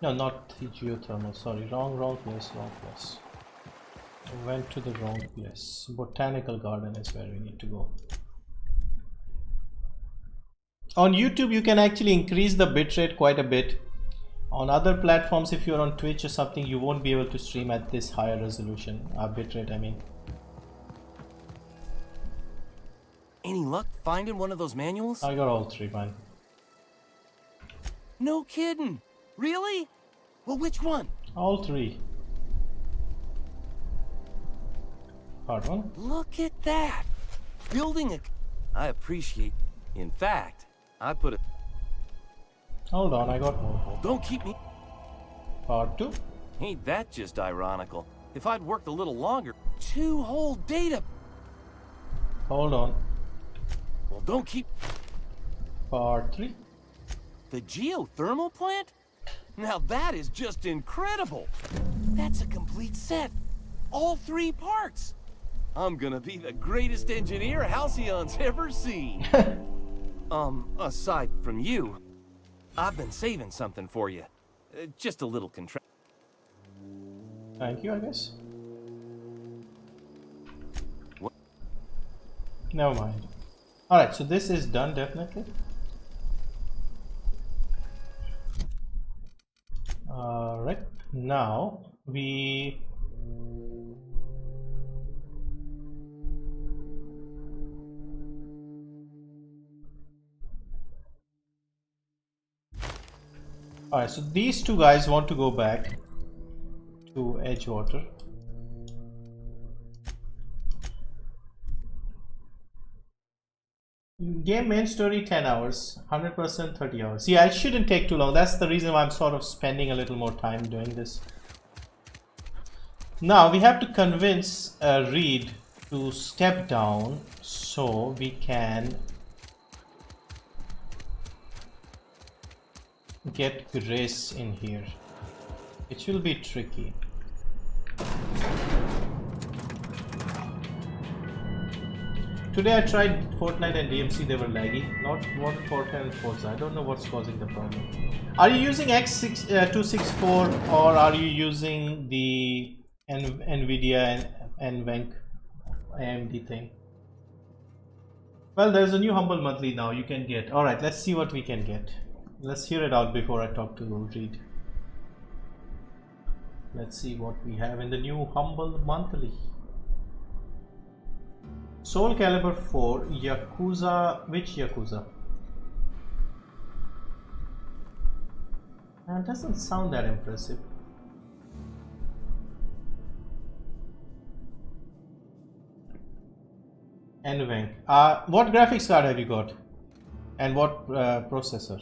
No, not the geothermal, sorry, wrong place. I went to the wrong place. Botanical garden is where we need to go. On YouTube you can actually increase the bitrate quite a bit. On other platforms, if you're on Twitch or something, you won't be able to stream at this higher resolution, bitrate I mean. Any luck finding one of those manuals? I got all 3, man. No kidding. Really? Well, which one? All 3. Part 1. Look at that. Building a... I appreciate... In fact, I put a... Hold on, I got more. Well, don't keep me... Part 2. Ain't that just ironical? If I'd worked a little longer, 2 whole data... Hold on. Well, don't keep... Part 3. The geothermal plant? Now that is just incredible. That's a complete set. All 3 parts. I'm gonna be the greatest engineer 𝐁𝐮𝐲's ever seen. Aside from you, I've been saving something for you. Just a little contract. Thank you, I guess. What? Never mind. Alright, so this is done definitely. Alright, now we... Alright, so these 2 guys want to go back to Edgewater. Game main story 10 hours, 100% 30 hours. Yeah, it shouldn't take too long. That's the reason why I'm sort of spending a little more time doing this. Now we have to convince Reed to step down so we can get Grace in here. It will be tricky. Today I tried Fortnite and DMC, they were laggy. Not Fortnite and Forza. I don't know what's causing the problem. Are you using X264 or are you using the NVIDIA and 𝐁𝐮𝐝𝐬𝐬 AMD thing? Well, there's a new Humble Monthly now you can get. Alright, let's see what we can get. Let's hear it out before I talk to Reed. Let's see what we have in the new Humble Monthly. Soul Calibur 4, Yakuza, which Yakuza? Doesn't sound that impressive. Anyway, what graphics card have you got? And what processor?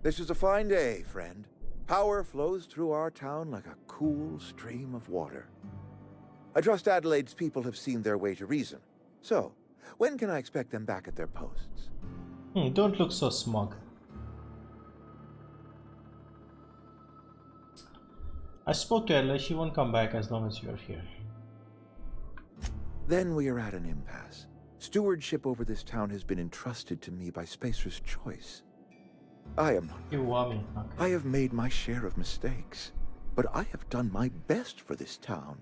This is a fine day, friend. Power flows through our town like a cool stream of water. I trust Adelaide's people have seen their way to reason. So, when can I expect them back at their posts? Don't look so smug. I spoke to Adelaide. She won't come back as long as you're here. Then we are at an impasse. Stewardship over this town has been entrusted to me by Spacer's Choice. I am not. You want me? Okay. I have made my share of mistakes, but I have done my best for this town.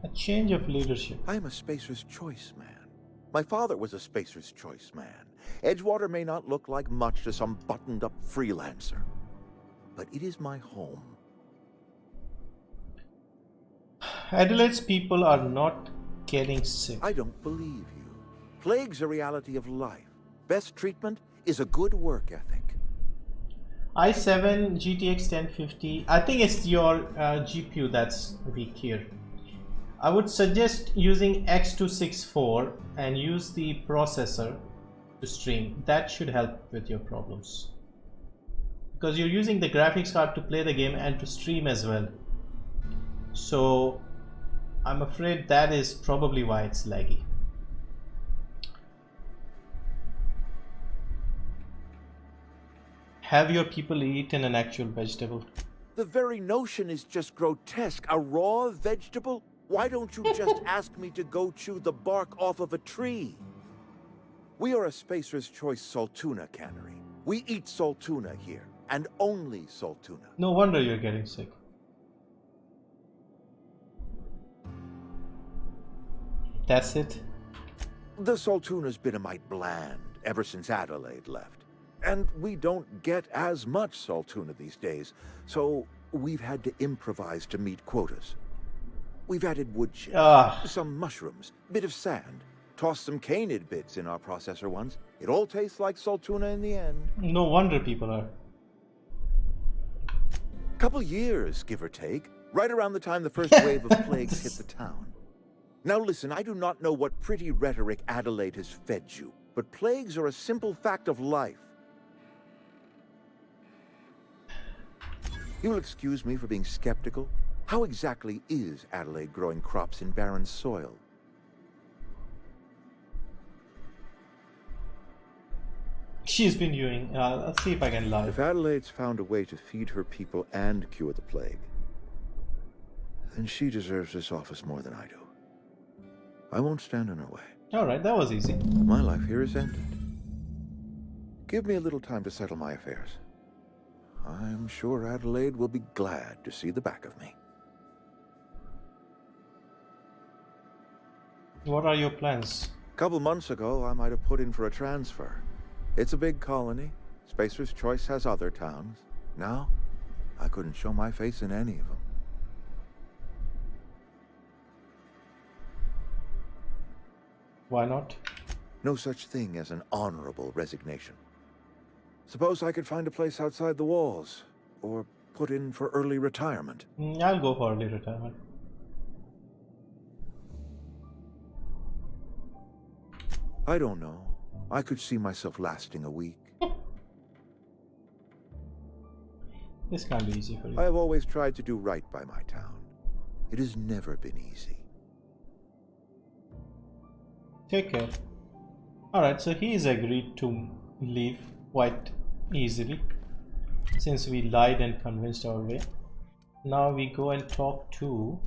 A change of leadership. I am a Spacer's Choice man. My father was a Spacer's Choice man. Edgewater may not look like much to some buttoned-up freelancer, but it is my home. Adelaide's people are not getting sick. I don't believe you. Plague's a reality of life. Best treatment is a good work ethic. i7 GTX 1050. I think it's your GPU that's weak here. I would suggest using X264 and use the processor to stream. That should help with your problems. Because you're using the graphics card to play the game and to stream as well. So I'm afraid that is probably why it's laggy. Have your people eaten an actual vegetable? The very notion is just grotesque. A raw vegetable? Why don't you just ask me to go chew the bark off of a tree? We are a Spacer's Choice saltuna cannery. We eat saltuna here, and only saltuna. No wonder you're getting sick. That's it? The saltuna's been a mite bland ever since Adelaide left. And we don't get as much saltuna these days, so we've had to improvise to meet quotas. We've added wood chips, some mushrooms, bit of sand, tossed some 𝐁𝐮𝐸 bits in our processor once. It all tastes like saltuna in the end. No wonder people are. Couple years, give or take, right around the time the first wave of plagues hit the town. Now listen, I do not know what pretty rhetoric Adelaide has fed you, but plagues are a simple fact of life. You will excuse me for being skeptical. How exactly is Adelaide growing crops in barren soil? She's been doing. Let's see if I can lie. If Adelaide's found a way to feed her people and cure the plague, then she deserves this office more than I do. I won't stand in her way. Alright, that was easy. My life here is ended. Give me a little time to settle my affairs. I'm sure Adelaide will be glad to see the back of me. What are your plans? Couple months ago, I might have put in for a transfer. It's a big colony. Spacer's Choice has other towns. Now, I couldn't show my face in any of them. Why not? No such thing as an honorable resignation. Suppose I could find a place outside the walls, or put in for early retirement. I'll go for early retirement. I don't know. I could see myself lasting a week. This can't be easy for you. I have always tried to do right by my town. It has never been easy. Take care. Alright, so he's agreed to leave quite easily since we lied and convinced our way. Now we go and talk to...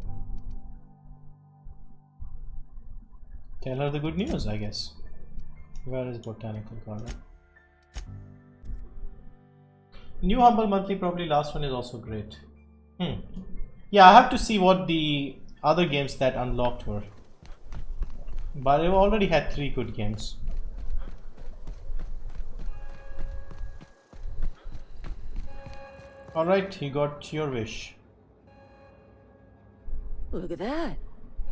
Tell her the good news, I guess. Where is Botanical Garden? New Humble Monthly, probably last one is also great. Yeah, I have to see what the other games that unlocked were. But I've already had 3 good games. Alright, you got your wish. Look at that.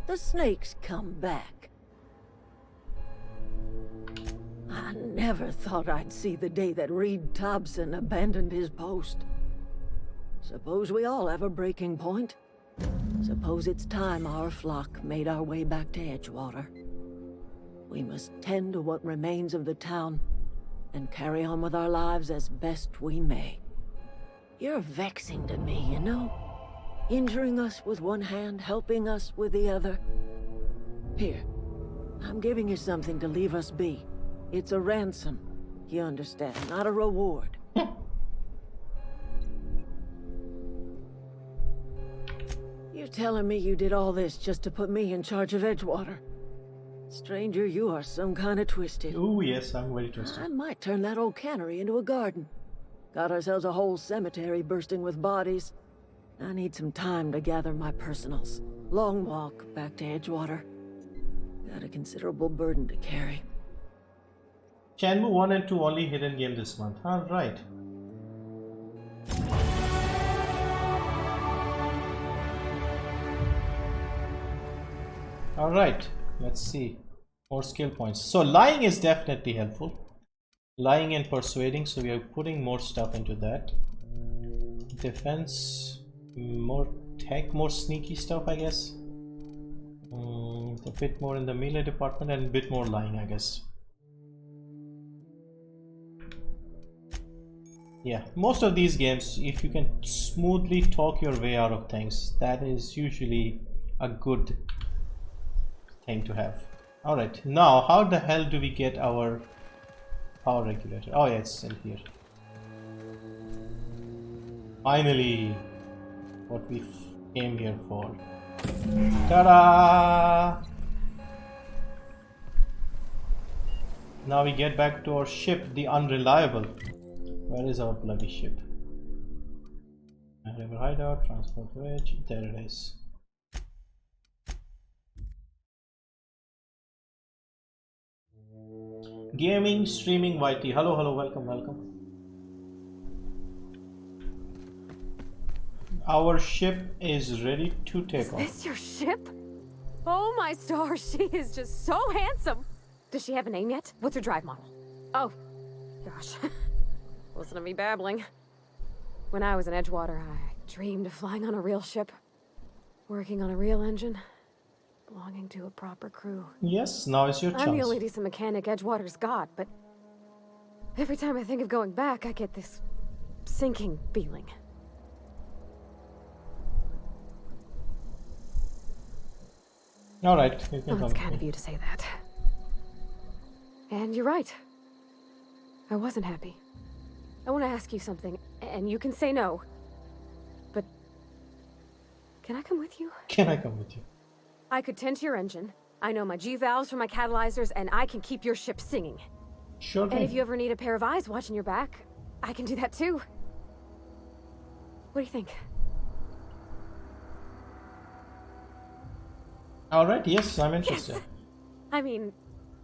The snake's come back. I never thought I'd see the day that Reed Thompson abandoned his post. Suppose we all have a breaking point. Suppose it's time our flock made our way back to Edgewater. We must tend to what remains of the town and carry on with our lives as best we may. You're vexing to me, you know? Injuring us with one hand, helping us with the other. Here, I'm giving you something to leave us be. It's a ransom, you understand, not a reward. You're telling me you did all this just to put me in charge of Edgewater? Stranger, you are some kind of twisted. Oh yes, I'm very twisted. I might turn that old cannery into a garden. Got ourselves a whole cemetery bursting with bodies. I need some time to gather my personals. Long walk back to Edgewater. Got a considerable burden to carry. 𝐁𝐮𝐲 1 and 2 only hidden game this month. Alright. Alright, let's see. More skill points. So lying is definitely helpful. Lying and persuading, so we are putting more stuff into that. Defense, more tech, more sneaky stuff, I guess. A bit more in the melee department and a bit more lying, I guess. Yeah, most of these games, if you can smoothly talk your way out of things, that is usually a good thing to have. Alright, now how the hell do we get our power regulator? Oh yeah, it's still here. Finally, what we came here for. Ta-da! Now we get back to our ship, the Unreliable. Where is our bloody ship? River hideout, transport wedge, there it is. Gaming, streaming, YT. Hello, hello, welcome, welcome. Our ship is ready to take off. Is this your ship? Oh my stars, she is just so handsome. Does she have a name yet? What's her drive model? Oh, gosh. Listen to me babbling. When I was in Edgewater, I dreamed of flying on a real ship, working on a real engine, belonging to a proper crew. Yes, now is your chance. I'm the only decent mechanic Edgewater's got, but every time I think of going back, I get this sinking feeling. Alright, you can Well, it's kind of you to say that. And you're right. I wasn't happy. I want to ask you something, and you can say no. But can I come with you? Can I come with you? I could tend to your engine. I know my G-valves for my catalyzers, and I can keep your ship singing. Sure thing. And if you ever need a pair of eyes watching your back, I can do that too. What do you think? Alright, yes, I'm interested. Yes. I mean,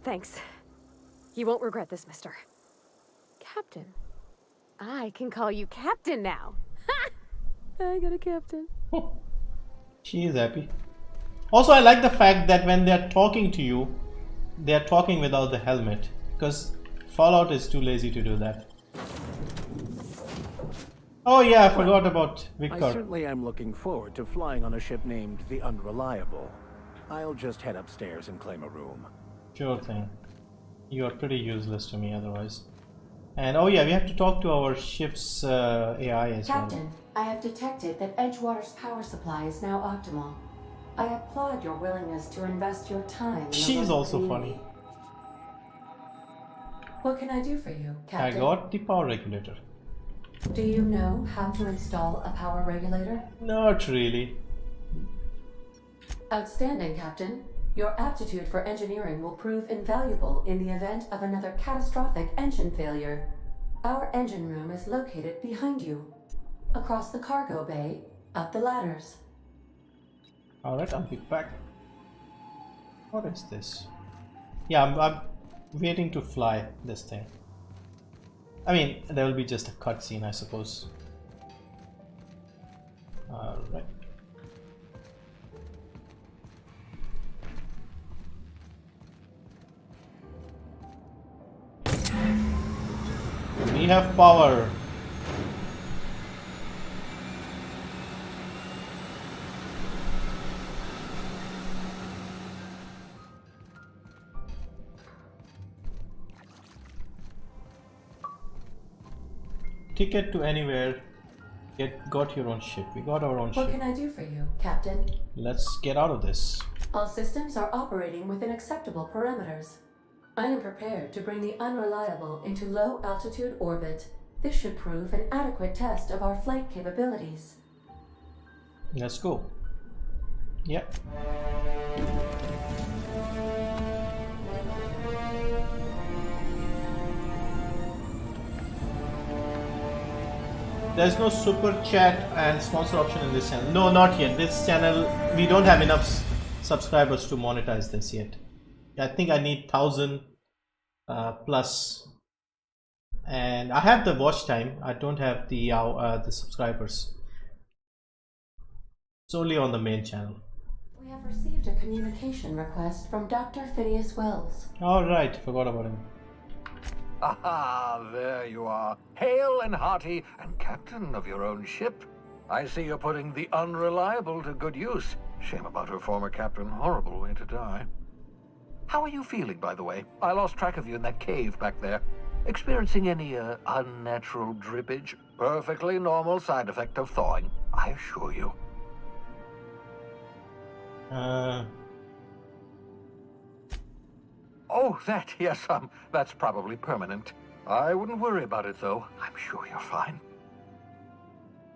thanks. You won't regret this, mister. Captain. I can call you Captain now. Ha! I got a captain. She is happy. Also, I like the fact that when they're talking to you, they're talking without the helmet. Because Fallout is too lazy to do that. Oh yeah, I forgot about Victor. I certainly am looking forward to flying on a ship named the Unreliable. I'll just head upstairs and claim a room. Sure thing. You are pretty useless to me otherwise. And oh yeah, we have to talk to our ship's AI as well. Captain, I have detected that Edgewater's power supply is now optimal. I applaud your willingness to invest your time in the She's local also community. funny. What can I do for you, Captain? I got the power regulator. Do you know how to install a power regulator? Not really. Outstanding, Captain. Your aptitude for engineering will prove invaluable in the event of another catastrophic engine failure. Our engine room is located behind you. Across the cargo bay, up the ladders. Alright, I'll be back. What is this? Yeah, I'm waiting to fly this thing. I mean, there will be just a cutscene, I suppose. Alright. have power. Ticket to anywhere. Got your own ship. We got our own ship. What can I do for you, Captain? Let's get out of this. All systems are operating within acceptable parameters. I am prepared to bring the unreliable into low altitude orbit. This should prove an adequate test of our flight capabilities. Let's go. Yep. There's no super chat and sponsor option in this channel. No, not yet. This channel, we don't have enough subscribers to monetize this yet. I think I need 1,000 plus, and I have the watch time. I don't have the subscribers. It's only on the main channel. We have received a communication request from Dr. Phineas Wells. All right, forgot about him. Aha, there you are, hale and hearty, and captain of your own ship. I see you're putting the unreliable to good use. Shame about her former captain, horrible way to die. How are you feeling, by the way? I lost track of you in that cave back there. Experiencing any unnatural drippage? Perfectly normal side effect of thawing, I assure you. Oh, that, yes, that's probably permanent. I wouldn't worry about it, though. I'm sure you're fine.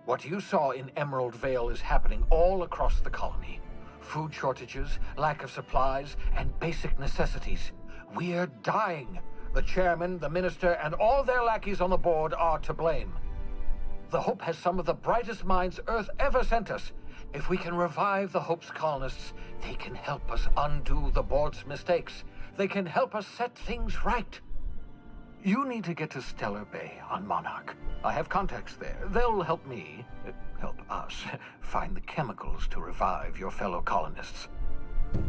What you saw in Emerald Vale is happening all across the colony. Food shortages, lack of supplies, and basic necessities. We're dying. The chairman, the minister, and all their lackeys on the board are to blame. The Hope has some of the brightest minds Earth ever sent us. If we can revive the Hope's colonists, they can help us undo the board's mistakes. They can help us set things right. You need to get to Stellar Bay on Monarch. I have contacts there. They'll help me, help us, find the chemicals to revive your fellow colonists.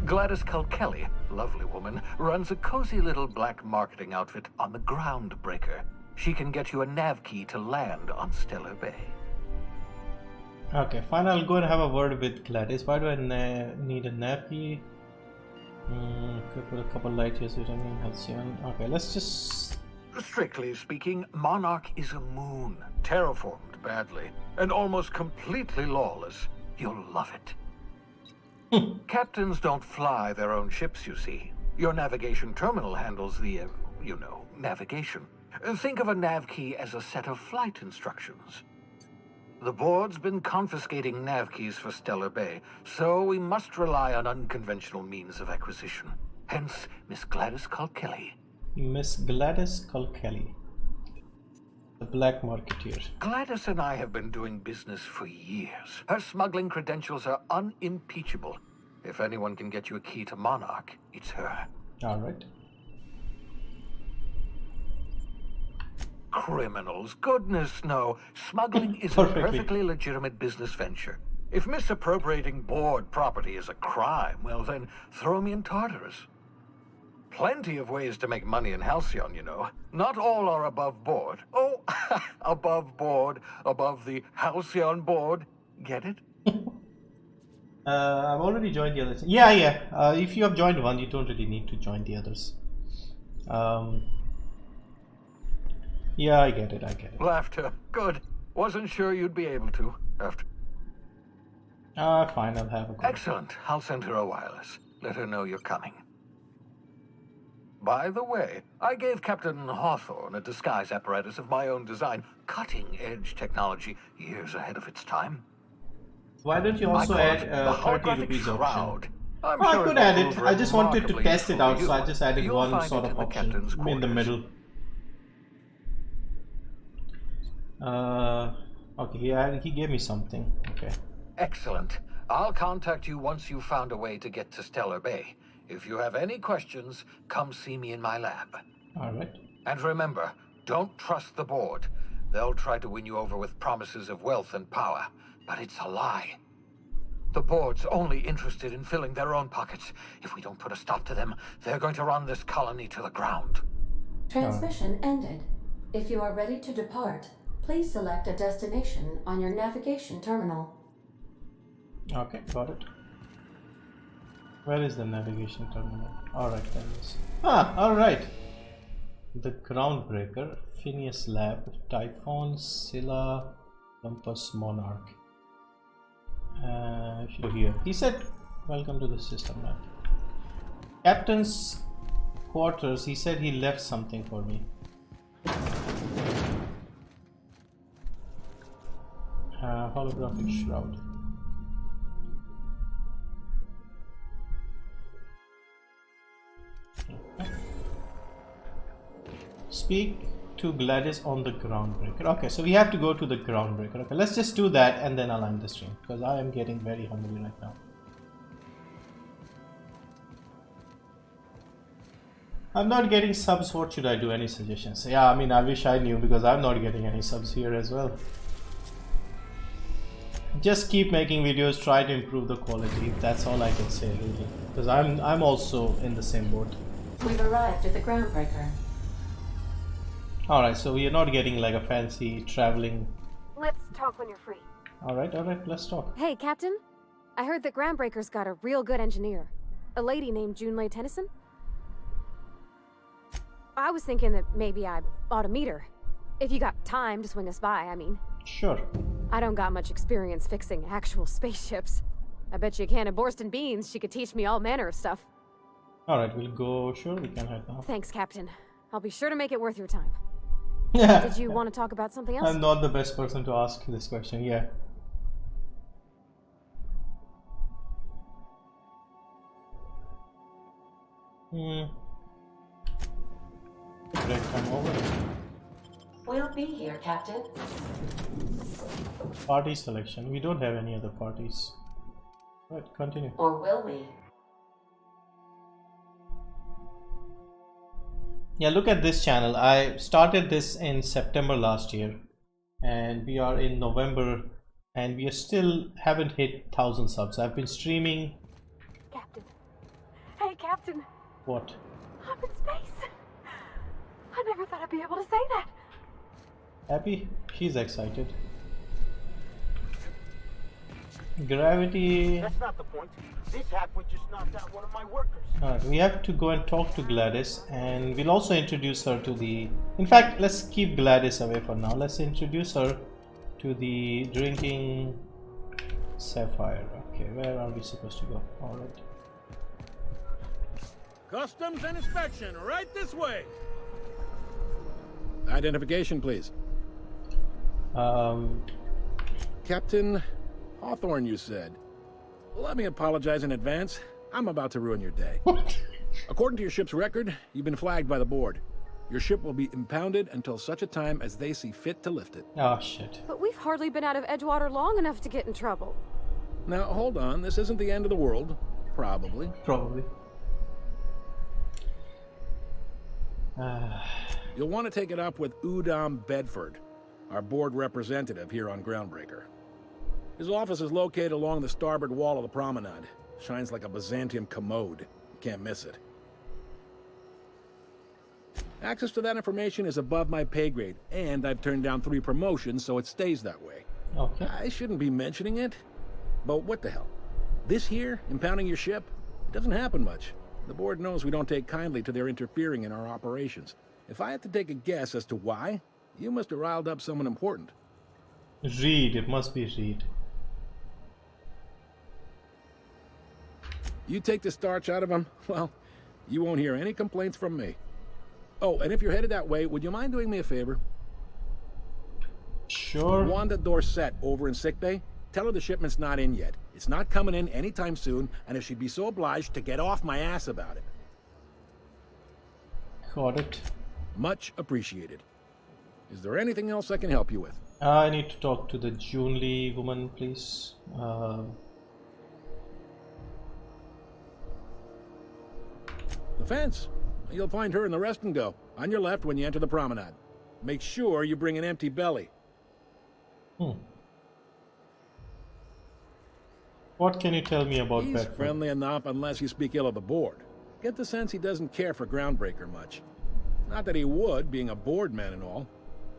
𝐁𝐮𝐞𝐭, lovely woman, runs a cozy little black marketing outfit on the Groundbreaker. She can get you a nav key to land on Stellar Bay. Okay, fine. I'll go and have a word with Gladys. Why do I need a nav key? Could put a couple light years, which I mean, Halcyon. Okay, let's just... Strictly speaking, Monarch is a moon, terraformed badly, and almost completely lawless. You'll love it. Captains don't fly their own ships, you see. Your navigation terminal handles the, navigation. Think of a nav key as a set of flight instructions. The board's been confiscating nav keys for Stellar Bay, so we must rely on unconventional means of acquisition. Hence, Miss 𝐁𝐿𝐴𝐾𝐿. Miss 𝐁𝐿𝐴𝐾𝐿. The black marketeer. Gladys and I have been doing business for years. Her smuggling credentials are unimpeachable. If anyone can get you a key to Monarch, it's her. All right. Criminals, goodness no. Smuggling is a perfectly legitimate business venture. If misappropriating board property is a crime, well then, throw me in Tartarus. Plenty of ways to make money in Halcyon, you know. Not all are above board. Oh, above board, above the Halcyon board. Get it? I've already joined the others. Yeah. If you have joined one, you don't really need to join the others. Yeah, I get it. Laughter. Good. Wasn't sure you'd be able to, after... Fine, I'll have a go. Excellent. I'll send her a wireless. Let her know you're coming. By the way, I gave Captain Hawthorne a disguise apparatus of my own design. Cutting-edge technology, years ahead of its time. Why don't you also add 30 rupees option? I could add it. I just wanted to test it out, so I just added one sort of option in the middle. Okay, he gave me something. Okay. Excellent. I'll contact you once you've found a way to get to Stellar Bay. If you have any questions, come see me in my lab. All right. And remember, don't trust the board. They'll try to win you over with promises of wealth and power, but it's a lie. The board's only interested in filling their own pockets. If we don't put a stop to them, they're going to run this colony to the ground. Transmission ended. If you are ready to depart, please select a destination on your navigation terminal. Okay, got it. Where is the navigation terminal? Alright, there it is. Ah, alright. The Groundbreaker, Phineas Lab, Typhon, Scylla, Olympus, Monarch. If you're here. He said, welcome to the system map. Captain's quarters, he said he left something for me. Holographic shroud. Okay. Speak to Gladys on the Groundbreaker. Okay, so we have to go to the Groundbreaker. Okay, let's just do that and then I'll end the stream because I am getting very hungry right now. I'm not getting subs. What should I do? Any suggestions? Yeah, I mean, I wish I knew because I'm not getting any subs here as well. Just keep making videos, try to improve the quality. That's all I can say really, because I'm also in the same boat. We've arrived at the Groundbreaker. Alright, so we are not getting like a fancy traveling. Let's talk when you're free. Alright, let's talk. Hey, Captain. I heard that Groundbreaker's got a real good engineer. A lady named 𝐁𝐮𝐲 Tennyson. I was thinking that maybe I ought to meet her. If you got time to swing us by, I mean. Sure. I don't got much experience fixing actual spaceships. I bet you a can of Borston beans she could teach me all manner of stuff. Alright, we'll go. Sure, we can head now. Thanks, Captain. I'll be sure to make it worth your time. Yeah. Did you want to talk about something else? I'm not the best person to ask this question, yeah. Break time over. We'll be here, Captain. Party selection. We don't have any other parties. Right, continue. Or will we? Yeah, look at this channel. I started this in September last year and we are in November and we still haven't hit 1,000 subs. I've been streaming. Captain. Hey, Captain. What? I'm in space. I never thought I'd be able to say that. Happy? She's excited. Gravity. That's not the point. This hack would just knock out one of my workers. Alright, we have to go and talk to Gladys and we'll also introduce her to the... In fact, let's keep Gladys away for now. Let's introduce her to the drinking sapphire. Okay, where are we supposed to go? Alright. Customs and inspection, right this way. Identification, please. Captain Hawthorne, you said. Let me apologize in advance. I'm about to ruin your day. According to your ship's record, you've been flagged by the board. Your ship will be impounded until such a time as they see fit to lift it. Oh, shit. But we've hardly been out of Edgewater long enough to get in trouble. Now, hold on. This isn't the end of the world. Probably. Probably. You'll want to take it up with 𝐁𝐮𝐿, our board representative here on Groundbreaker. His office is located along the starboard wall of the promenade. Shines like a Byzantium commode. Can't miss it. Access to that information is above my pay grade, and I've turned down 3 promotions, so it stays that way. Okay. I shouldn't be mentioning it, but what the hell? This here, impounding your ship, it doesn't happen much. The board knows we don't take kindly to their interfering in our operations. If I had to take a guess as to why, you must have riled up someone important. Reed, it must be Reed. You take the starch out of him, well, you won't hear any complaints from me. Oh, and if you're headed that way, would you mind doing me a favor? Sure. Wanda Dorset over in sickbay, tell her the shipment's not in yet. It's not coming in anytime soon, and if she'd be so obliged to get off my ass about it. Got it. Much appreciated. Is there anything else I can help you with? I need to talk to the 𝐁𝐮𝐲 woman, please. The fence. You'll find her in the rest and go, on your left when you enter the promenade. Make sure you bring an empty belly. What can you tell me about He's Bedford? friendly enough unless you speak ill of the board. Get the sense he doesn't care for Groundbreaker much. Not that he would, being a board man and all.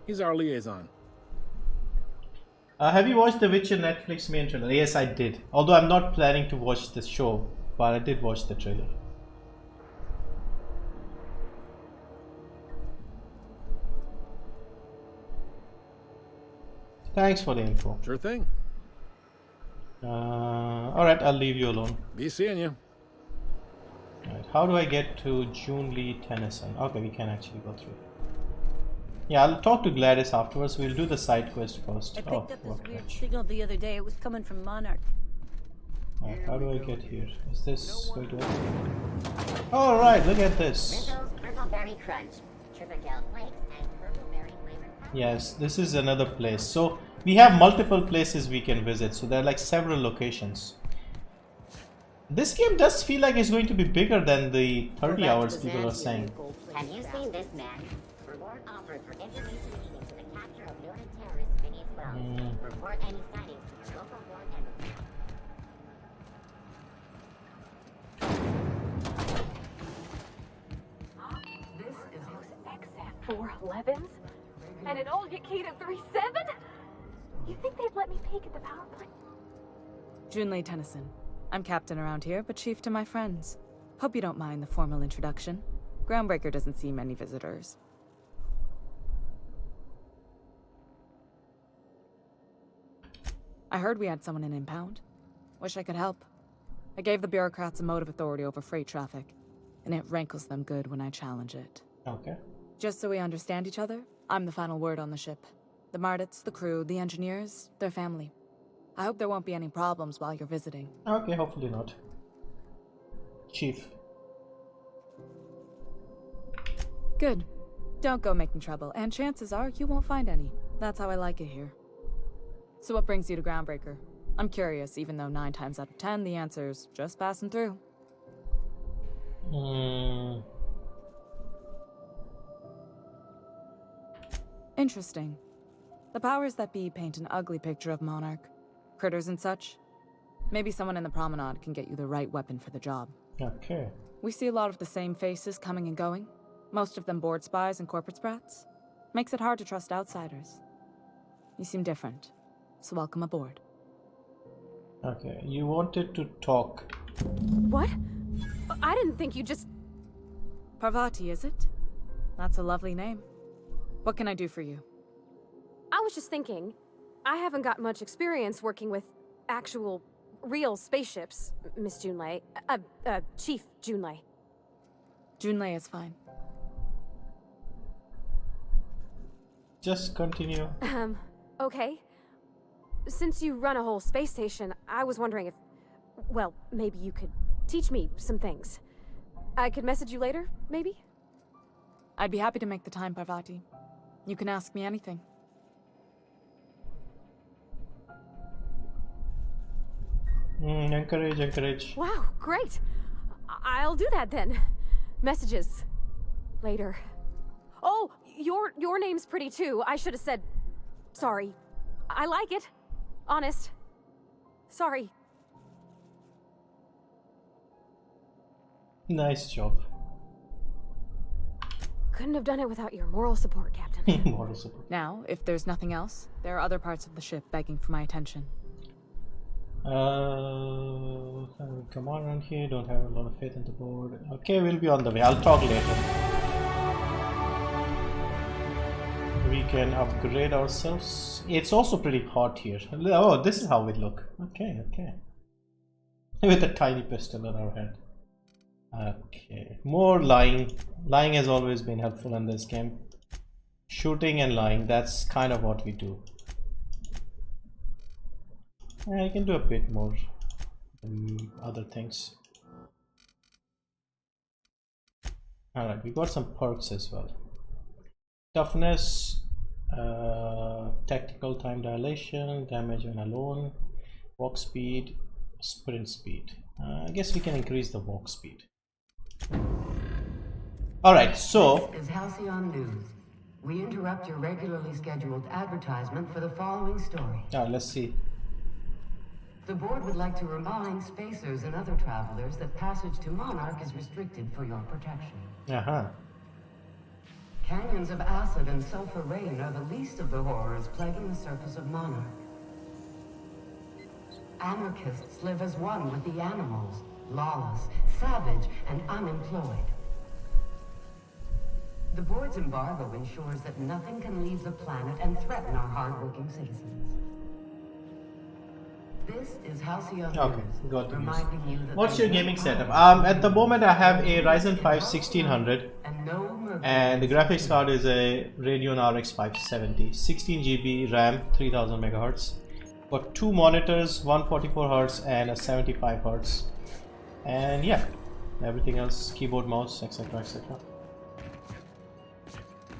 He's our liaison. Have you watched The Witcher Netflix main trailer? Yes, I did. Although I'm not planning to watch the show, but I did watch the trailer. Thanks for the info. Sure thing. Alright, I'll leave you alone. Be seeing you. Right, how do I get to 𝐁𝐮𝐲 Tennyson? Okay, we can actually go through. Yeah, I'll talk to Gladys afterwards. We'll do the side quest first. I picked up this weird signal the other day. It was coming from Monarch. Right, how do I get here? Is this going to work? Alright, look at this. Yes, this is another place. So we have multiple places we can visit. So there are like several locations. This game does feel like it's going to be bigger than the 30 hours people are saying. Have you seen this man? Reward offered for information leading to the capture of noted terrorist Vinny's Wells. Report any sightings to your local board embassy. This is those XF411s? And an old Yakita 37? You think they'd let me peek at the power plant? 𝐁𝐮𝐲 Tennyson. I'm captain around here, but chief to my friends. Hope you don't mind the formal introduction. Groundbreaker doesn't see many visitors. I heard we had someone in impound. Wish I could help. I gave the bureaucrats a motive authority over freight traffic, and it rankles them good when I challenge it. Okay. Just so we understand each other, I'm the final word on the ship. The Mardits, the crew, the engineers, their family. I hope there won't be any problems while you're visiting. Okay, hopefully not. Chief. Good. Don't go making trouble, and chances are you won't find any. That's how I like it here. So what brings you to Groundbreaker? I'm curious, even though 9 times out of 10 the answer's just passing through. Interesting. The powers that be paint an ugly picture of Monarch. Critters and such. Maybe someone in the promenade can get you the right weapon for the job. Okay. We see a lot of the same faces coming and going. Most of them board spies and corporate sprats. Makes it hard to trust outsiders. You seem different, so welcome aboard. Okay, you wanted to talk. What? I didn't think you just... Parvati, is it? That's a lovely name. What can I do for you? I was just thinking, I haven't got much experience working with actual, real spaceships, Miss 𝐁𝐮𝐲. Chief 𝐁𝐮𝐲. 𝐁𝐮𝐲 is fine. Just continue. Okay. Since you run a whole space station, I was wondering if, well, maybe you could teach me some things. I could message you later, maybe? I'd be happy to make the time, Parvati. You can ask me anything. Encourage. Wow, great. I'll do that then. Messages. Later. Oh, your name's pretty too. I should have said... Sorry. I like it. Honest. Sorry. Nice job. Couldn't have done it without your moral support, Captain. Moral support. Now, if there's nothing else, there are other parts of the ship begging for my attention. Come on around here. Don't have a lot of faith in the board. Okay, we'll be on the way. I'll talk later. We can upgrade ourselves. It's also pretty hot here. Oh, this is how we look. Okay. With a tiny pistol on our head. Okay, more lying. Lying has always been helpful in this game. Shooting and lying, that's kind of what we do. I can do a bit more other things. Alright, we got some perks as well. Toughness, tactical time dilation, damage when alone, walk speed, sprint speed. I guess we can increase the walk speed. Alright, so... This is Halcyon News. We interrupt your regularly scheduled advertisement for the following story. Let's see. The board would like to remind spacers and other travelers that passage to Monarch is restricted for your protection. Canyons of acid and sulfur rain are the least of the horrors plaguing the surface of Monarch. Anarchists live as one with the animals, lawless, savage, and unemployed. The board's embargo ensures that nothing can leave the planet and threaten our hardworking citizens. This is Halcyon Okay, got the reminding you that What's your there's gaming no setup? power At the moment I have a Ryzen 5 1600 and the graphics card is a Radeon RX 570, 16 GB RAM, 3000 MHz. Got two monitors, 144 Hz and a 75 Hz, and yeah, everything else, keyboard, mouse, etc, etc.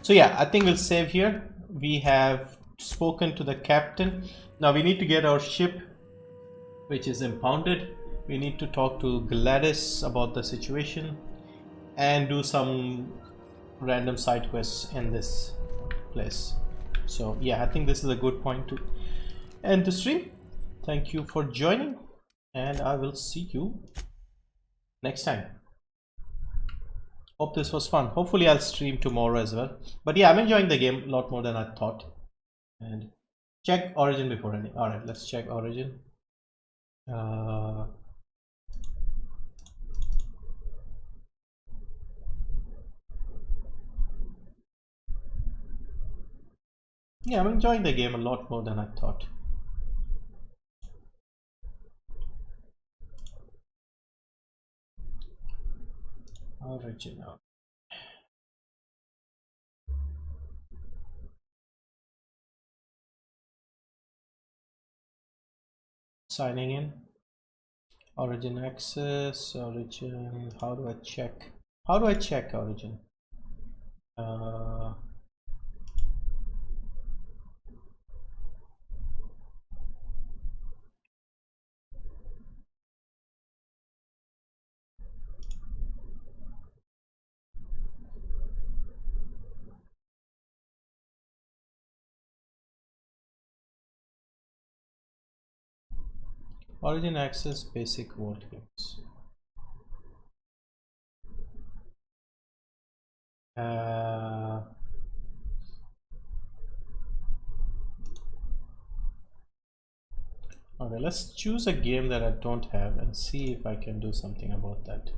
So yeah, I think we'll save here. We have spoken to the captain. Now we need to get our ship, which is impounded. We need to talk to Gladys about the situation and do some random side quests in this place. So yeah, I think this is a good point to end the stream. Thank you for joining, and I will see you next time. Hope this was fun. Hopefully I'll stream tomorrow as well. But yeah, I'm enjoying the game a lot more than I thought. And check Origin before ending. Alright, let's check Origin. Yeah, I'm enjoying the game a lot more than I thought. Origin. Signing in. Origin access. Origin. How do I check? How do I check Origin? Origin access basic world games. Okay, let's choose a game that I don't have and see if I can do something about that.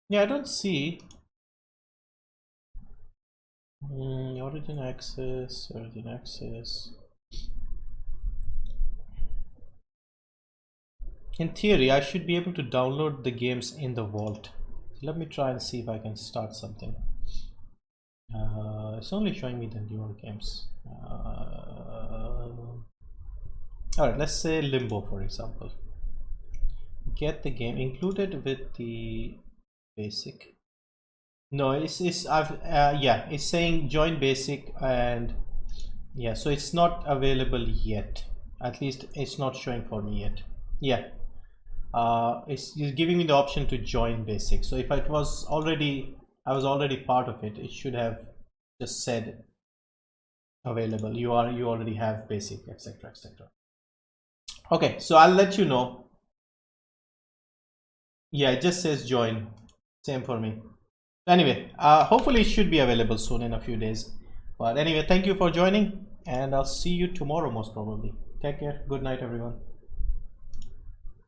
Yeah, I don't see. Origin access, Origin access. In theory, I should be able to download the games in the vault. So let me try and see if I can start something. It's only showing me the newer games. Alright, let's say Limbo, for example. Get the game included with the basic. No, it's saying join basic, and yeah, so it's not available yet. At least it's not showing for me yet. Yeah, it's giving me the option to join basic. So if it was already, I was already part of it, it should have just said available. You already have basic, etc, etc. Okay, so I'll let you know. Yeah, it just says join. Same for me. Anyway, hopefully it should be available soon in a few days. But anyway, thank you for joining, and I'll see you tomorrow most probably. Take care. Good night, everyone.